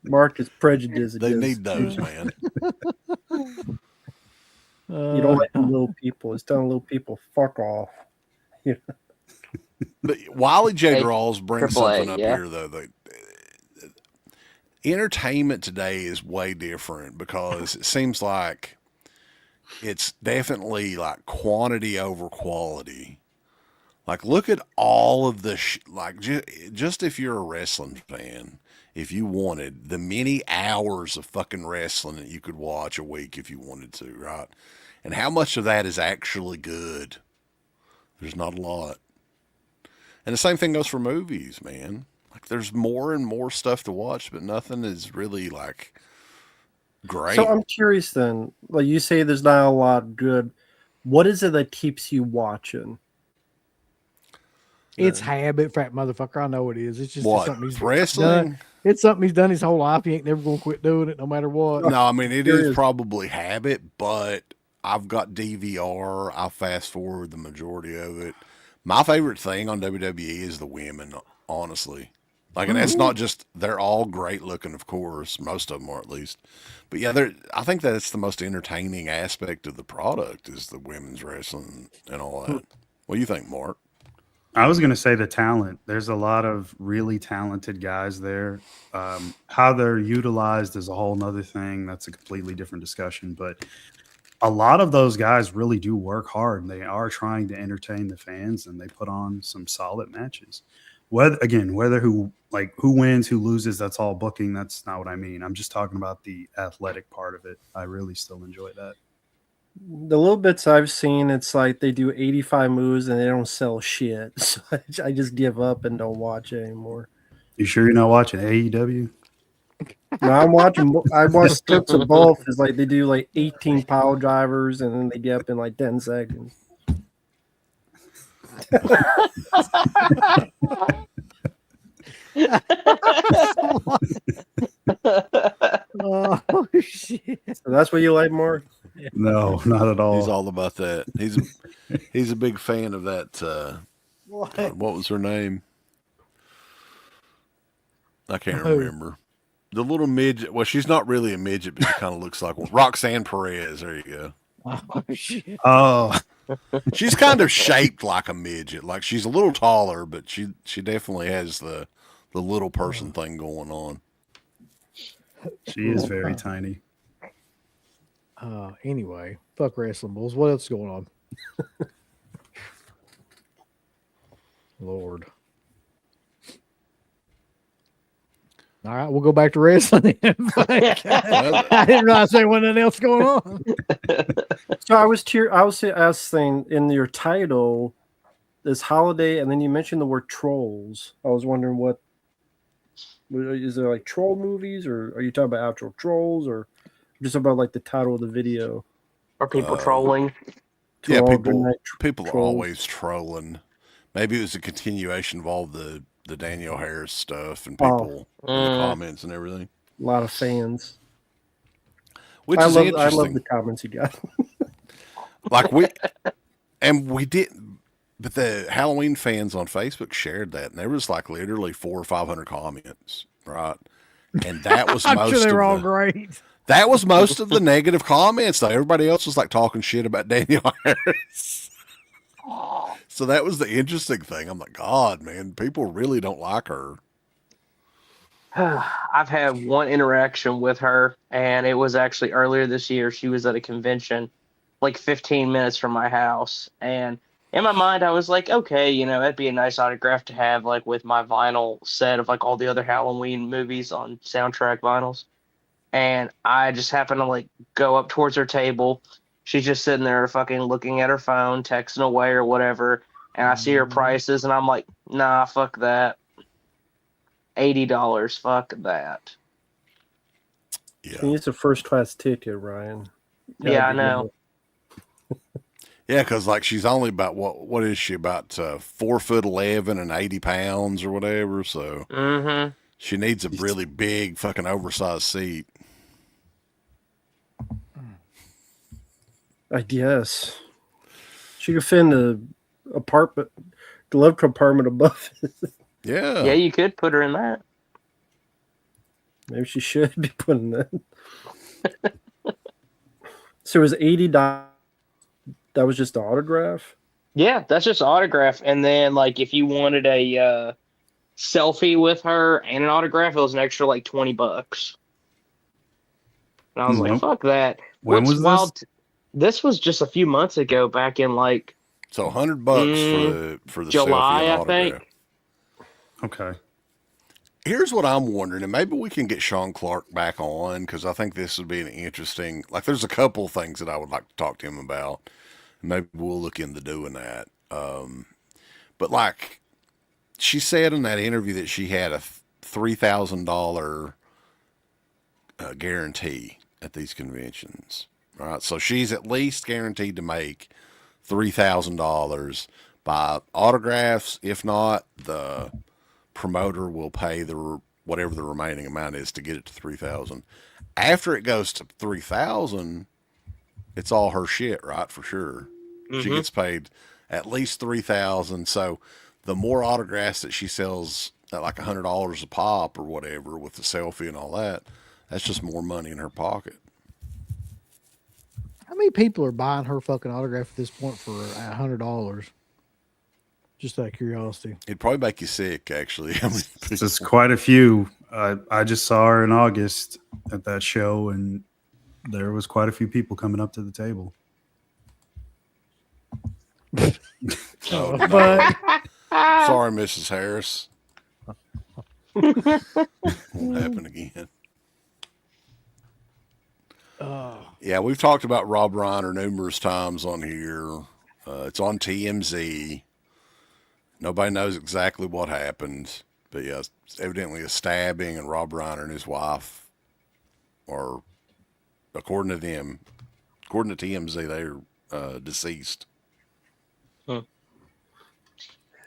Mark is prejudiced. They need those, man. You don't like little people. It's telling little people, fuck off. But Wiley J. Rawls brings something up here, though. Entertainment today is way different because it seems like it's definitely like quantity over quality. Like, look at all of the just if you're a wrestling fan, if you wanted the many hours of fucking wrestling that you could watch a week if you wanted to, right? And how much of that is actually good? There's not a lot. And the same thing goes for movies, man. Like, there's more and more stuff to watch, but nothing is really like great. So I'm curious then, like you say there's not a lot good. What is it that keeps you watching? It's habit, fat motherfucker. I know it is. It's just something he's wrestling. Done. It's something he's done his whole life. He ain't never gonna quit doing it, no matter what. No, I mean it is probably habit, but I've got DVR. I fast forward the majority of it. My favorite thing on WWE is the women, honestly. Like, and that's not just, they're all great looking, of course. Most of them are, at least. But yeah, I think that's the most entertaining aspect of the product is the women's wrestling and all that. What do you think, Mark? I was going to say the talent. There's a lot of really talented guys there. How they're utilized is a whole nother thing. That's a completely different discussion. But a lot of those guys really do work hard, and they are trying to entertain the fans, and they put on some solid matches. Whether who wins, who loses, that's all booking. That's not what I mean. I'm just talking about the athletic part of it. I really still enjoy that. The little bits I've seen, it's like they do 85 moves and they don't sell shit. So I just give up and don't watch it anymore. You sure you're not watching AEW? No, I watch clips of both. It's like they do like 18 pile drivers and then they get up in like 10 seconds. Oh shit! So that's what you like, Mark? No, not at all. He's all about that. He's a big fan of that. What was her name? I can't remember. The little midget. Well, she's not really a midget, but she kind of looks like one. Roxanne Perez. There you go. Oh shit! Oh, She's kind of shaped like a midget. Like she's a little taller, but she definitely has the little person thing going on. she is very tiny. Anyway, fuck wrestling bulls. What else is going on? Lord. All right, we'll go back to wrestling. I didn't realize there wasn't anything else going on. So I was saying in your title, this holiday, and then you mentioned the word trolls. I was wondering what is there like troll movies, or are you talking about actual trolls, or just about like the title of the video? Are people trolling? Yeah, Troll, people Goodnight are trolls. always trolling. Maybe it was a continuation of all the Daniel Harris stuff and people in the comments and everything. A lot of fans. Which I is love interesting. the comments you got. Like we didn't, but the Halloween fans on Facebook shared that, and there was like literally 400 or 500 comments, right? And that was I'm most sure they of were all the, great. that was most of the negative comments. Though everybody else was like talking shit about Daniel Harris. So that was the interesting thing. I'm like, God, man, people really don't like her. I've had one interaction with her, and it was actually earlier this year. She was at a convention, like 15 minutes from my house. And in my mind, I was like, okay, that'd be a nice autograph to have, like with my vinyl set of like all the other Halloween movies on soundtrack vinyls. And I just happened to like go up towards her table. She's just sitting there fucking looking at her phone, texting away or whatever. And I see her prices, and I'm like, nah, fuck that. $80, fuck that. Yeah, It's a first class ticket, Ryan. Yeah, I know. yeah, because like she's only about what is she about 4'11" and 80 pounds or whatever. So she needs a really big fucking oversized seat. I guess she could fit in the apartment, the love compartment above. Yeah, Yeah, you could put her in that. Maybe she should be putting that. So it was $80. That was just the autograph. Yeah, that's just autograph. And then, like, if you wanted a selfie with her and an autograph, it was an extra like $20. And I was like, fuck that. When was this? This was just a few months ago, back in like so $100 for the July, selfie and I autograph. think. Okay. Here's what I'm wondering, and maybe we can get Sean Clark back on, because I think this would be an interesting. Like, there's a couple things that I would like to talk to him about. Maybe we'll look into doing that. But like she said in that interview that she had a $3,000 guarantee at these conventions. All right, so she's at least guaranteed to make $3,000 by autographs. If not, the promoter will pay whatever the remaining amount is to get it to 3,000. After it goes to 3,000, it's all her shit, right? For sure. She gets paid at least 3,000. So the more autographs that she sells at like $100 a pop or whatever with the selfie and all that, that's just more money in her pocket. How many people are buying her fucking autograph at this point for $100? Just out of curiosity. It'd probably make you sick, actually. I mean, There's quite a few. I just saw her in August at that show, and there was quite a few people coming up to the table. Oh, no. But Sorry, Mrs. Harris. Won't happen again. Yeah, we've talked about Rob Reiner numerous times on here. It's on TMZ. Nobody knows exactly what happened, but yeah, it's evidently a stabbing, and Rob Reiner and his wife are, according to them, according to TMZ, they're deceased.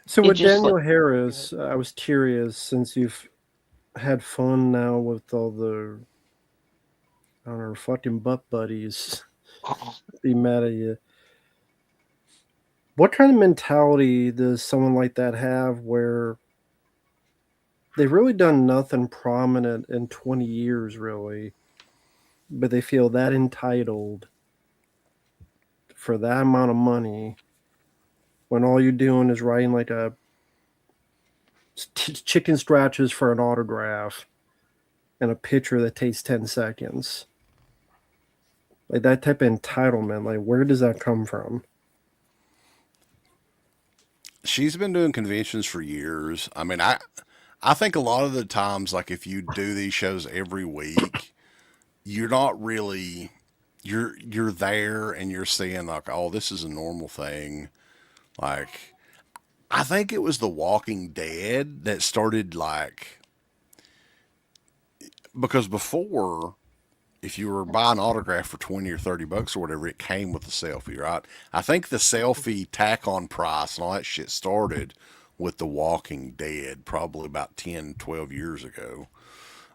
So It with just Daniel like Harris, I was curious, since you've had fun now with all the, I don't know, fucking butt buddies be mad at you. What kind of mentality does someone like that have where they've really done nothing prominent in 20 years, really, but they feel that entitled for that amount of money when all you're doing is writing like a chicken scratches for an autograph and a picture that takes 10 seconds? Like that type of entitlement, like where does that come from? She's been doing conventions for years. I mean, I think a lot of the times, like if you do these shows every week, you're not really you're there and you're seeing like, oh, this is a normal thing. Like I think it was The Walking Dead that started like, because before, if you were buying an autograph for 20 or 30 bucks or whatever, it came with a selfie, right? I think the selfie tack on price and all that shit started with The Walking Dead probably about 10, 12 years ago.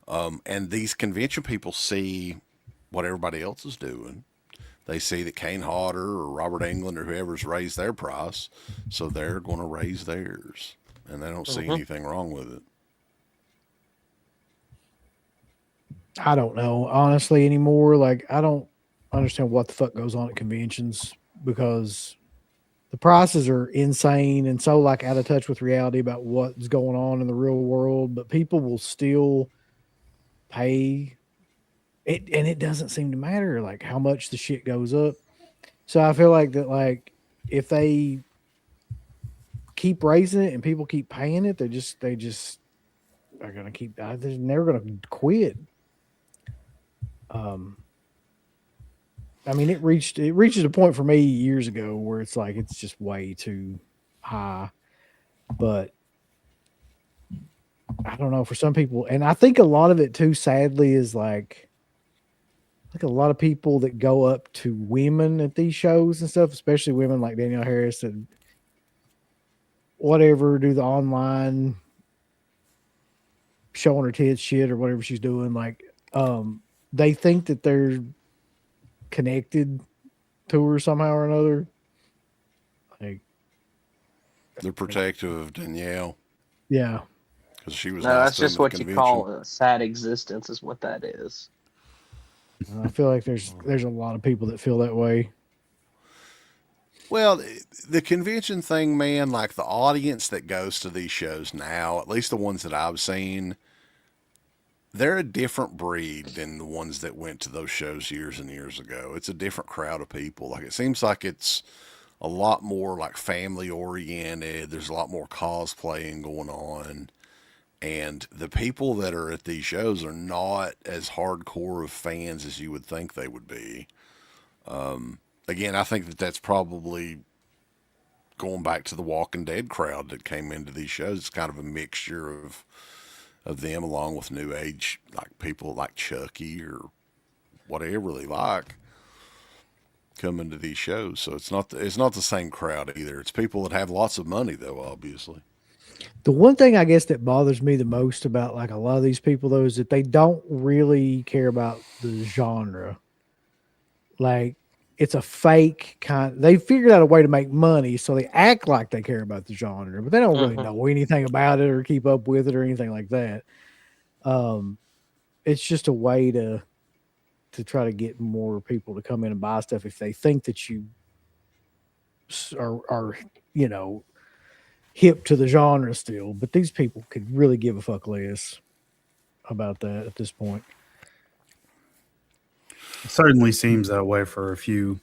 And these convention people see what everybody else is doing. They see that Kane Hodder or Robert Englund or whoever's raised their price, so they're going to raise theirs. And they don't see anything wrong with it. I don't know, honestly, anymore. Like, I don't understand what the fuck goes on at conventions because the prices are insane and so like out of touch with reality about what's going on in the real world. But people will still pay it, and it doesn't seem to matter like how much the shit goes up. So I feel like that, like if they keep raising it and people keep paying it, they just are gonna keep. They're never gonna quit. I mean, it reaches a point for me years ago where it's like it's just way too high. But I don't know, for some people, and I think a lot of it too, sadly, is like a lot of people that go up to women at these shows and stuff, especially women like Danielle Harris and whatever, do the online showing her tits shit or whatever she's doing. Like, they think that they're connected to her somehow or another. Like, They're protective of Danielle yeah. because she was no, nice that's to them just at the what you convention. call a sad existence, is what that is. And I feel like there's a lot of people that feel that way. Well, the convention thing, man, like the audience that goes to these shows now, at least the ones that I've seen, they're a different breed than the ones that went to those shows years and years ago. It's a different crowd of people. Like it seems like it's a lot more like family oriented. There's a lot more cosplaying going on. And the people that are at these shows are not as hardcore of fans as you would think they would be. Again, I think that that's probably going back to the Walking Dead crowd that came into these shows. It's kind of a mixture of them along with new age, like people like Chucky or whatever they like coming to these shows. So it's not the same crowd either. It's people that have lots of money though, obviously. The one thing I guess that bothers me the most about like a lot of these people though is that they don't really care about the genre. Like it's a fake kind. They figured out a way to make money, so they act like they care about the genre, but they don't really know anything about it or keep up with it or anything like that. It's just a way to try to get more people to come in and buy stuff if they think that you are hip to the genre still. But these people could really give a fuck less about that at this point. It certainly seems that way for a few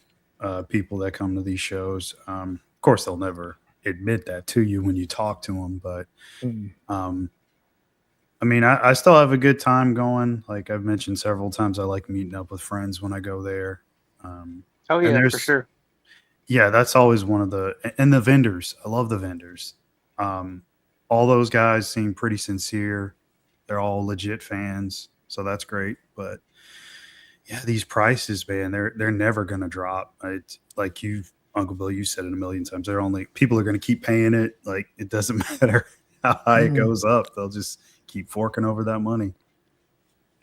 people that come to these shows. Of course, they'll never admit that to you when you talk to them, but Mm. I mean, I still have a good time going. Like I've mentioned several times, I like meeting up with friends when I go there. Oh And yeah, there's for sure. Yeah, that's always one of and the vendors. I love the vendors. All those guys seem pretty sincere. They're all legit fans, so that's great. But yeah, these prices, man, they're never gonna drop. It's like Uncle Bill, you said it a million times. They're only people are gonna keep paying it. Like it doesn't matter how high it goes up. They'll just keep forking over that money.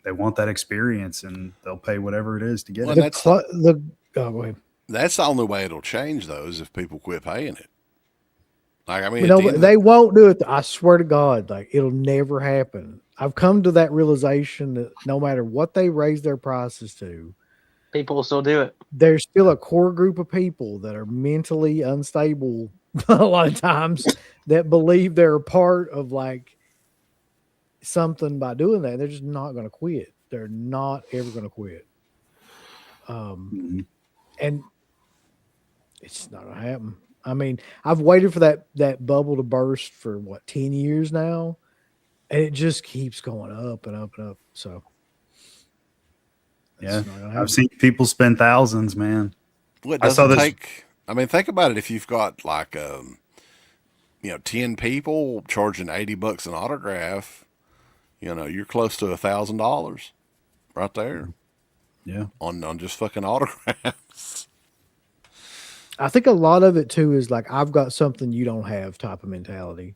They want that experience, and they'll pay whatever it is to get Well, it. that's Go ahead. That's the only way it'll change, though, is if people quit paying it. Like, I mean, You at know, the end but of they won't do it. I swear to God, like it'll never happen. I've come to that realization that no matter what they raise their prices to, People will still do it. there's still a core group of people that are mentally unstable a lot of times that believe they're a part of like something by doing that. They're just not going to quit. They're not ever going to quit. Mhm. And it's just not going to happen. I mean, I've waited for that bubble to burst for what 10 years now, and it just keeps going up and up and up. So Yeah, it's not going to happen. I've seen people spend thousands, man. well, it I saw doesn't this- take. I mean, think about it. If you've got like 10 people charging $80 an autograph, you're close to $1,000 right there Yeah. on just fucking autographs. I think a lot of it too is like I've got something you don't have type of mentality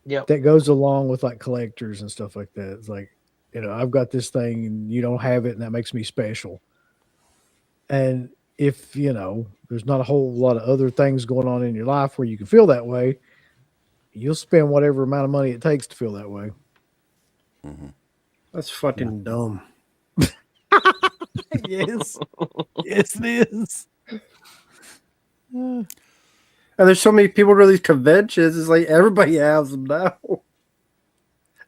Yep. that goes along with like collectors and stuff like that. It's like, I've got this thing and you don't have it, and that makes me special. And if, there's not a whole lot of other things going on in your life where you can feel that way, you'll spend whatever amount of money it takes to feel that way. That's fucking dumb. Yes. Yes, it is. And there's so many people to these conventions. It's like everybody has them now.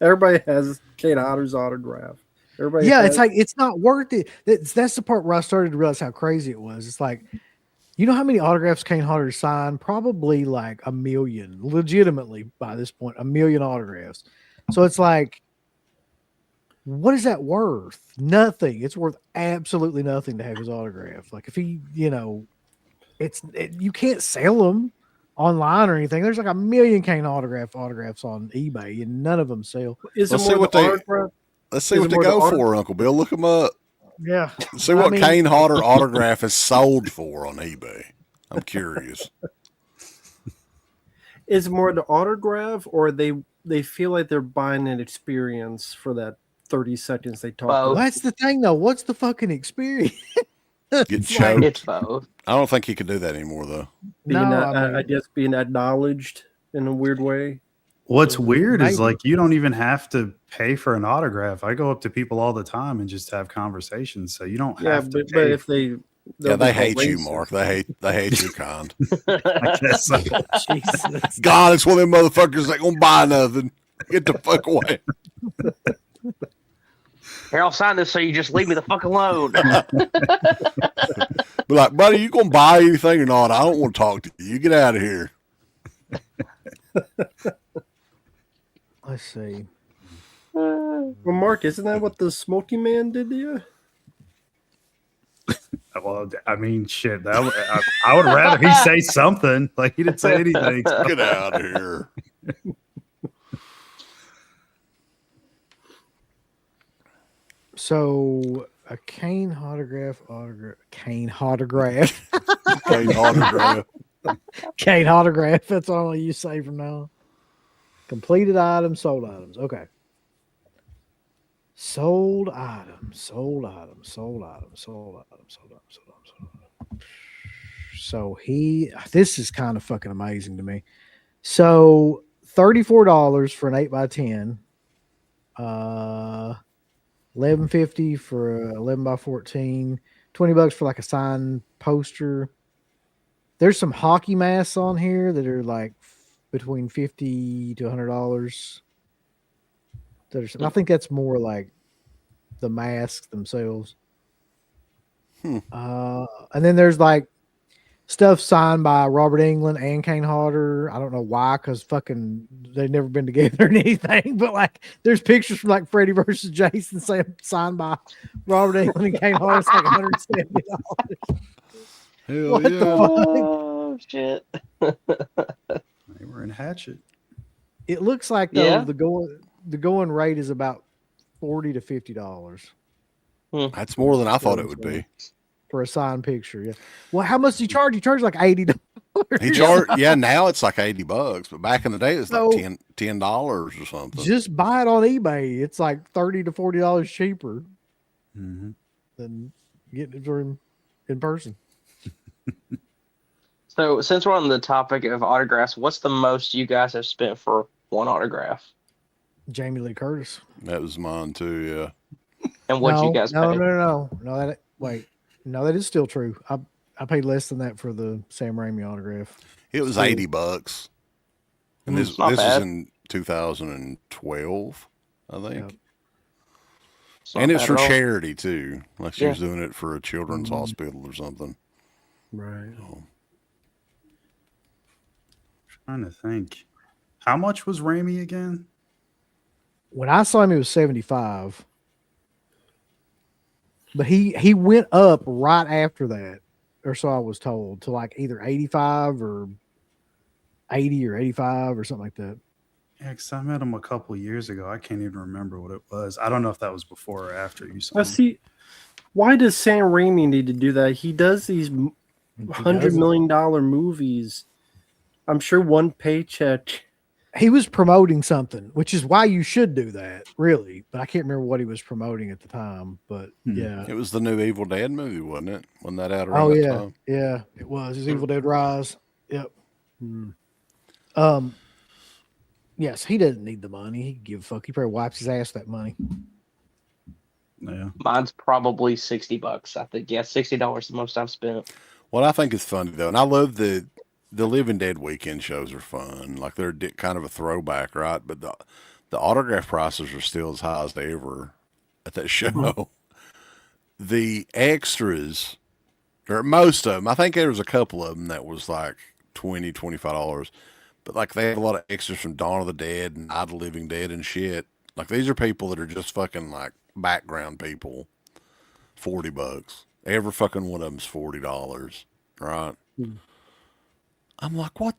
Everybody has Kate Otter's autograph. Everybody Yeah, has, it's like it's not worth it. That's the part where I started to realize how crazy it was. It's like, you know how many autographs Kane Hodder signed? Probably like 1 million, legitimately by this point, 1 million autographs. So it's like, what is that worth? Nothing. It's worth absolutely nothing to have his autograph. Like if he, you can't sell them online or anything. There's like 1 million Kane autographs on eBay, and none of them sell. is it Let's see more what the they- autograph? Let's see Is what it they more the go auto- for, Uncle Bill. Look them up. Yeah. See what Kane Hodder autograph is sold for on eBay. I'm curious. Is it more the autograph, or they feel like they're buying an experience for that 30 seconds they talk Both. about? That's the thing, though. What's the fucking experience? Get It's choked. It's both. I don't think he can do that anymore, though. Being, No, I mean- I guess being acknowledged in a weird way. What's weird is Maybe. like you don't even have to pay for an autograph. I go up to people all the time and just have conversations, so you don't Yeah, have to but pay. if they Yeah, they be called hate you, racist. Mark. They hate your kind. I guess so. Jesus. God, it's one of them motherfuckers that gonna buy nothing. Get the fuck away. Here, I'll sign this so you just leave me the fuck alone. Be like, buddy, you gonna buy anything or not? I don't want to talk to you. You get out of here. Let's see. Well, Mark, isn't that what the Smoky Man did to you? Well, I mean, shit. I would rather he say something. Like he didn't say anything. Get out of here. So a Kane autograph. Kane autograph. Kane autograph. Kane autograph. That's all you say from now on. Completed items, sold items. Okay. Sold items, sold items, sold items, sold items, sold items, sold items, sold items. So this is kind of fucking amazing to me. So $34 for an 8x10. $11.50 for 11x14. $20 for like a signed poster. There's some hockey masks on here that are like between $50 to $100. I think that's more like the masks themselves. And then there's like stuff signed by Robert Englund and Kane Hodder. I don't know why, because fucking they've never been together in anything. But like, there's pictures from like Freddy versus Jason signed by Robert Englund and Kane Hodder. It's like $170. Hell What the yeah. fuck? Oh shit! They were in Hatchet. It looks like though Yeah. the going rate is about $40 to $50 That's more than I thought it would be. for a signed picture. Yeah. Well, how much do you charge? You charge like $80. He charged, yeah, now it's like $80, but back in the day it was So- like $10 or something. Just buy it on eBay. It's like $30 to $40 cheaper Mm-hmm. than getting it for him in person. So since we're on the topic of autographs, what's the most you guys have spent for one autograph? Jamie Lee Curtis. That was mine too, yeah. And what'd you guys no, pay? no. That is still true. I paid less than that for the Sam Raimi autograph. It was $80. And this Not was bad. in 2012, I think. Yep. It's not And it's bad for at all. charity too. Like she Yeah. was doing it for a children's hospital or something. Right. Trying to think. How much was Raimi again? When I saw him, he was 75. But he went up right after that, or so I was told, to like either 85 or 80 or 85 or something like that. Yeah, because I met him a couple years ago. I can't even remember what it was. I don't know if that was before or after you saw Now, him. see, why does Sam Raimi need to do that? He does these $100 million movies. I'm sure one paycheck. He was promoting something, which is why you should do that, really. But I can't remember what he was promoting at the time. But yeah. It was the new Evil Dead movie, wasn't it? Wasn't that out around Oh that yeah, time? yeah, it was. His Evil Dead Rise. Yep. Hmm. Yes, he doesn't need the money. He can give a fuck. He probably wipes his ass with that money. Yeah. Mine's probably $60. I think $60 is the most I've spent. What I think is funny though, and I love the Living Dead weekend shows are fun. Like they're kind of a throwback, right? But the autograph prices are still as high as they ever at that show. The extras, or most of them, I think there was a couple of them that was like $20, $25. But like they have a lot of extras from Dawn of the Dead and Night of the Living Dead and shit. Like these are people that are just fucking like background people. $40. Every fucking one of them's $40, right? I'm like, what?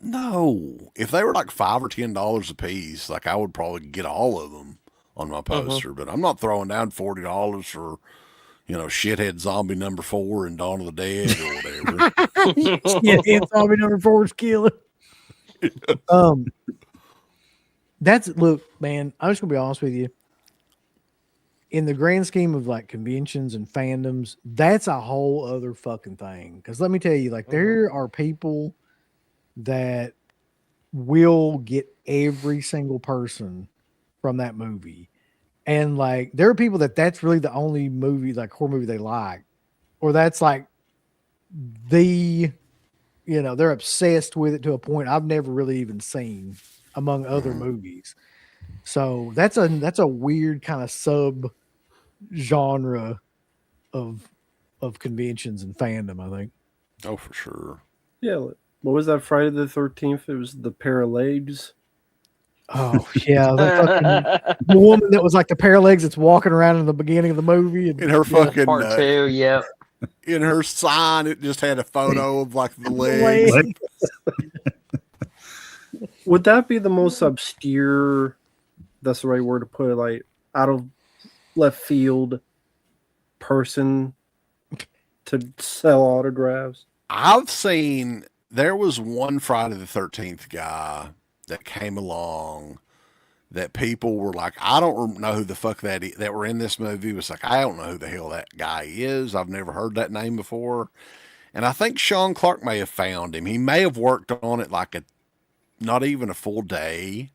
No. If they were like $5 or $10 a piece, like I would probably get all of them on my poster. But I'm not throwing down $40 for, shithead zombie number 4 and Dawn of the Dead or whatever. Yeah, it's zombie number 4 is killer. Look, man, I'm just gonna be honest with you. In the grand scheme of like conventions and fandoms, that's a whole other fucking thing. Because let me tell you, like, there are people that will get every single person from that movie. And like, there are people that's really the only movie, like horror movie they like, or that's like they're obsessed with it to a point I've never really even seen among other movies. So that's a weird kind of sub genre of conventions and fandom, I think. Oh, for sure. Yeah. What was that Friday the 13th? It was the pair of legs. Oh yeah, the woman that was like the pair of legs that's walking around in the beginning of the movie. And, In her fucking Part 2, yep. in her sign, it just had a photo of like the legs. legs. Would that be the most obscure, that's the right word to put it, like out of left field person to sell autographs? I've seen, there was one Friday the 13th guy that came along that people were like, I don't know who the fuck that were in this movie. It was like, I don't know who the hell that guy is. I've never heard that name before. And I think Sean Clark may have found him. He may have worked on it like not even a full day.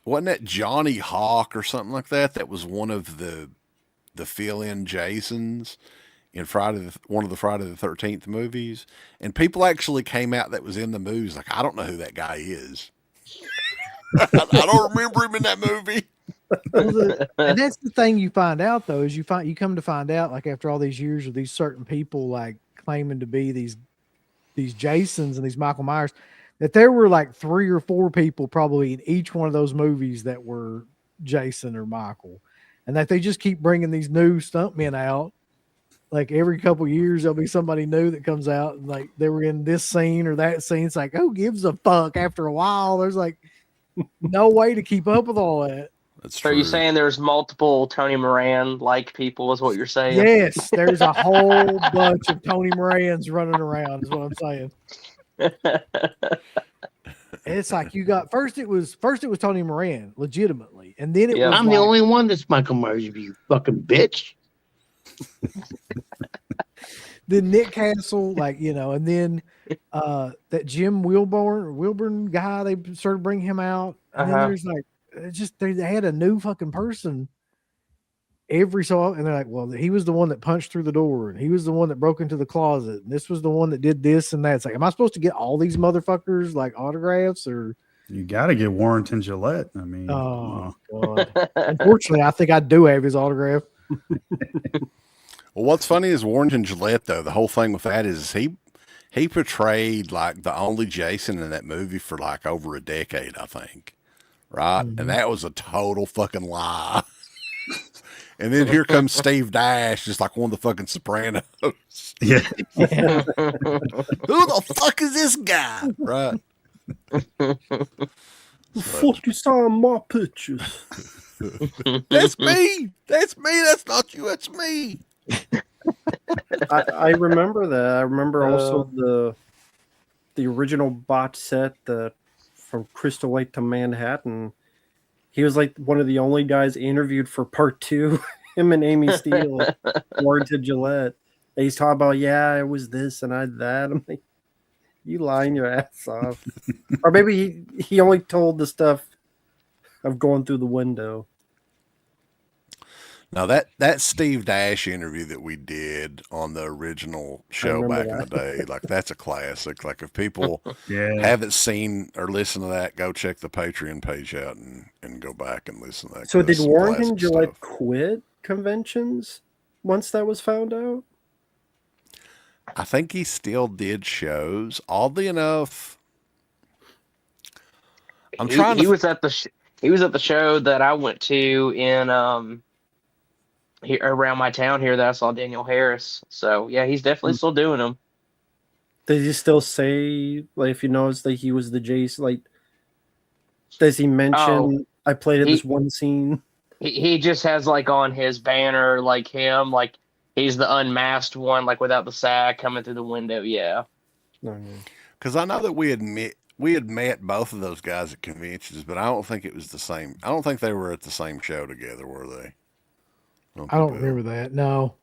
Wasn't that Johnny Hawk or something like that? That was one of the fill-in Jasons in one of the Friday the 13th movies. And people actually came out that was in the movies like, I don't know who that guy is. I don't remember him in that movie. And that's the thing you find out though, is you come to find out, like after all these years of these certain people like claiming to be these Jasons and these Michael Myers, that there were like 3 or 4 people probably in each one of those movies that were Jason or Michael, and that they just keep bringing these new stuntmen out. Like every couple years, there'll be somebody new that comes out, and like they were in this scene or that scene. It's like, who gives a fuck? After a while, there's like no way to keep up with all that. That's So true. are you saying there's multiple Tony Moran like people? Is what you're saying? Yes, there's a whole bunch of Tony Morans running around. Is what I'm saying. It's like you got first it was Tony Moran legitimately, and then it Yeah. was I'm the only one that's Michael Myers, you fucking bitch. then Nick Castle, like, you know, and then that Jim Wilburn guy, they started bringing him out, and then there's like it's just they had a new fucking person every so often, and they're like, well, he was the one that punched through the door, and he was the one that broke into the closet, and this was the one that did this and that. It's like, am I supposed to get all these motherfuckers like autographs, or You got to get Warrington Gillette. I mean, oh god. Unfortunately, I think I do have his autograph. Well, what's funny is Warrington Gillette, though. The whole thing with that is he portrayed like the only Jason in that movie for like over a decade, I think. Right? Mhm. And that was a total fucking lie. And then here comes Steve Dash, just like one of the fucking Sopranos. yeah. Yeah. Who the fuck is this guy? Right? The fuck you saw in my pictures? That's me. That's me. That's not you. That's me. I remember that. I remember also the original bot set from Crystal Lake to Manhattan. He was like one of the only guys interviewed for part 2. Him and Amy Steele, Warrington Gillette. And he's talking about, yeah, it was this and I that. I'm like, you lying your ass off. Or maybe he only told the stuff of going through the window. Now that Steve Dash interview that we did on the original show remember back in the day, like that's a classic. Like if people Yeah. haven't seen or listened to that, go check the Patreon page out and go back and listen to that. So 'cause did that's some Warrington classic Gillette stuff. quit conventions once that was found out? I think he still did shows. Oddly enough, I'm trying He to. was at the show that I went to in here around my town here that I saw Daniel Harris. So yeah, he's definitely still doing them. Does he still say, like, if you notice that he was the Jason, like, does he mention I played in this one scene? He just has like on his banner like him, like he's the unmasked one, like without the sack coming through the window. Yeah. Because I know that we had met both of those guys at conventions, but I don't think it was the same. I don't think they were at the same show together, were they? I don't remember that. No,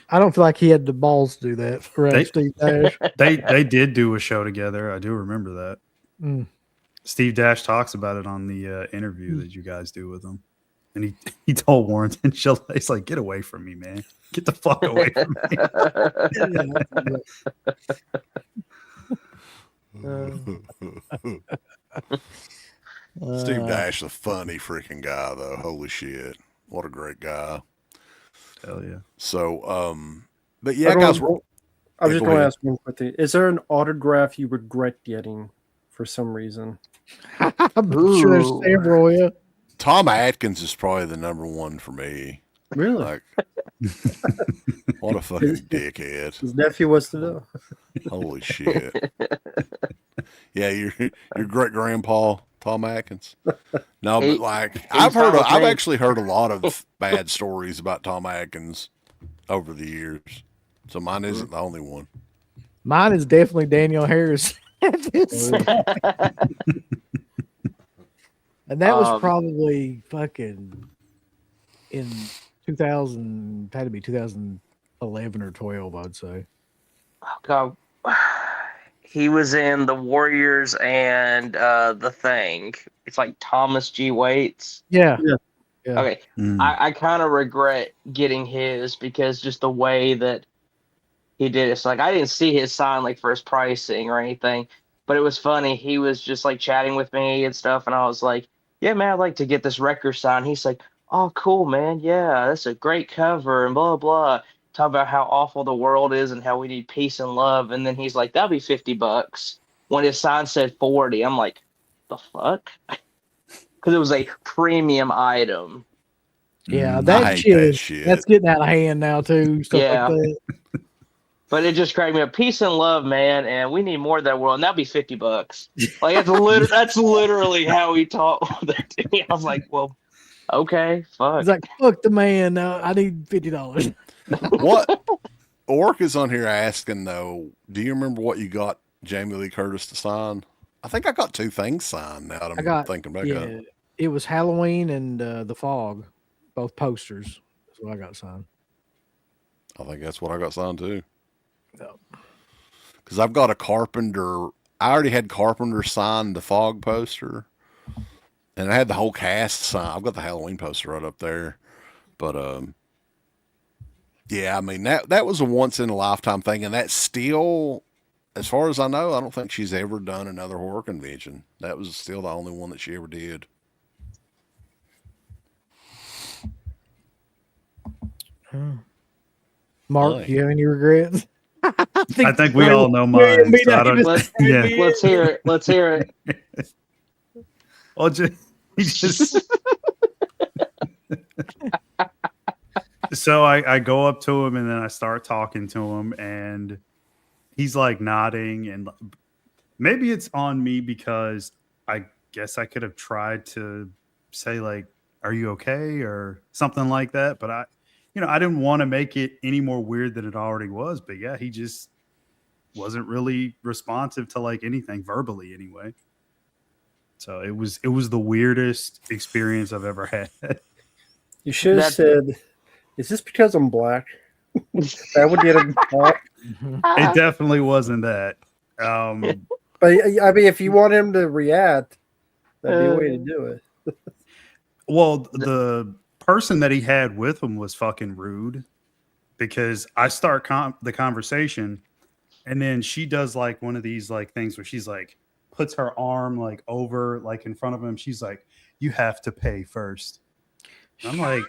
I don't feel like he had the balls to do that. Right, Steve Dash. They did do a show together. I do remember that. Mm. Steve Dash talks about it on the interview that you guys do with him. And he told Warrington, he's like, get away from me, man. Get the fuck away from me. Steve Dash, a funny freaking guy, though. Holy shit. What a great guy. Hell yeah. So, but yeah, guys. I was just go going to ahead. ask one quick thing. Is there an autograph you regret getting for some reason? I'm sure there's several. Yeah. Tom Atkins is probably the number one for me. Really? Like, what a fucking dickhead. His nephew was to know. Holy shit. Yeah, your great grandpa, Tom Atkins. No, but like I've actually heard a lot of bad stories about Tom Atkins over the years. So mine isn't the only one. Mine is definitely Daniel Harris. And that was probably fucking in 2000, had to be 2011 or 12, I'd say. Oh God. He was in The Warriors and The Thing. It's like Thomas G. Waits. Yeah. Okay. I kind of regret getting his because just the way that he did it. It's like I didn't see his sign like for his pricing or anything, but it was funny. He was just like chatting with me and stuff, and I was like, yeah, man, I'd like to get this record signed. He's like, oh, cool, man. Yeah, that's a great cover and blah, blah. Talk about how awful the world is and how we need peace and love. And then he's like, that'll be $50. When his sign said 40, I'm like, the fuck? Because it was a premium item. Yeah, I that hate shit that is shit. that's getting out of hand now too. Stuff Yeah. like that. But it just cracked me up. Peace and love, man, and we need more of that world. And that'd be $50. Like that's literally how he talked that to me. I was like, well, okay, fuck. He's like, fuck the man. Now I need $50. What Orc is on here asking though? Do you remember what you got Jamie Lee Curtis to sign? I think I got 2 things signed. Now that I'm I got thinking back up. it was Halloween and The Fog, both posters. That's what I got signed. I think that's what I got signed too. Yep. Because I've got a Carpenter. I already had Carpenter sign the Fog poster, and I had the whole cast sign. I've got the Halloween poster right up there. But yeah, I mean that was a once in a lifetime thing, and that's still, as far as I know, I don't think she's ever done another horror convention. That was still the only one that she ever did. Mark, Really? do you have any regrets? I think we all know mine. So I don't, yeah. Let's hear it. Let's hear it. Well, just so I go up to him and then I start talking to him and he's like nodding, and maybe it's on me because I guess I could have tried to say like, "Are you okay?" or something like that, but I didn't want to make it any more weird than it already was. But yeah, he just wasn't really responsive to like anything verbally anyway. So it was the weirdest experience I've ever had. You should have said, "Is this because I'm black?" That would get him talk. It definitely wasn't that. But I mean, if you want him to react, that'd be a way to do it. Well, the person that he had with him was fucking rude because I start the conversation and then she does like one of these like things where she's like puts her arm like over like in front of him. She's like, "You have to pay first." And I'm like,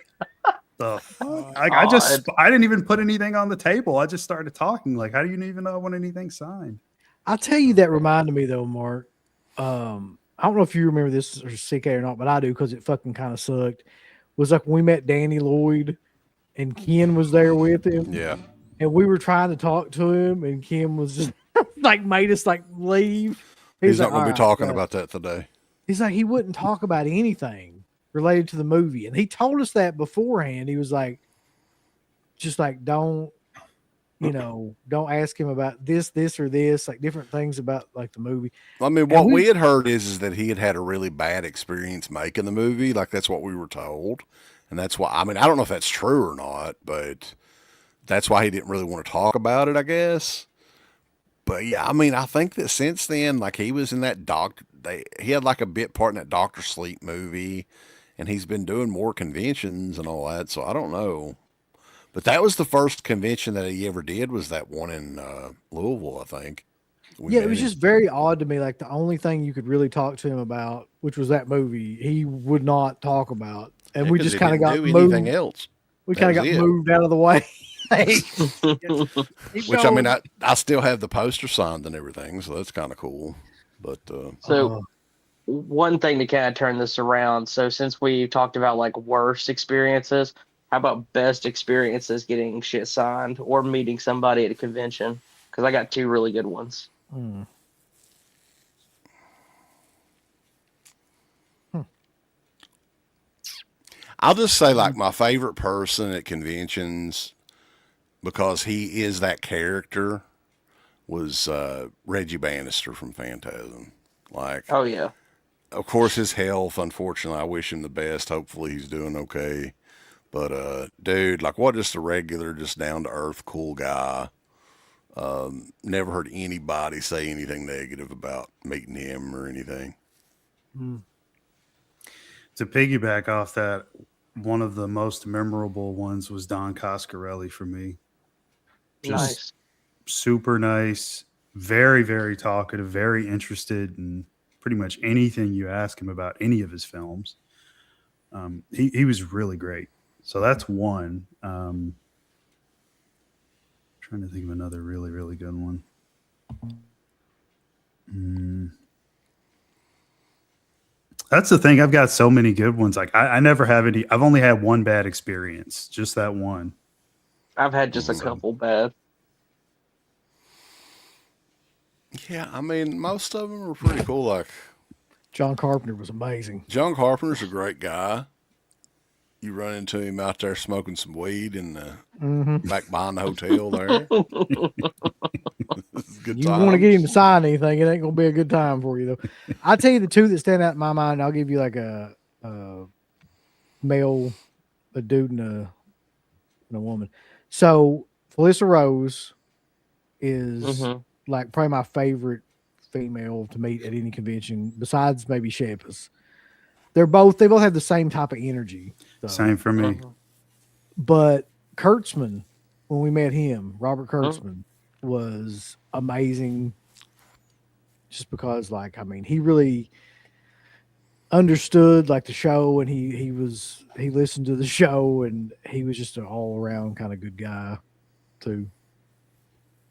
the fuck? I didn't even put anything on the table. I just started talking. Like, how do you even know I want anything signed? I'll tell you that reminded me though, Mark. I don't know if you remember this or CK or not, but I do because it fucking kind of sucked. Was like when we met Danny Lloyd and Ken was there with him. Yeah. And we were trying to talk to him and Ken was just like made us like leave. He's like, not going to be "All right, talking guys." about that today. He's like, he wouldn't talk about anything related to the movie. And he told us that beforehand. He was like, just like, don't ask him about this, or this, like different things about like the movie. I mean, what we had heard is that he had a really bad experience making the movie. Like that's what we were told. And that's why, I mean, I don't know if that's true or not, but that's why he didn't really want to talk about it, I guess. But yeah, I mean, I think that since then, like he was in that he had like a bit part in that Dr. Sleep movie, and he's been doing more conventions and all that. So I don't know. But that was the first convention that he ever did, was that one in Louisville, I think. Yeah, it was just very odd to me. Like the only thing you could really talk to him about, which was that movie, he would not talk about. And Yeah, we 'cause just he kind of didn't got do moved. anything else. We That kind of was got it. moved out of the way. Which I mean, I still have the poster signed and everything, so that's kind of cool. But So one thing to kind of turn this around. So since we talked about like worst experiences, how about best experiences getting shit signed or meeting somebody at a convention? Because I got 2 really good ones. I'll just say, like, my favorite person at conventions, because he is that character, was Reggie Bannister from Phantasm. Like, Oh yeah. of course, his health, unfortunately, I wish him the best. Hopefully he's doing okay. But, dude, like, what just a regular, just down-to-earth, cool guy. Never heard anybody say anything negative about meeting him or anything. To piggyback off that, one of the most memorable ones was Don Coscarelli for me. Just Nice. super nice, very, very talkative, very interested, and pretty much anything you ask him about any of his films. He was really great. So that's one. Trying to think of another really, really good one. That's the thing. I've got so many good ones. Like I never have any. I've only had one bad experience. Just that one. I've had just a couple bad. Yeah, I mean, most of them are pretty cool. Like John Carpenter was amazing. John Carpenter's a great guy. You run into him out there smoking some weed in the back behind the hotel there. Good You want to get him to sign anything, it ain't gonna be a good time for you though. I'll tell you the two that stand out in my mind. I'll give you like a male, a dude, and a woman. So Felissa Rose is like probably my favorite female to meet at any convention, besides maybe Shepis. They both have the same type of energy. So. Same for me. But Kurtzman, when we met him, Robert Kurtzman was amazing. Just because, like, I mean, he really understood like the show, and he listened to the show, and he was just an all around kind of good guy too.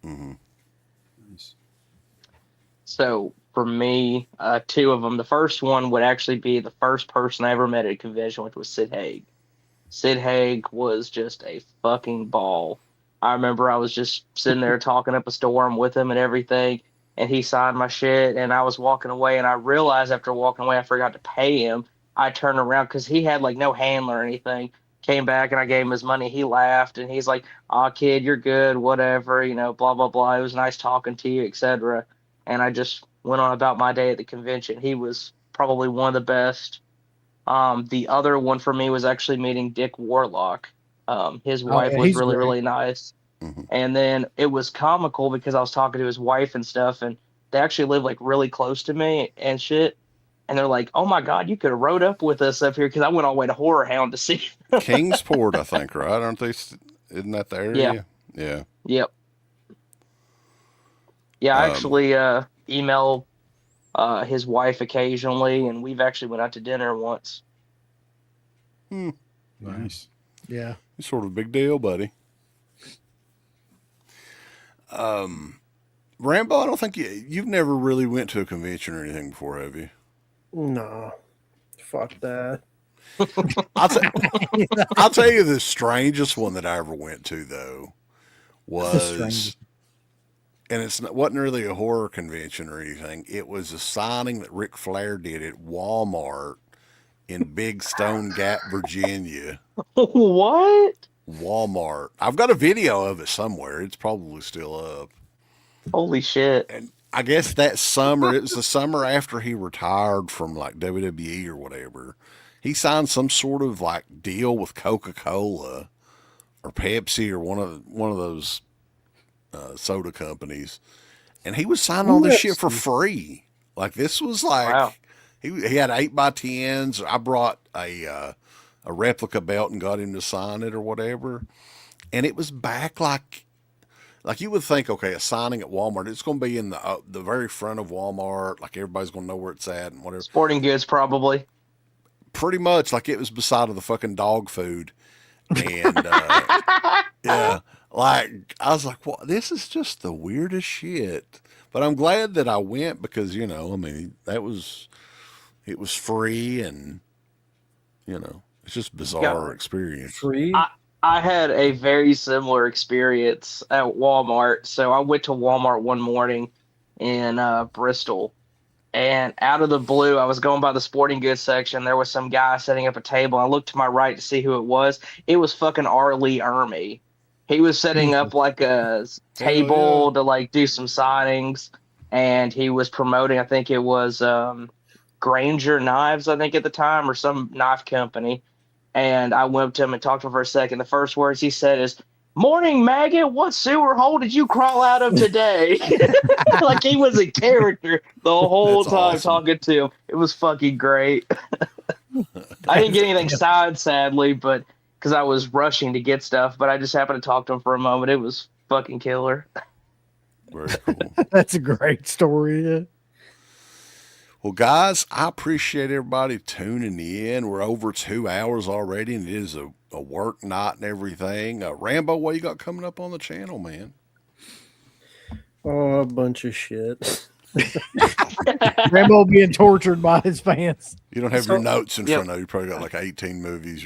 Nice. So for me, two of them. The first one would actually be the first person I ever met at a convention, which was Sid Haig. Sid Haig was just a fucking ball. I remember I was just sitting there talking up a storm with him and everything, and he signed my shit, and I was walking away, and I realized after walking away I forgot to pay him. I turned around because he had like no handler or anything. Came back and I gave him his money. He laughed and he's like, "Aw, kid, you're good, whatever, you know, blah blah blah. It was nice talking to you, etc." And I just went on about my day at the convention. He was probably one of the best. The other one for me was actually meeting Dick Warlock. His wife was really, great. really nice. And then it was comical because I was talking to his wife and stuff, and they actually live like really close to me and shit. And they're like, "Oh my God, you could have rode up with us up here," because I went all the way to Horror Hound to see. Kingsport, I think, right? Aren't they? Isn't that the area? Yeah. Yep. Yeah, I actually email his wife occasionally, and we've actually went out to dinner once. Nice. Yeah. It's sort of a big deal, buddy. Rambo, I don't think you've never really went to a convention or anything before, have you? No, fuck that. I'll tell you the strangest one that I ever went to, though, was, and wasn't really a horror convention or anything. It was a signing that Ric Flair did at Walmart in Big Stone Gap, Virginia. What? Walmart. I've got a video of it somewhere. It's probably still up. Holy shit. And I guess that summer, it was the summer after he retired from like WWE or whatever. He signed some sort of like deal with Coca-Cola or Pepsi or one of those soda companies, and he was signing all this shit for free. Like this was like, wow. He had 8x10s. I brought a replica belt and got him to sign it or whatever, and it was back like you would think, okay, a signing at Walmart, it's going to be in the very front of Walmart, like everybody's going to know where it's at and whatever. Sporting Goods, probably. Pretty much, like it was beside of the fucking dog food, and yeah, like I was like, well, this is just the weirdest shit. But I'm glad that I went because I mean, it was free, and it's just bizarre experience. Free. I had a very similar experience at Walmart. So I went to Walmart one morning in Bristol, and out of the blue, I was going by the sporting goods section. There was some guy setting up a table. I looked to my right to see who it was. It was fucking R. Lee Ermey. He was setting up like a table to like do some signings, and he was promoting, I think it was Granger Knives, I think at the time, or some knife company. And I went up to him and talked to him for a second. The first words he said is, "Morning, maggot. What sewer hole did you crawl out of today?" Like he was a character the whole time talking to him. It was fucking great. I didn't get anything signed, sadly, but because I was rushing to get stuff. But I just happened to talk to him for a moment. It was fucking killer. Very cool. That's a great story. Yeah. Well, guys, I appreciate everybody tuning in. We're over 2 hours already, and it is a work night and everything. Rambo, what you got coming up on the channel, man? Oh, a bunch of shit. Rambo being tortured by his fans. You don't have So- your notes in Yep. front of you. You probably got like 18 movies.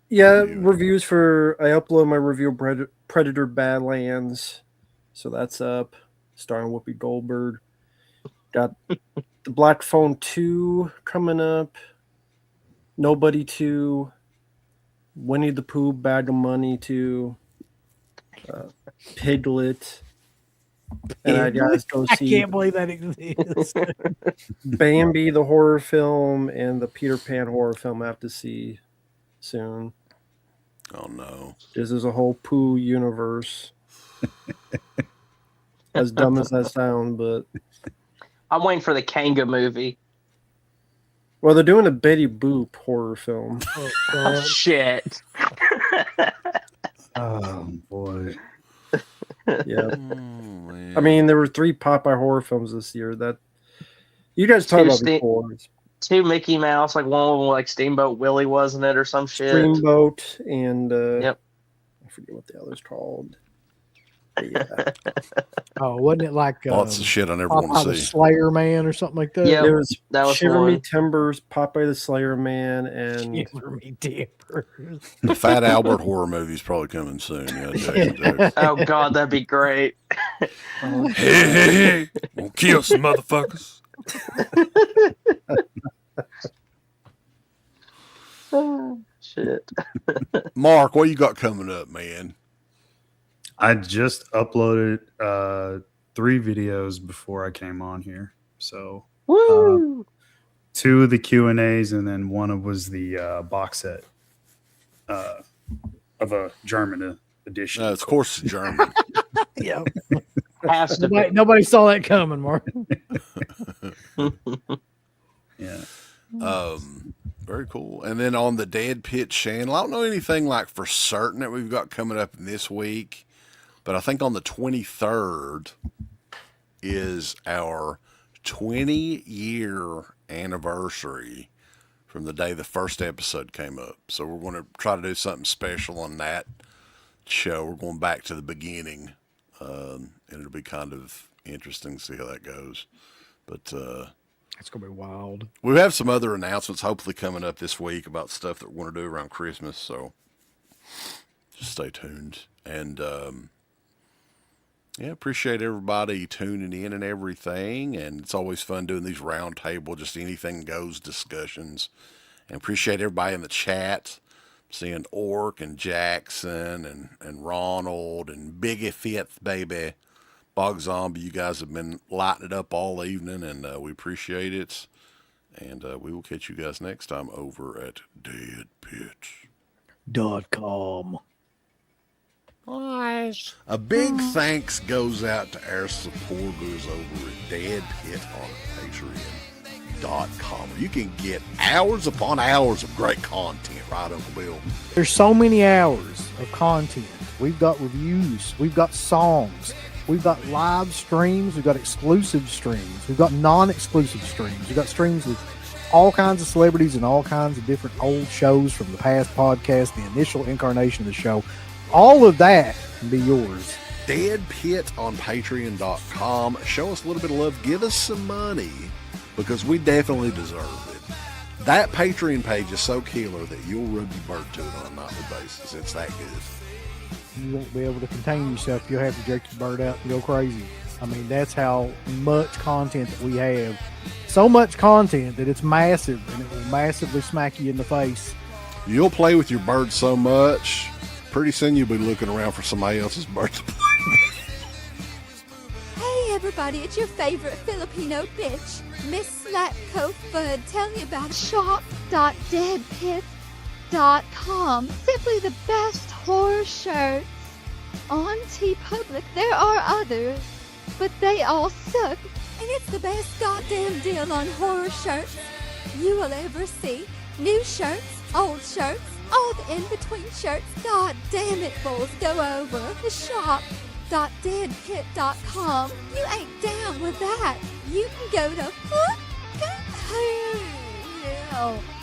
Yeah, Review. reviews for I upload my review of Predator Badlands, so that's up, starring Whoopi Goldberg. Got the Black Phone 2 coming up, Nobody 2, Winnie the Pooh Bag of Money 2, Piglet, and I guys go I see can't believe that exists. Bambi the horror film and the Peter Pan horror film I have to see soon. Oh, no. This is a whole Pooh universe. As dumb as that sounds, but I'm waiting for the Kanga movie. well, they're doing a Betty Boop horror film. Oh, Oh, God. shit. Oh boy. Yeah, Oh, man. I mean there were 3 Popeye horror films this year that you guys talked about Tuesday- before. 2 Mickey Mouse, like one of them, like Steamboat Willie, wasn't it, or some shit? Dreamboat and Yep. I forget what the other's called. But yeah, Oh, wasn't it like Lots of shit I never want Popeye to the see. Slayer Man or something like that? Yeah. there was that was Shiver Me one. Timbers, Popeye the Slayer Man, and Shiver me timbers. The Fat Albert horror movie's probably coming soon. Yeah, Jackson Jokes. Oh, God, that'd be great. Hey, hey, hey. We'll kill some motherfuckers. Shit. Mark, what you got coming up, man? I just uploaded 3 videos before I came on here. So Woo! 2 of the Q&As and then one was the box set of a German edition. Of course, it's German. Yeah. Has to be. Nobody saw that coming, Mark. Yeah. Very cool. And then on the Dead Pit channel, I don't know anything like for certain that we've got coming up this week, but I think on the 23rd is our 20-year anniversary from the day the first episode came up. So we're going to try to do something special on that show. We're going back to the beginning, and it'll be kind of interesting to see how that goes. But It's gonna be wild. we have some other announcements hopefully coming up this week about stuff that we're going to do around Christmas. So just stay tuned. And yeah, appreciate everybody tuning in and everything. And it's always fun doing these roundtable, just anything goes discussions. And appreciate everybody in the chat. Seeing Orc and Jackson and Ronald and Biggie Fifth, baby. Bog Zombie, you guys have been lighting it up all evening, and we appreciate it. And we will catch you guys next time over at Dead .com. A big thanks goes out to our supporters over at Dead Pit on Patreon.com. You can get hours upon hours of great content, right, Uncle Bill? There's so many hours of content. We've got reviews. We've got songs. We've got live streams. We've got exclusive streams. We've got non-exclusive streams. We've got streams with all kinds of celebrities and all kinds of different old shows from the past podcast, the initial incarnation of the show. All of that can be yours. Dead Pit on Patreon.com. Show us a little bit of love. Give us some money because we definitely deserve it. That Patreon page is so killer that you'll rub your bird to it on a nightly basis. It's that good. You won't be able to contain yourself. You'll have to jerk your bird out and go crazy. I mean, that's how much content that we have. So much content that it's massive, and it will massively smack you in the face. You'll play with your bird so much, pretty soon you'll be looking around for somebody else's bird to play. Hey everybody, it's your favorite Filipino bitch, Miss Slatko Fudd, telling you about shop.deadpit.com. Simply the best horror shirts. On TeePublic, there are others, but they all suck. And it's the best goddamn deal on horror shirts you will ever see. New shirts, old shirts, all the in-between shirts. God damn it, fools, go over the shop.deadpit.com. You ain't down with that. You can go to hell.